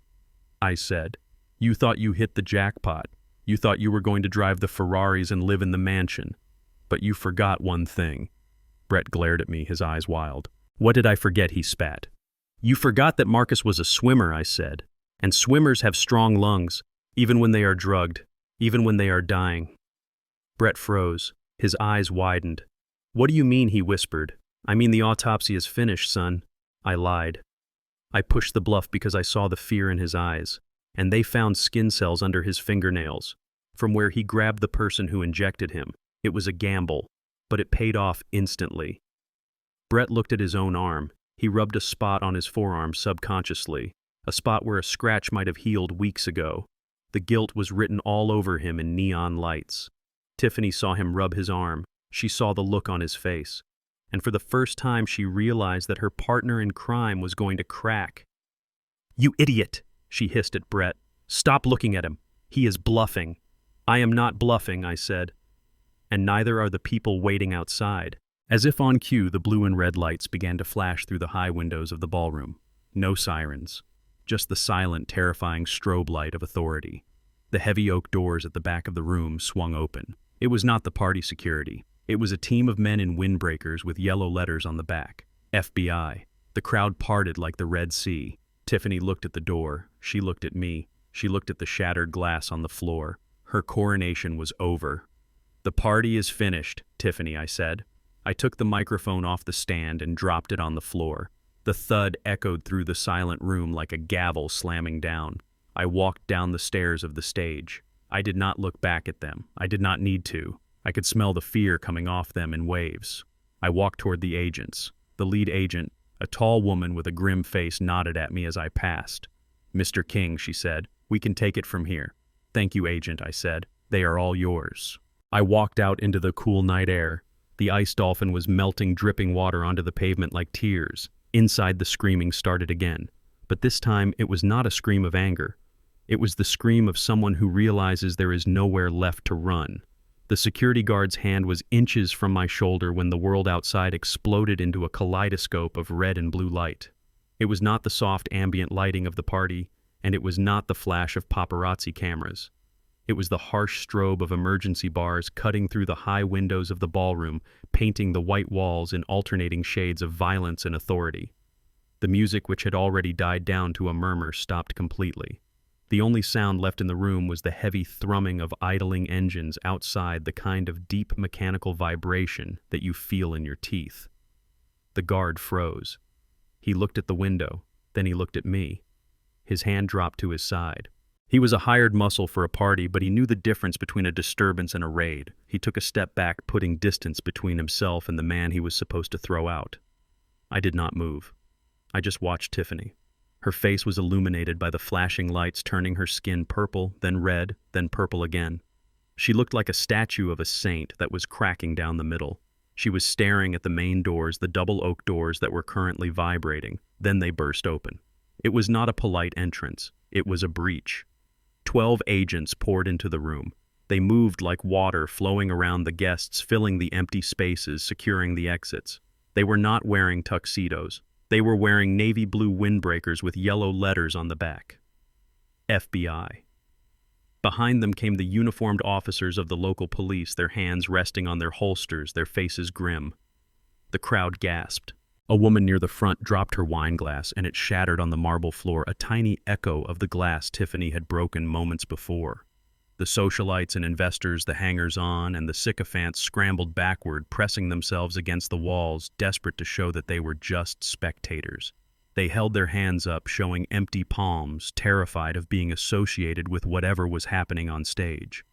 I said, you thought you hit the jackpot. You thought you were going to drive the Ferraris and live in the mansion. But you forgot one thing. Brett glared at me, his eyes wild. What did I forget, he spat. You forgot that Marcus was a swimmer, I said. And swimmers have strong lungs, even when they are drugged, even when they are dying. Brett froze. His eyes widened. What do you mean, he whispered. I mean the autopsy is finished, son. I lied. I pushed the bluff because I saw the fear in his eyes. And they found skin cells under his fingernails, from where he grabbed the person who injected him. It was a gamble, but it paid off instantly. Brett looked at his own arm. He rubbed a spot on his forearm subconsciously, a spot where a scratch might have healed weeks ago. The guilt was written all over him in neon lights. Tiffany saw him rub his arm. She saw the look on his face. And for the first time she realized that her partner in crime was going to crack. You idiot! She hissed at Brett. Stop looking at him. He is bluffing. I am not bluffing, I said. And neither are the people waiting outside. As if on cue, the blue and red lights began to flash through the high windows of the ballroom. No sirens. Just the silent, terrifying strobe light of authority. The heavy oak doors at the back of the room swung open. It was not the party security. It was a team of men in windbreakers with yellow letters on the back. FBI. The crowd parted like the Red Sea. Tiffany looked at the door. She looked at me. She looked at the shattered glass on the floor. Her coronation was over. The party is finished, Tiffany, I said. I took the microphone off the stand and dropped it on the floor. The thud echoed through the silent room like a gavel slamming down. I walked down the stairs of the stage. I did not look back at them. I did not need to. I could smell the fear coming off them in waves. I walked toward the agents. The lead agent, a tall woman with a grim face, nodded at me as I passed. Mr. King, she said, we can take it from here. Thank you, agent, I said. They are all yours. I walked out into the cool night air. The ice dolphin was melting dripping water onto the pavement like tears. Inside, the screaming started again. But this time, it was not a scream of anger. It was the scream of someone who realizes there is nowhere left to run. The security guard's hand was inches from my shoulder when the world outside exploded into a kaleidoscope of red and blue light. It was not the soft ambient lighting of the party, and it was not the flash of paparazzi cameras. It was the harsh strobe of emergency bars cutting through the high windows of the ballroom, painting the white walls in alternating shades of violence and authority. The music, which had already died down to a murmur, stopped completely. The only sound left in the room was the heavy thrumming of idling engines outside, the kind of deep mechanical vibration that you feel in your teeth. The guard froze. He looked at the window, then he looked at me. His hand dropped to his side. He was a hired muscle for a party, but he knew the difference between a disturbance and a raid. He took a step back, putting distance between himself and the man he was supposed to throw out. I did not move. I just watched Tiffany. Her face was illuminated by the flashing lights, turning her skin purple, then red, then purple again. She looked like a statue of a saint that was cracking down the middle. She was staring at the main doors, the double oak doors that were currently vibrating. Then they burst open. It was not a polite entrance. It was a breach. 12 agents poured into the room. They moved like water flowing around the guests, filling the empty spaces, securing the exits. They were not wearing tuxedos. They were wearing navy blue windbreakers with yellow letters on the back. FBI. Behind them came the uniformed officers of the local police, their hands resting on their holsters, their faces grim. The crowd gasped. A woman near the front dropped her wine glass, and it shattered on the marble floor, a tiny echo of the glass Tiffany had broken moments before. The socialites and investors, the hangers-on, and the sycophants scrambled backward, pressing themselves against the walls, desperate to show that they were just spectators. They held their hands up, showing empty palms, terrified of being associated with whatever was happening on stage.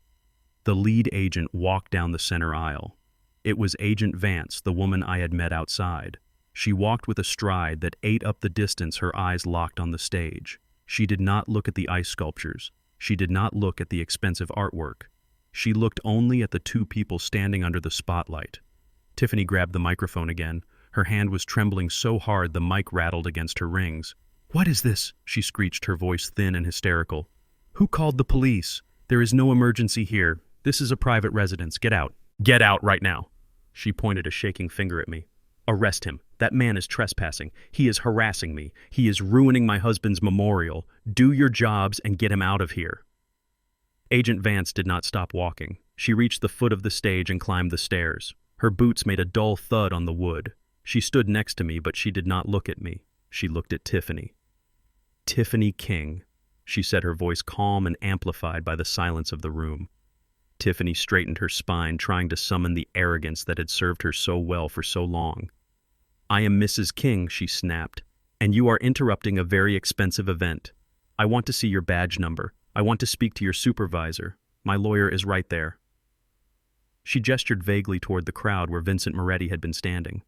The lead agent walked down the center aisle. It was Agent Vance, the woman I had met outside. She walked with a stride that ate up the distance, her eyes locked on the stage. She did not look at the ice sculptures. She did not look at the expensive artwork. She looked only at the two people standing under the spotlight. Tiffany grabbed the microphone again. Her hand was trembling so hard the mic rattled against her rings. "What is this?" she screeched, her voice thin and hysterical. "Who called the police? There is no emergency here. This is a private residence. Get out. Get out right now." She pointed a shaking finger at me. "Arrest him. That man is trespassing. He is harassing me. He is ruining my husband's memorial. Do your jobs and get him out of here." Agent Vance did not stop walking. She reached the foot of the stage and climbed the stairs. Her boots made a dull thud on the wood. She stood next to me, but she did not look at me. She looked at Tiffany. "Tiffany King," she said, her voice calm and amplified by the silence of the room. Tiffany straightened her spine, trying to summon the arrogance that had served her so well for so long. "I am Mrs. King," she snapped, "and you are interrupting a very expensive event. I want to see your badge number. I want to speak to your supervisor. My lawyer is right there." She gestured vaguely toward the crowd where Vincent Moretti had been standing.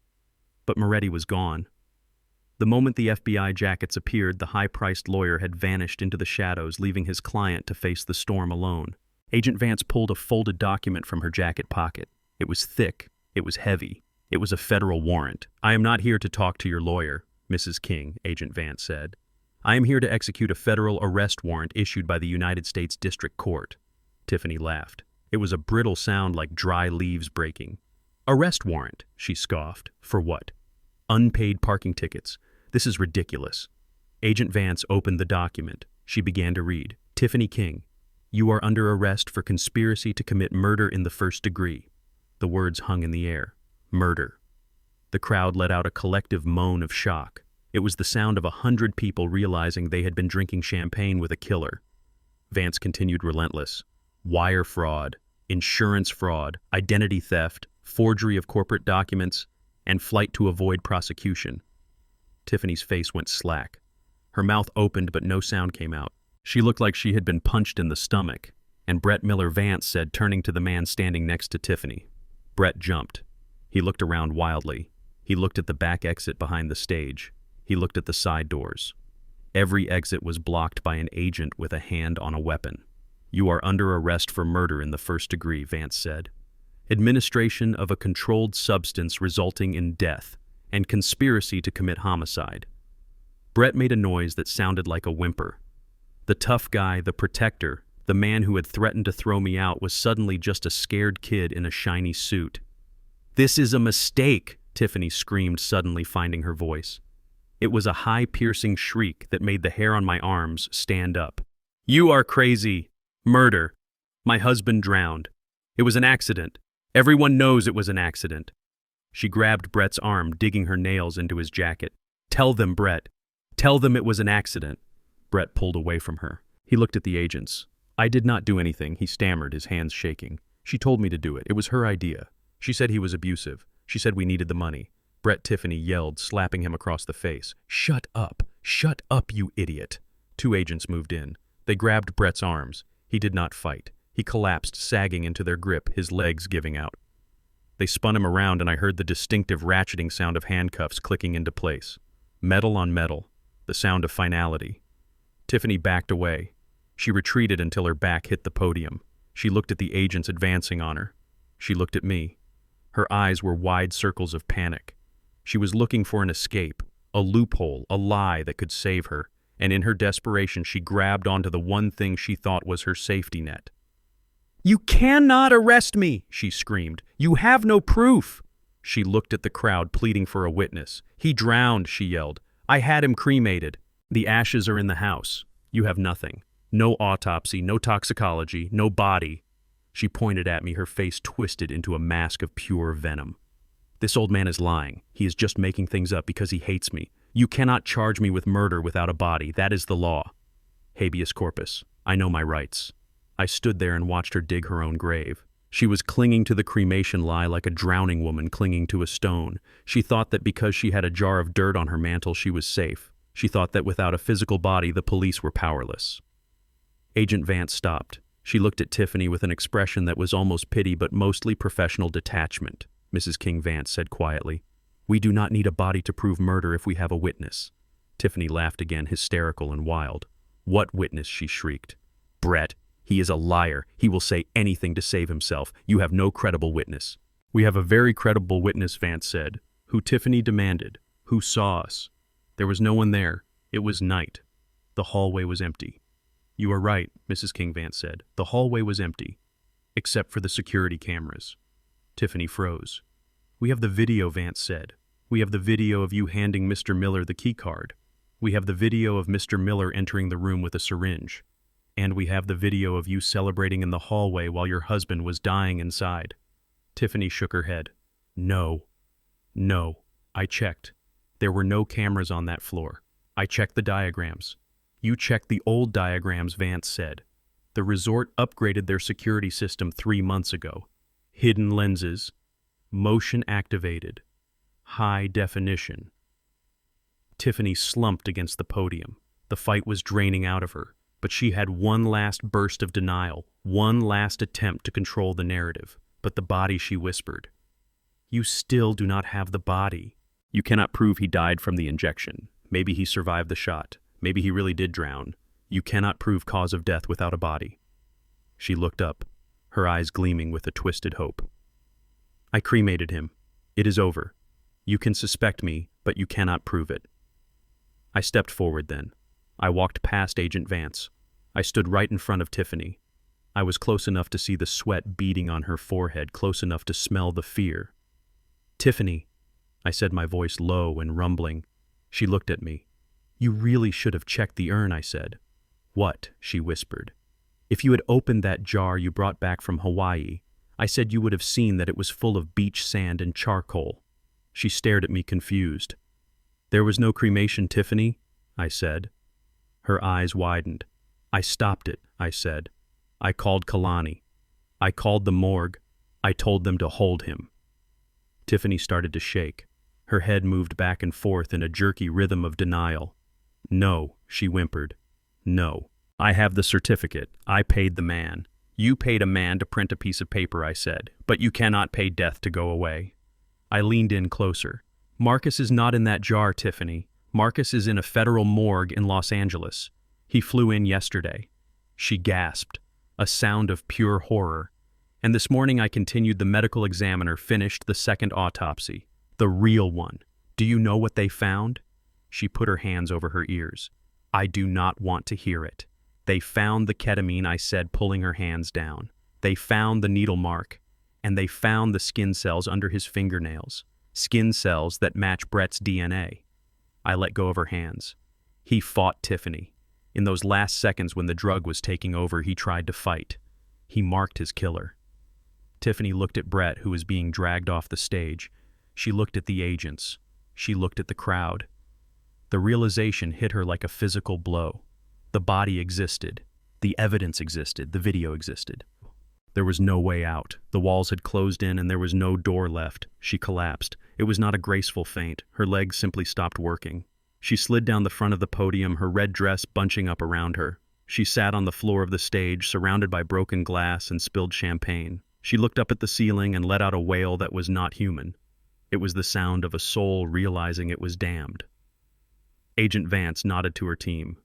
But Moretti was gone. The moment the FBI jackets appeared, the high-priced lawyer had vanished into the shadows, leaving his client to face the storm alone. Agent Vance pulled a folded document from her jacket pocket. It was thick. It was heavy. It was a federal warrant. "I am not here to talk to your lawyer, Mrs. King," Agent Vance said. "I am here to execute a federal arrest warrant issued by the United States District Court." Tiffany laughed. It was a brittle sound like dry leaves breaking. "Arrest warrant," she scoffed. "For what?" "Unpaid parking tickets. This is ridiculous." Agent Vance opened the document. She began to read. "Tiffany King, you are under arrest for conspiracy to commit murder in the first degree." The words hung in the air. Murder. The crowd let out a collective moan of shock. It was the sound of 100 people realizing they had been drinking champagne with a killer. Vance continued relentless. Wire fraud, insurance fraud, identity theft, forgery of corporate documents, and flight to avoid prosecution. Tiffany's face went slack. Her mouth opened, but no sound came out. She looked like she had been punched in the stomach, and Brett Miller Vance said, turning to the man standing next to Tiffany. Brett jumped. He looked around wildly. He looked at the back exit behind the stage. He looked at the side doors. Every exit was blocked by an agent with a hand on a weapon. "You are under arrest for murder in the first degree," Vance said. "Administration of a controlled substance resulting in death, and conspiracy to commit homicide." Brett made a noise that sounded like a whimper. The tough guy, the protector, The man who had threatened to throw me out was suddenly just a scared kid in a shiny suit. "This is a mistake," Tiffany screamed, suddenly finding her voice. It was a high, piercing shriek that made the hair on my arms stand up. "You are crazy. Murder. My husband drowned. It was an accident. Everyone knows it was an accident." She grabbed Brett's arm, digging her nails into his jacket. "Tell them, Brett. Tell them it was an accident." Brett pulled away from her. He looked at the agents. "I did not do anything," he stammered, his hands shaking. "She told me to do it. It was her idea. She said he was abusive. She said we needed the money." Brett, Tiffany yelled, slapping him across the face. "Shut up! Shut up, you idiot!" Two agents moved in. They grabbed Brett's arms. He did not fight. He collapsed, sagging into their grip, his legs giving out. They spun him around, and I heard the distinctive ratcheting sound of handcuffs clicking into place. Metal on metal, the sound of finality. Tiffany backed away. She retreated until her back hit the podium. She looked at the agents advancing on her. She looked at me. Her eyes were wide circles of panic. She was looking for an escape, a loophole, a lie that could save her, and in her desperation she grabbed onto the one thing she thought was her safety net. "You cannot arrest me!" she screamed. "You have no proof!" She looked at the crowd, pleading for a witness. "He drowned," she yelled. "I had him cremated. The ashes are in the house. You have nothing. No autopsy, no toxicology, no body." She pointed at me, her face twisted into a mask of pure venom. "This old man is lying. He is just making things up because he hates me. You cannot charge me with murder without a body. That is the law. Habeas corpus. I know my rights." I stood there and watched her dig her own grave. She was clinging to the cremation lie like a drowning woman clinging to a stone. She thought that because she had a jar of dirt on her mantle, she was safe. She thought that without a physical body, the police were powerless. Agent Vance stopped. She looked at Tiffany with an expression that was almost pity but mostly professional detachment. Mrs. King Vance said quietly, "We do not need a body to prove murder if we have a witness." Tiffany laughed again, hysterical and wild. "What witness?" she shrieked. "Brett. He is a liar. He will say anything to save himself. You have no credible witness." "We have a very credible witness," Vance said. "Who?" Tiffany demanded. "Who saw us?" "There was no one there. It was night. The hallway was empty." "You are right," Mrs. King Vance said. "The hallway was empty, except for the security cameras." Tiffany froze. "We have the video," Vance said. "We have the video of you handing Mr. Miller the key card. We have the video of Mr. Miller entering the room with a syringe. And we have the video of you celebrating in the hallway while your husband was dying inside." Tiffany shook her head. No. I checked. There were no cameras on that floor. I checked the diagrams." "You checked the old diagrams," Vance said. "The resort upgraded their security system 3 months ago. Hidden lenses, motion activated, high definition." Tiffany slumped against the podium. The fight was draining out of her, but she had one last burst of denial, one last attempt to control the narrative. "But the body," she whispered. "You still do not have the body. You cannot prove he died from the injection. Maybe he survived the shot. Maybe he really did drown. You cannot prove cause of death without a body." She looked up, her eyes gleaming with a twisted hope. "I cremated him. It is over. You can suspect me, but you cannot prove it." I stepped forward then. I walked past Agent Vance. I stood right in front of Tiffany. I was close enough to see the sweat beading on her forehead, close enough to smell the fear. "Tiffany," I said, my voice low and rumbling. She looked at me. "You really should have checked the urn," I said. "What?" she whispered. "If you had opened that jar you brought back from Hawaii, I said you would have seen that it was full of beach sand and charcoal." She stared at me confused. "There was no cremation, Tiffany," I said. Her eyes widened. "I stopped it," I said. "I called Kalani. I called the morgue. I told them to hold him." Tiffany started to shake. Her head moved back and forth in a jerky rhythm of denial. "No," she whimpered. "No. I have the certificate. I paid the man." "You paid a man to print a piece of paper," I said, "but you cannot pay death to go away." I leaned in closer. "Marcus is not in that jar, Tiffany. Marcus is in a federal morgue in Los Angeles. He flew in yesterday." She gasped, a sound of pure horror. "And this morning I continued. The medical examiner finished the second autopsy. The real one. Do you know what they found?" She put her hands over her ears. "I do not want to hear it." They found the ketamine, I said, pulling her hands down. They found the needle mark, and they found the skin cells under his fingernails. Skin cells that match Brett's DNA. I let go of her hands. He fought Tiffany. In those last seconds when the drug was taking over, he tried to fight. He marked his killer. Tiffany looked at Brett, who was being dragged off the stage. She looked at the agents. She looked at the crowd. The realization hit her like a physical blow. The body existed. The evidence existed. The video existed. There was no way out. The walls had closed in and there was no door left. She collapsed. It was not a graceful faint. Her legs simply stopped working. She slid down the front of the podium, her red dress bunching up around her. She sat on the floor of the stage, surrounded by broken glass and spilled champagne. She looked up at the ceiling and let out a wail that was not human. It was the sound of a soul realizing it was damned. Agent Vance nodded to her team.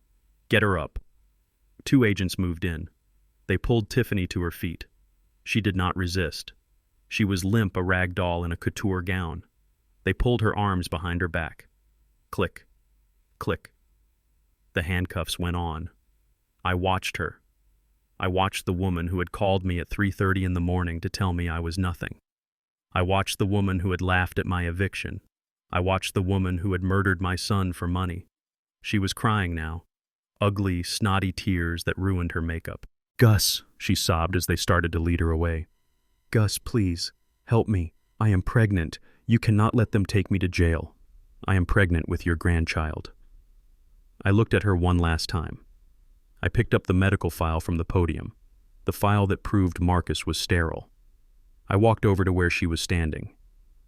"Get her up." 2 agents moved in. They pulled Tiffany to her feet. She did not resist. She was limp, a rag doll in a couture gown. They pulled her arms behind her back. Click, click. The handcuffs went on. I watched her. I watched the woman who had called me at 3:30 in the morning to tell me I was nothing. I watched the woman who had laughed at my eviction. I watched the woman who had murdered my son for money. She was crying now. Ugly, snotty tears that ruined her makeup. "Gus," she sobbed as they started to lead her away. "Gus, please, help me. I am pregnant. You cannot let them take me to jail. I am pregnant with your grandchild." I looked at her one last time. I picked up the medical file from the podium, the file that proved Marcus was sterile. I walked over to where she was standing.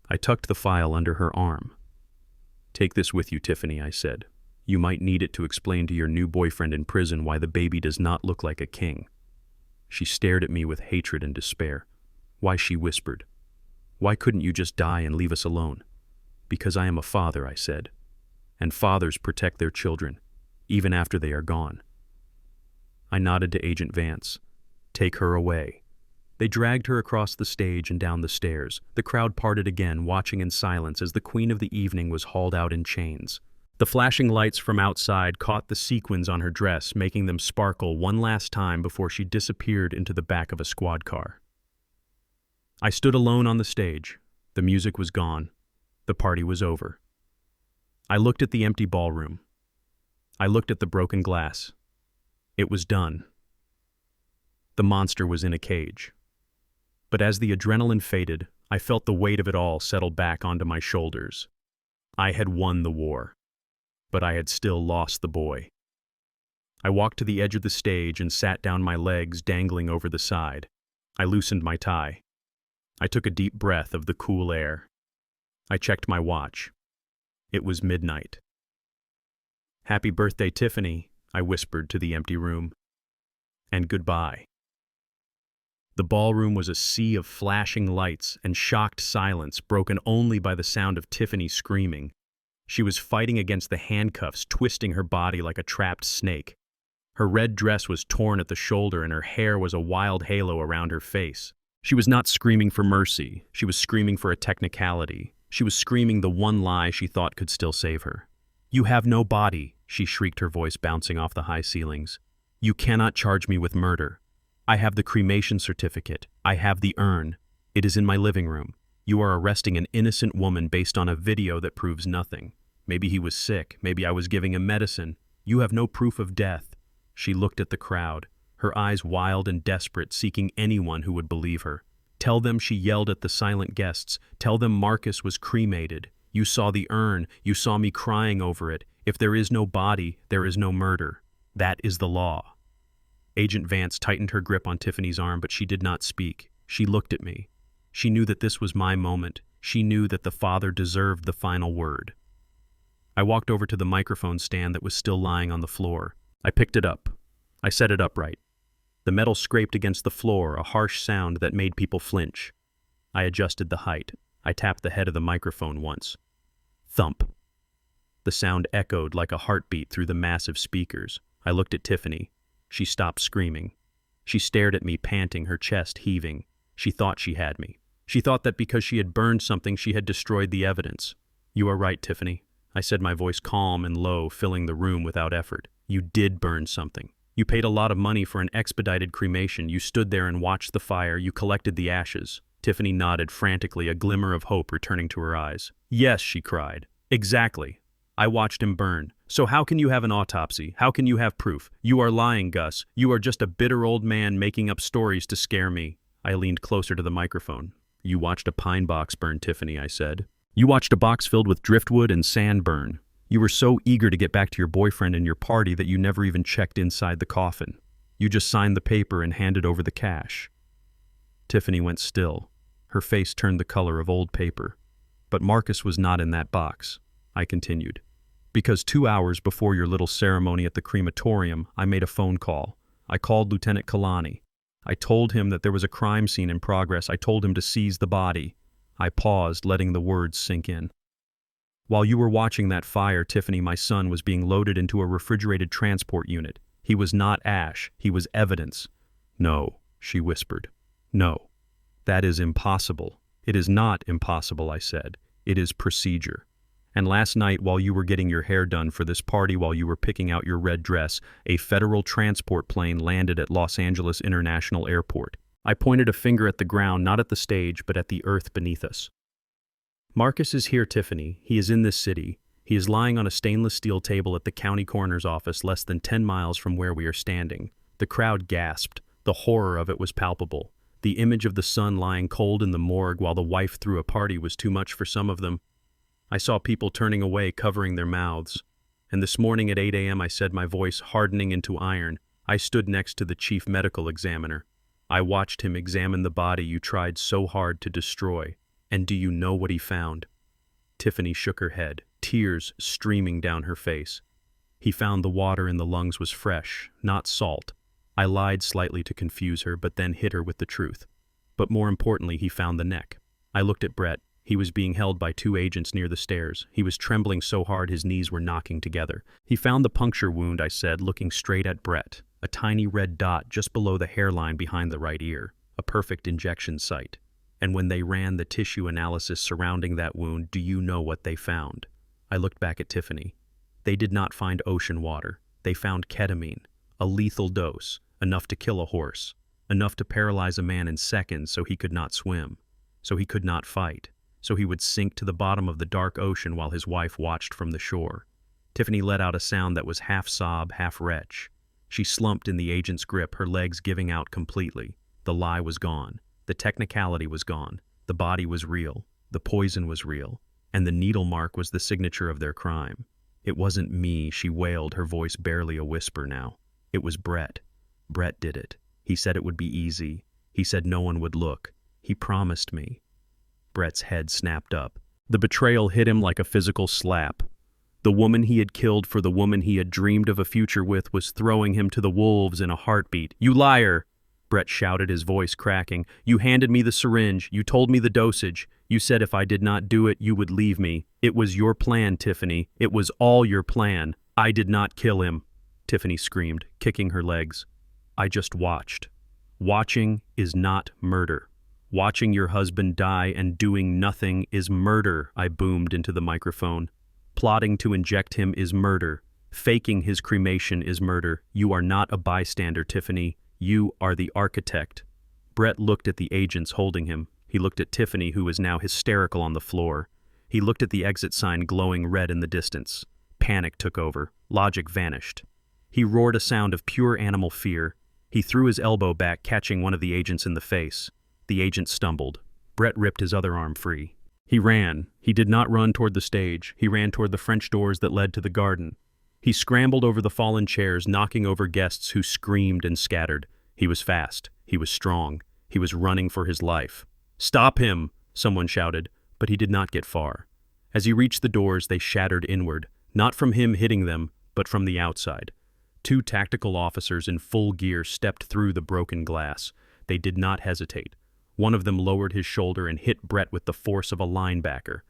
I tucked the file under her arm. "Take this with you, Tiffany," I said. "You might need it to explain to your new boyfriend in prison why the baby does not look like a king." She stared at me with hatred and despair. "Why," she whispered. "Why couldn't you just die and leave us alone?" "Because I am a father," I said. "And fathers protect their children, even after they are gone." I nodded to Agent Vance. "Take her away." They dragged her across the stage and down the stairs. The crowd parted again, watching in silence as the queen of the evening was hauled out in chains. The flashing lights from outside caught the sequins on her dress, making them sparkle one last time before she disappeared into the back of a squad car. I stood alone on the stage. The music was gone. The party was over. I looked at the empty ballroom. I looked at the broken glass. It was done. The monster was in a cage. But as the adrenaline faded, I felt the weight of it all settle back onto my shoulders. I had won the war, but I had still lost the boy. I walked to the edge of the stage and sat down, my legs dangling over the side. I loosened my tie. I took a deep breath of the cool air. I checked my watch. It was midnight. "Happy birthday, Tiffany," I whispered to the empty room. "And goodbye." The ballroom was a sea of flashing lights and shocked silence, broken only by the sound of Tiffany screaming. She was fighting against the handcuffs, twisting her body like a trapped snake. Her red dress was torn at the shoulder and her hair was a wild halo around her face. She was not screaming for mercy. She was screaming for a technicality. She was screaming the one lie she thought could still save her. "You have no body," she shrieked, her voice bouncing off the high ceilings. "You cannot charge me with murder. I have the cremation certificate. I have the urn. It is in my living room. You are arresting an innocent woman based on a video that proves nothing. Maybe he was sick. Maybe I was giving him medicine. You have no proof of death." She looked at the crowd, her eyes wild and desperate, seeking anyone who would believe her. "Tell them," she yelled at the silent guests. "Tell them Marcus was cremated. You saw the urn. You saw me crying over it. If there is no body, there is no murder. That is the law." Agent Vance tightened her grip on Tiffany's arm, but she did not speak. She looked at me. She knew that this was my moment. She knew that the father deserved the final word. I walked over to the microphone stand that was still lying on the floor. I picked it up. I set it upright. The metal scraped against the floor, a harsh sound that made people flinch. I adjusted the height. I tapped the head of the microphone once. Thump. The sound echoed like a heartbeat through the massive speakers. I looked at Tiffany. She stopped screaming. She stared at me, panting, her chest heaving. She thought she had me. She thought that because she had burned something, she had destroyed the evidence. "You are right, Tiffany," I said, my voice calm and low, filling the room without effort. "You did burn something. You paid a lot of money for an expedited cremation. You stood there and watched the fire. You collected the ashes. Tiffany nodded frantically, a glimmer of hope returning to her eyes. Yes, she cried. Exactly. I watched him burn. So how can you have an autopsy? How can you have proof? You are lying, Gus. You are just a bitter old man making up stories to scare me. I leaned closer to the microphone. You watched a pine box burn, Tiffany, I said. You watched a box filled with driftwood and sand burn. You were so eager to get back to your boyfriend and your party that you never even checked inside the coffin. You just signed the paper and handed over the cash. Tiffany went still. Her face turned the color of old paper. But Marcus was not in that box, I continued. Because 2 hours before your little ceremony at the crematorium, I made a phone call. I called Lieutenant Kalani. I told him that there was a crime scene in progress. I told him to seize the body. I paused, letting the words sink in. While you were watching that fire, Tiffany, my son was being loaded into a refrigerated transport unit. He was not ash. He was evidence. No, she whispered. No. That is impossible. It is not impossible, I said. It is procedure. And last night, while you were getting your hair done for this party, while you were picking out your red dress, a federal transport plane landed at Los Angeles International Airport. I pointed a finger at the ground, not at the stage, but at the earth beneath us. Marcus is here, Tiffany. He is in this city. He is lying on a stainless steel table at the county coroner's office less than 10 miles from where we are standing. The crowd gasped. The horror of it was palpable. The image of the son lying cold in the morgue while the wife threw a party was too much for some of them. I saw people turning away, covering their mouths. And this morning at 8 a.m. I said, my voice hardening into iron, I stood next to the chief medical examiner. I watched him examine the body you tried so hard to destroy. And do you know what he found? Tiffany shook her head, tears streaming down her face. He found the water in the lungs was fresh, not salt. I lied slightly to confuse her, but then hit her with the truth. But more importantly, he found the neck. I looked at Brett. He was being held by 2 agents near the stairs. He was trembling so hard his knees were knocking together. He found the puncture wound, I said, looking straight at Brett. A tiny red dot just below the hairline behind the right ear. A perfect injection site. And when they ran the tissue analysis surrounding that wound, do you know what they found? I looked back at Tiffany. They did not find ocean water. They found ketamine, a lethal dose, enough to kill a horse, enough to paralyze a man in seconds so he could not swim, so he could not fight, so he would sink to the bottom of the dark ocean while his wife watched from the shore. Tiffany let out a sound that was half sob, half retch. She slumped in the agent's grip, her legs giving out completely. The lie was gone. The technicality was gone. The body was real. The poison was real. And the needle mark was the signature of their crime. It wasn't me, she wailed, her voice barely a whisper now. It was Brett. Brett did it. He said it would be easy. He said no one would look. He promised me. Brett's head snapped up. The betrayal hit him like a physical slap. The woman he had killed for the woman he had dreamed of a future with was throwing him to the wolves in a heartbeat. You liar! Brett shouted, his voice cracking. You handed me the syringe. You told me the dosage. You said if I did not do it, you would leave me. It was your plan, Tiffany. It was all your plan. I did not kill him, Tiffany screamed, kicking her legs. I just watched. Watching is not murder. Watching your husband die and doing nothing is murder, I boomed into the microphone. Plotting to inject him is murder. Faking his cremation is murder. You are not a bystander, Tiffany. You are the architect. Brett looked at the agents holding him. He looked at Tiffany, who was now hysterical on the floor. He looked at the exit sign glowing red in the distance. Panic took over. Logic vanished. He roared a sound of pure animal fear. He threw his elbow back, catching one of the agents in the face. The agent stumbled. Brett ripped his other arm free. He ran. He did not run toward the stage. He ran toward the French doors that led to the garden. He scrambled over the fallen chairs, knocking over guests who screamed and scattered. He was fast. He was strong. He was running for his life. Stop him! Someone shouted, but he did not get far. As he reached the doors, they shattered inward, not from him hitting them, but from the outside. 2 tactical officers in full gear stepped through the broken glass. They did not hesitate. One of them lowered his shoulder and hit Brett with the force of a linebacker.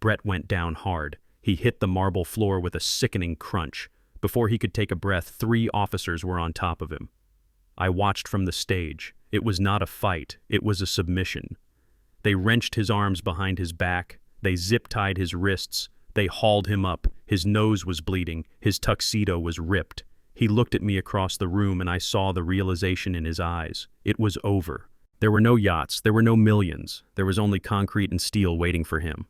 Brett went down hard. He hit the marble floor with a sickening crunch. Before he could take a breath, 3 officers were on top of him. I watched from the stage. It was not a fight. It was a submission. They wrenched his arms behind his back. They zip-tied his wrists. They hauled him up. His nose was bleeding. His tuxedo was ripped. He looked at me across the room and I saw the realization in his eyes. It was over. There were no yachts, there were no millions. There was only concrete and steel waiting for him.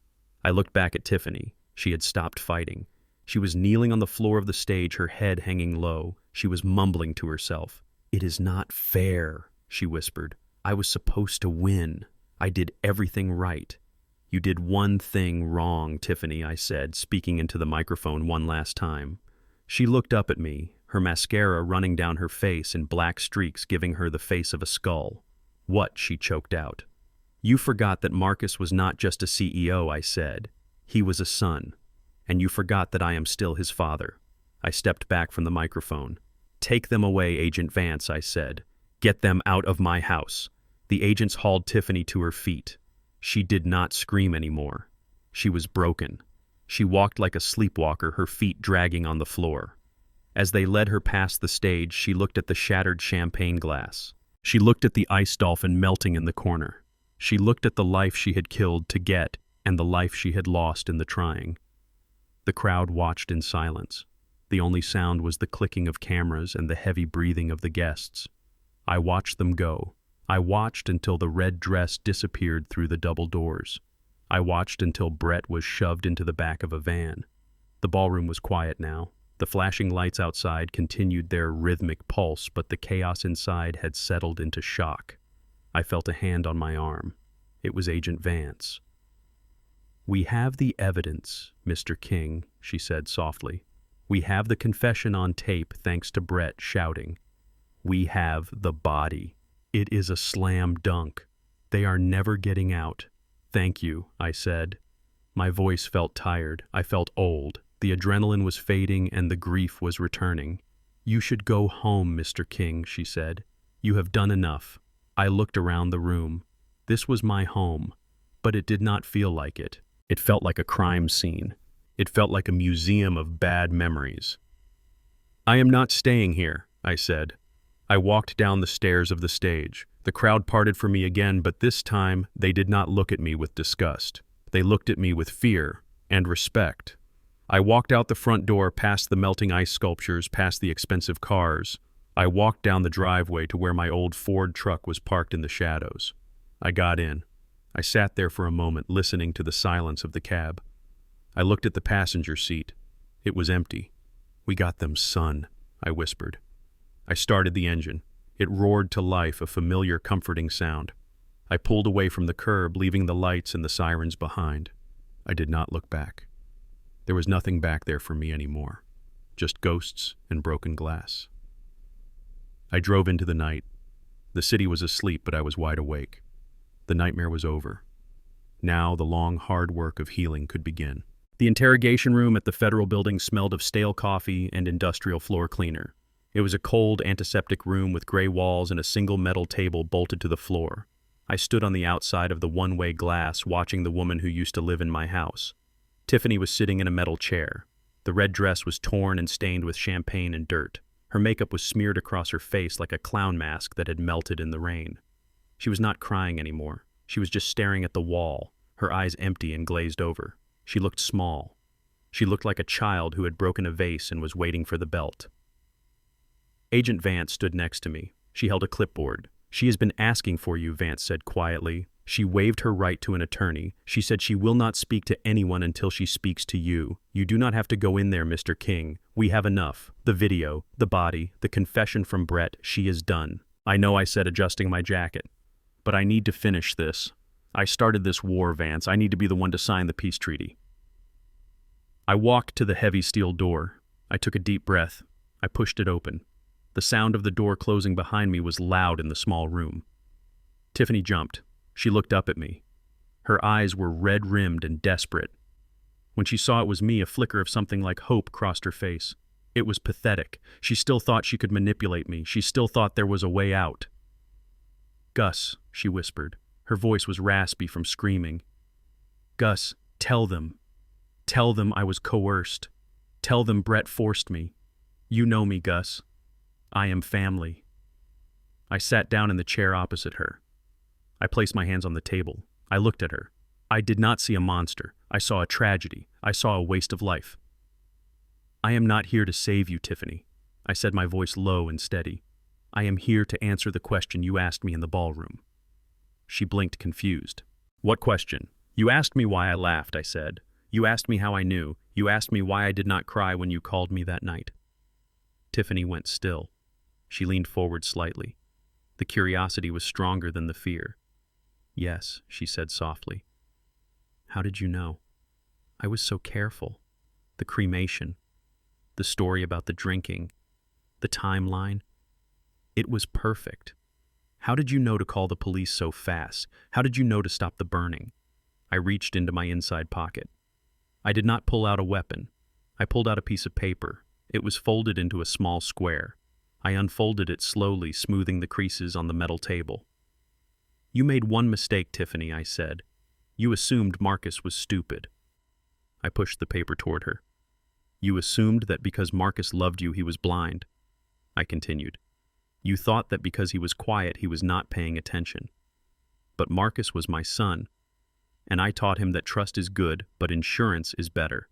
I looked back at Tiffany. She had stopped fighting. She was kneeling on the floor of the stage, her head hanging low. She was mumbling to herself. "It is not fair," she whispered. "I was supposed to win. I did everything right." "You did one thing wrong, Tiffany," I said, speaking into the microphone one last time. She looked up at me, her mascara running down her face in black streaks giving her the face of a skull. "What?" she choked out. "You forgot that Marcus was not just a CEO," I said. "He was a son. And you forgot that I am still his father." I stepped back from the microphone. "Take them away, Agent Vance," I said. "Get them out of my house." The agents hauled Tiffany to her feet. She did not scream anymore. She was broken. She walked like a sleepwalker, her feet dragging on the floor. As they led her past the stage, she looked at the shattered champagne glass. She looked at the ice dolphin melting in the corner. She looked at the life she had killed to get and the life she had lost in the trying. The crowd watched in silence. The only sound was the clicking of cameras and the heavy breathing of the guests. I watched them go. I watched until the red dress disappeared through the double doors. I watched until Brett was shoved into the back of a van. The ballroom was quiet now. The flashing lights outside continued their rhythmic pulse, but the chaos inside had settled into shock. I felt a hand on my arm. It was Agent Vance. "We have the evidence, Mr. King," she said softly. "We have the confession on tape thanks to Brett shouting. We have the body. It is a slam dunk. They are never getting out." "Thank you," I said. My voice felt tired. I felt old. The adrenaline was fading and the grief was returning. "You should go home, Mr. King," she said. "You have done enough." I looked around the room. This was my home, but it did not feel like it. It felt like a crime scene. It felt like a museum of bad memories. "I am not staying here," I said. I walked down the stairs of the stage. The crowd parted for me again, but this time they did not look at me with disgust. They looked at me with fear and respect. I walked out the front door, past the melting ice sculptures, past the expensive cars. I walked down the driveway to where my old Ford truck was parked in the shadows. I got in. I sat there for a moment, listening to the silence of the cab. I looked at the passenger seat. It was empty. "We got them, son," I whispered. I started the engine. It roared to life, a familiar, comforting sound. I pulled away from the curb, leaving the lights and the sirens behind. I did not look back. There was nothing back there for me anymore, just ghosts and broken glass. I drove into the night. The city was asleep, but I was wide awake. The nightmare was over. Now the long, hard work of healing could begin. The interrogation room at the federal building smelled of stale coffee and industrial floor cleaner. It was a cold, antiseptic room with gray walls and a single metal table bolted to the floor. I stood on the outside of the one-way glass, watching the woman who used to live in my house. Tiffany was sitting in a metal chair. The red dress was torn and stained with champagne and dirt. Her makeup was smeared across her face like a clown mask that had melted in the rain. She was not crying anymore. She was just staring at the wall, her eyes empty and glazed over. She looked small. She looked like a child who had broken a vase and was waiting for the belt. Agent Vance stood next to me. She held a clipboard. "She has been asking for you," Vance said quietly. She waived her right to an attorney. She said she will not speak to anyone until she speaks to you. "You do not have to go in there, Mr. King. We have enough. The video, the body, the confession from Brett. She is done." "I know," I said, adjusting my jacket. "But I need to finish this. I started this war, Vance. I need to be the one to sign the peace treaty." I walked to the heavy steel door. I took a deep breath. I pushed it open. The sound of the door closing behind me was loud in the small room. Tiffany jumped. She looked up at me. Her eyes were red-rimmed and desperate. When she saw it was me, a flicker of something like hope crossed her face. It was pathetic. She still thought she could manipulate me. She still thought there was a way out. "Gus," she whispered. Her voice was raspy from screaming. "Gus, tell them. Tell them I was coerced. Tell them Brett forced me. You know me, Gus. I am family." I sat down in the chair opposite her. I placed my hands on the table. I looked at her. I did not see a monster. I saw a tragedy. I saw a waste of life. "I am not here to save you, Tiffany. I said, my voice low and steady. I am here to answer the question you asked me in the ballroom. She blinked, confused. What question? You asked me why I laughed, I said. You asked me how I knew. You asked me why I did not cry when you called me that night. Tiffany went still. She leaned forward slightly. The curiosity was stronger than the fear. Yes, she said softly. How did you know? I was so careful. The cremation, the story about the drinking, the timeline. It was perfect. How did you know to call the police so fast? How did you know to stop the burning? I reached into my inside pocket. I did not pull out a weapon. I pulled out a piece of paper. It was folded into a small square. I unfolded it slowly, smoothing the creases on the metal table. You made one mistake, Tiffany, I said. You assumed Marcus was stupid. I pushed the paper toward her. You assumed that because Marcus loved you, he was blind. I continued. You thought that because he was quiet, he was not paying attention. But Marcus was my son, and I taught him that trust is good, but insurance is better.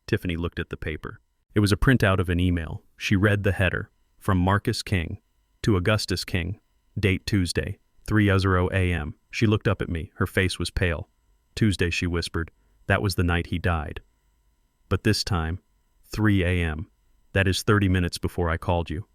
Tiffany looked at the paper. It was a printout of an email. She read the header. From Marcus King to Augustus King. Date Tuesday, 3:00 a.m. She looked up at me. Her face was pale. Tuesday, she whispered. That was the night he died. But this time, 3 a.m. That is 30 minutes before I called you.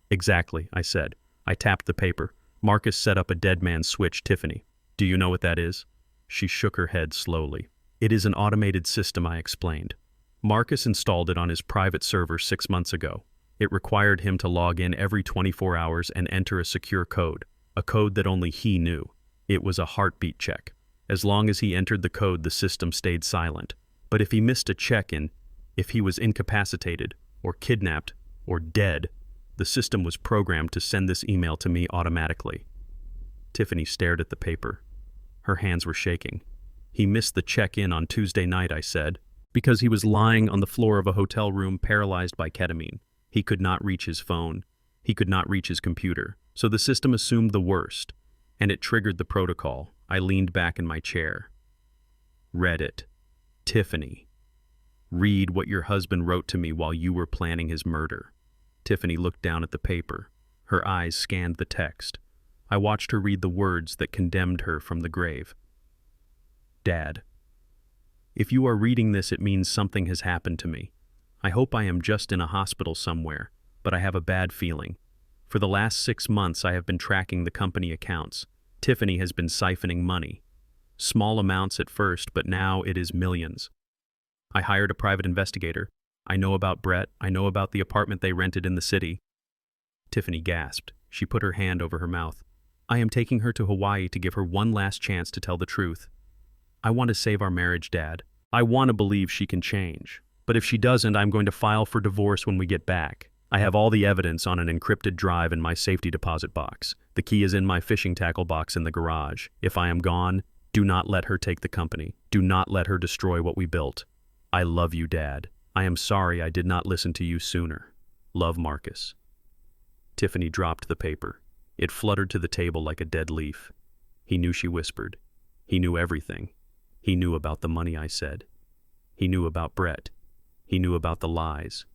Exactly, I said. I tapped the paper. Marcus set up a dead man's switch, Tiffany. Do you know what that is? She shook her head slowly. It is an automated system, I explained. Marcus installed it on his private server 6 months ago. It required him to log in every 24 hours and enter a secure code, a code that only he knew. It was a heartbeat check. As long as he entered the code, the system stayed silent. But if he missed a check-in, if he was incapacitated, or kidnapped, or dead, the system was programmed to send this email to me automatically. Tiffany stared at the paper. Her hands were shaking. He missed the check-in on Tuesday night, I said, because he was lying on the floor of a hotel room paralyzed by ketamine. He could not reach his phone. He could not reach his computer. So the system assumed the worst, and it triggered the protocol. I leaned back in my chair. Read it. Tiffany. Read what your husband wrote to me while you were planning his murder. Tiffany looked down at the paper. Her eyes scanned the text. I watched her read the words that condemned her from the grave. Dad. If you are reading this, it means something has happened to me. I hope I am just in a hospital somewhere, but I have a bad feeling. For the last 6 months, I have been tracking the company accounts. Tiffany has been siphoning money. Small amounts at first, but now it is millions. I hired a private investigator. I know about Brett. I know about the apartment they rented in the city. Tiffany gasped. She put her hand over her mouth. I am taking her to Hawaii to give her one last chance to tell the truth. I want to save our marriage, Dad. I want to believe she can change. But if she doesn't, I'm going to file for divorce when we get back. I have all the evidence on an encrypted drive in my safety deposit box. The key is in my fishing tackle box in the garage. If I am gone, do not let her take the company. Do not let her destroy what we built. I love you, Dad. I am sorry I did not listen to you sooner. Love, Marcus. Tiffany dropped the paper. It fluttered to the table like a dead leaf. He knew, she whispered. He knew everything. He knew about the money, I said. He knew about Brett. He knew about the lies.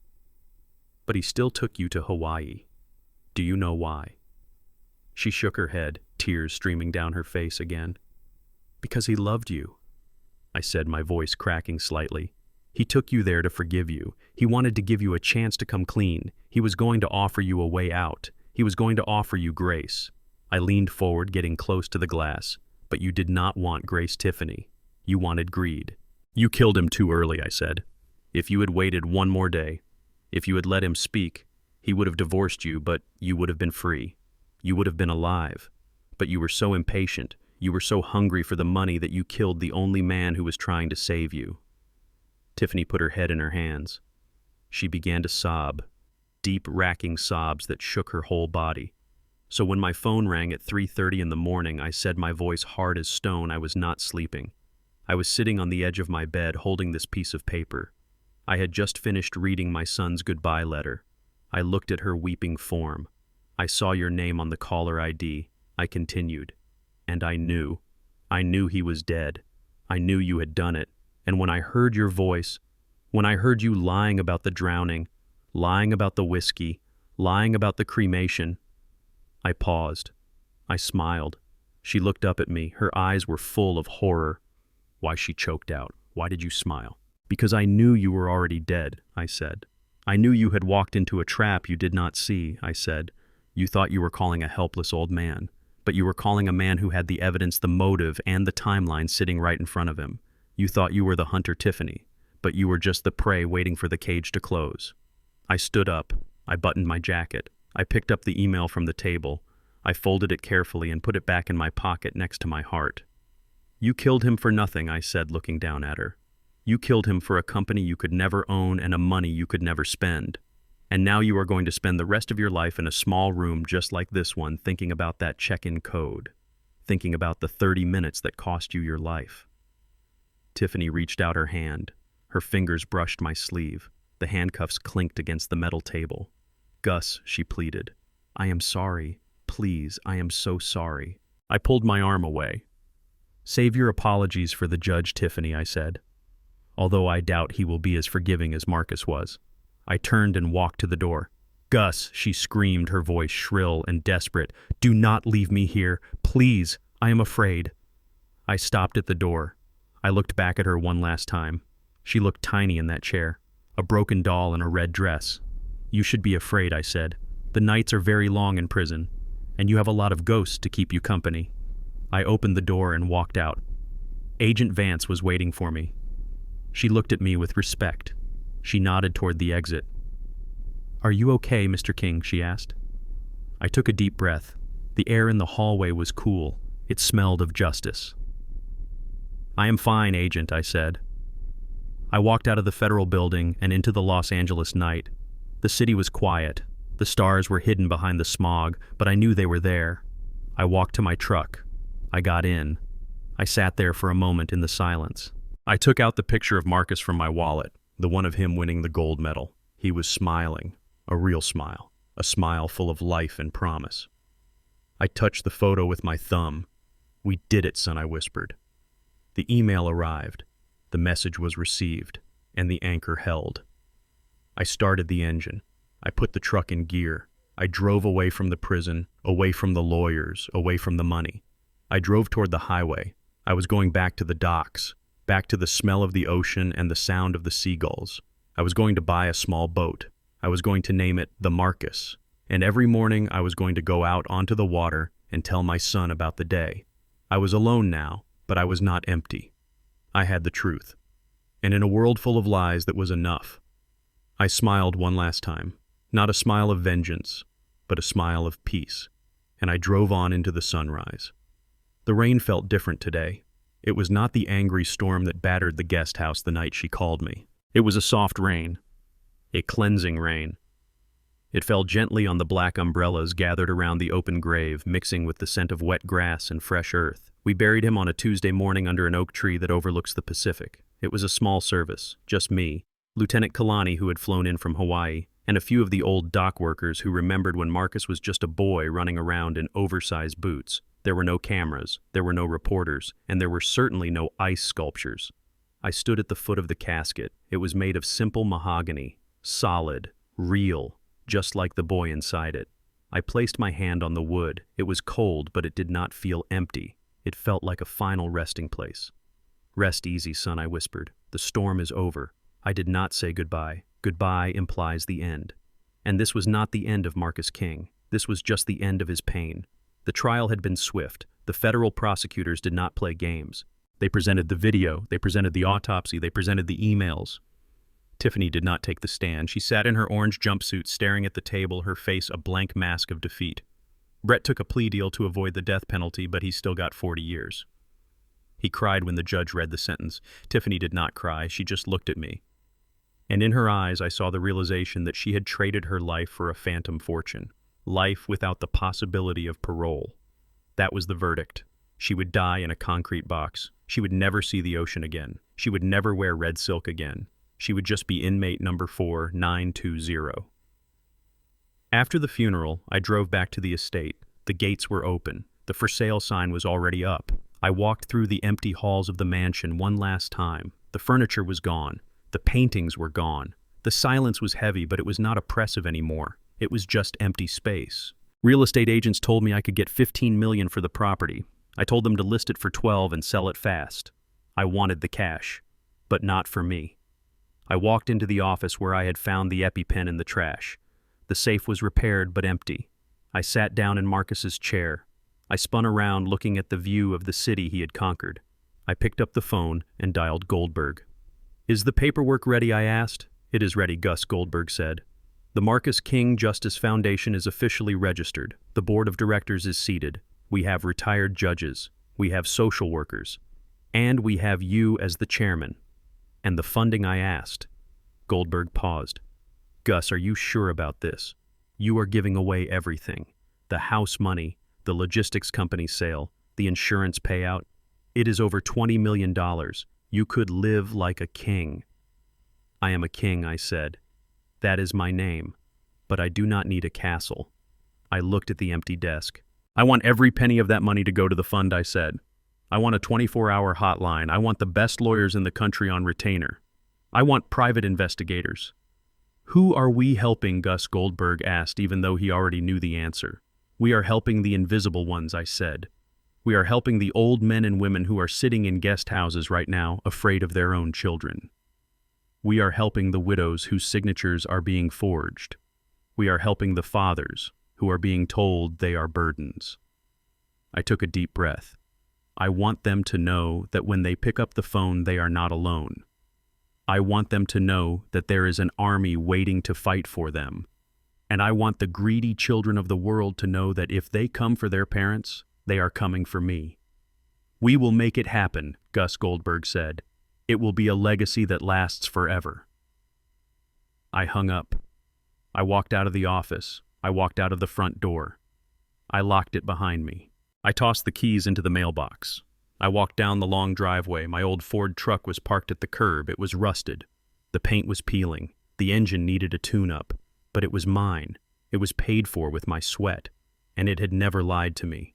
But he still took you to Hawaii. Do you know why? She shook her head, tears streaming down her face again. Because he loved you, I said, my voice cracking slightly. He took you there to forgive you. He wanted to give you a chance to come clean. He was going to offer you a way out. He was going to offer you grace. I leaned forward, getting close to the glass. But you did not want grace, Tiffany. You wanted greed. You killed him too early, I said. If you had waited one more day, if you had let him speak, he would have divorced you, but you would have been free. You would have been alive. But you were so impatient, you were so hungry for the money that you killed the only man who was trying to save you. Tiffany put her head in her hands. She began to sob, deep, racking sobs that shook her whole body. So when my phone rang at 3:30 in the morning, I said, my voice hard as stone, I was not sleeping. I was sitting on the edge of my bed holding this piece of paper. I had just finished reading my son's goodbye letter. I looked at her weeping form. I saw your name on the caller ID. I continued. And I knew he was dead. I knew you had done it. And when I heard your voice, when I heard you lying about the drowning, lying about the whiskey, lying about the cremation. I paused. I smiled. She looked up at me. Her eyes were full of horror. Why, she choked out. Why did you smile? Because I knew you were already dead, I said. I knew you had walked into a trap you did not see, I said. You thought you were calling a helpless old man, but you were calling a man who had the evidence, the motive, and the timeline sitting right in front of him. You thought you were the hunter, Tiffany, but you were just the prey waiting for the cage to close. I stood up. I buttoned my jacket. I picked up the email from the table. I folded it carefully and put it back in my pocket next to my heart. You killed him for nothing, I said, looking down at her. You killed him for a company you could never own and a money you could never spend. And now you are going to spend the rest of your life in a small room just like this one, thinking about that check-in code, thinking about the 30 minutes that cost you your life. Tiffany reached out her hand. Her fingers brushed my sleeve. The handcuffs clinked against the metal table. Gus, she pleaded. I am sorry. Please, I am so sorry. I pulled my arm away. Save your apologies for the judge, Tiffany, I said. Although I doubt he will be as forgiving as Marcus was. I turned and walked to the door. Gus, she screamed, her voice shrill and desperate. Do not leave me here. Please, I am afraid. I stopped at the door. I looked back at her one last time. She looked tiny in that chair, a broken doll in a red dress. You should be afraid, I said. The nights are very long in prison, and you have a lot of ghosts to keep you company. I opened the door and walked out. Agent Vance was waiting for me. She looked at me with respect. She nodded toward the exit. Are you okay, Mr. King? She asked. I took a deep breath. The air in the hallway was cool. It smelled of justice. I am fine, Agent, I said. I walked out of the federal building and into the Los Angeles night. The city was quiet. The stars were hidden behind the smog, but I knew they were there. I walked to my truck. I got in. I sat there for a moment in the silence. I took out the picture of Marcus from my wallet, the one of him winning the gold medal. He was smiling, a real smile, a smile full of life and promise. I touched the photo with my thumb. We did it, son, I whispered. The email arrived. The message was received, and the anchor held. I started the engine. I put the truck in gear. I drove away from the prison, away from the lawyers, away from the money. I drove toward the highway. I was going back to the docks, back to the smell of the ocean and the sound of the seagulls. I was going to buy a small boat. I was going to name it the Marcus. And every morning I was going to go out onto the water and tell my son about the day. I was alone now, but I was not empty. I had the truth. And in a world full of lies, that was enough. I smiled one last time. Not a smile of vengeance, but a smile of peace. And I drove on into the sunrise. The rain felt different today. It was not the angry storm that battered the guest house the night she called me. It was a soft rain, a cleansing rain. It fell gently on the black umbrellas gathered around the open grave, mixing with the scent of wet grass and fresh earth. We buried him on a Tuesday morning under an oak tree that overlooks the Pacific. It was a small service, just me, Lieutenant Kalani, who had flown in from Hawaii, and a few of the old dock workers who remembered when Marcus was just a boy running around in oversized boots. There were no cameras, there were no reporters, and there were certainly no ice sculptures. I stood at the foot of the casket. It was made of simple mahogany, solid, real, just like the boy inside it. I placed my hand on the wood. It was cold, but it did not feel empty. It felt like a final resting place. Rest easy, son, I whispered. The storm is over. I did not say goodbye. Goodbye implies the end. And this was not the end of Marcus King. This was just the end of his pain. The trial had been swift. The federal prosecutors did not play games. They presented the video, they presented the autopsy, they presented the emails. Tiffany did not take the stand. She sat in her orange jumpsuit, staring at the table, her face a blank mask of defeat. Brett took a plea deal to avoid the death penalty, but he still got 40 years. He cried when the judge read the sentence. Tiffany did not cry, she just looked at me. And in her eyes I saw the realization that she had traded her life for a phantom fortune. Life without the possibility of parole. That was the verdict. She would die in a concrete box. She would never see the ocean again. She would never wear red silk again. She would just be inmate number 4920. After the funeral, I drove back to the estate. The gates were open. The for sale sign was already up. I walked through the empty halls of the mansion one last time. The furniture was gone. The paintings were gone. The silence was heavy, but it was not oppressive anymore. It was just empty space. Real estate agents told me I could get $15 million for the property. I told them to list it for 12 and sell it fast. I wanted the cash, but not for me. I walked into the office where I had found the EpiPen in the trash. The safe was repaired but empty. I sat down in Marcus's chair. I spun around looking at the view of the city he had conquered. I picked up the phone and dialed Goldberg. "Is the paperwork ready?" I asked. "It is ready," Gus Goldberg said. "The Marcus King Justice Foundation is officially registered. The board of directors is seated. We have retired judges. We have social workers. And we have you as the chairman. And the funding I asked." Goldberg paused. "Gus, are you sure about this? You are giving away everything. The house money, the logistics company sale, the insurance payout. It is over $20 million. You could live like a king." "I am a king," I said. "That is my name. But I do not need a castle." I looked at the empty desk. "I want every penny of that money to go to the fund," I said. "I want a 24-hour hotline. I want the best lawyers in the country on retainer. I want private investigators." "Who are we helping?" Gus Goldberg asked, even though he already knew the answer. "We are helping the invisible ones," I said. "We are helping the old men and women who are sitting in guest houses right now, afraid of their own children. We are helping the widows whose signatures are being forged. We are helping the fathers who are being told they are burdens." I took a deep breath. I want them to know that when they pick up the phone, they are not alone. I want them to know that there is an army waiting to fight for them. And I want the greedy children of the world to know that if they come for their parents, they are coming for me. "We will make it happen," Gus Goldberg said. "It will be a legacy that lasts forever." I hung up. I walked out of the office. I walked out of the front door. I locked it behind me. I tossed the keys into the mailbox. I walked down the long driveway. My old Ford truck was parked at the curb. It was rusted. The paint was peeling. The engine needed a tune-up. But it was mine. It was paid for with my sweat. And it had never lied to me.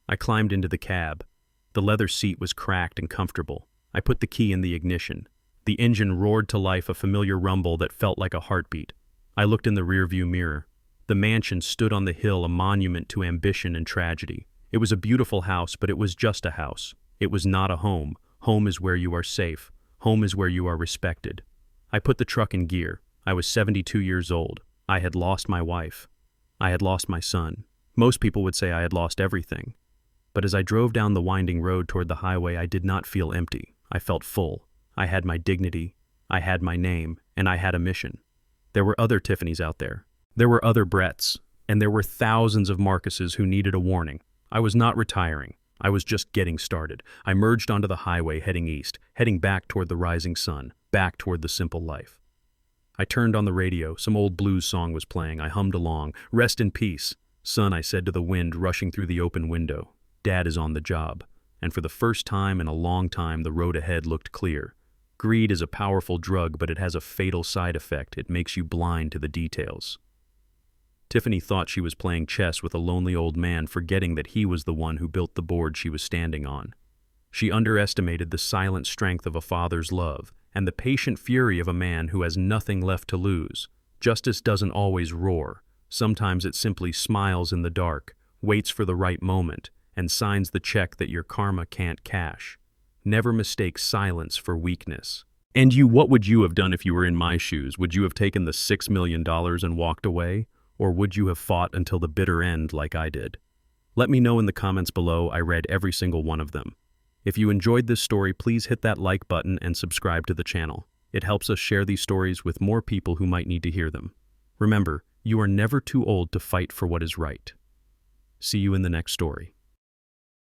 I climbed into the cab. The leather seat was cracked and comfortable. I put the key in the ignition. The engine roared to life, a familiar rumble that felt like a heartbeat. I looked in the rearview mirror. The mansion stood on the hill, a monument to ambition and tragedy. It was a beautiful house, but it was just a house. It was not a home. Home is where you are safe. Home is where you are respected. I put the truck in gear. I was 72 years old. I had lost my wife. I had lost my son. Most people would say I had lost everything. But as I drove down the winding road toward the highway, I did not feel empty. I felt full. I had my dignity. I had my name. And I had a mission. There were other Tiffany's out there. There were other Bretts. And there were thousands of Marcuses who needed a warning. I was not retiring. I was just getting started. I merged onto the highway heading east, heading back toward the rising sun, back toward the simple life. I turned on the radio. Some old blues song was playing. I hummed along. "Rest in peace. Son," I said to the wind rushing through the open window. "Dad is on the job." And for the first time in a long time, the road ahead looked clear. Greed is a powerful drug, but it has a fatal side effect. It makes you blind to the details. Tiffany thought she was playing chess with a lonely old man, forgetting that he was the one who built the board she was standing on. She underestimated the silent strength of a father's love and the patient fury of a man who has nothing left to lose. Justice doesn't always roar. Sometimes it simply smiles in the dark, waits for the right moment, and signs the check that your karma can't cash. Never mistake silence for weakness. And you, what would you have done if you were in my shoes? Would you have taken the $6 million and walked away? Or would you have fought until the bitter end like I did? Let me know in the comments below. I read every single one of them. If you enjoyed this story, please hit that like button and subscribe to the channel. It helps us share these stories with more people who might need to hear them. Remember, you are never too old to fight for what is right. See you in the next story.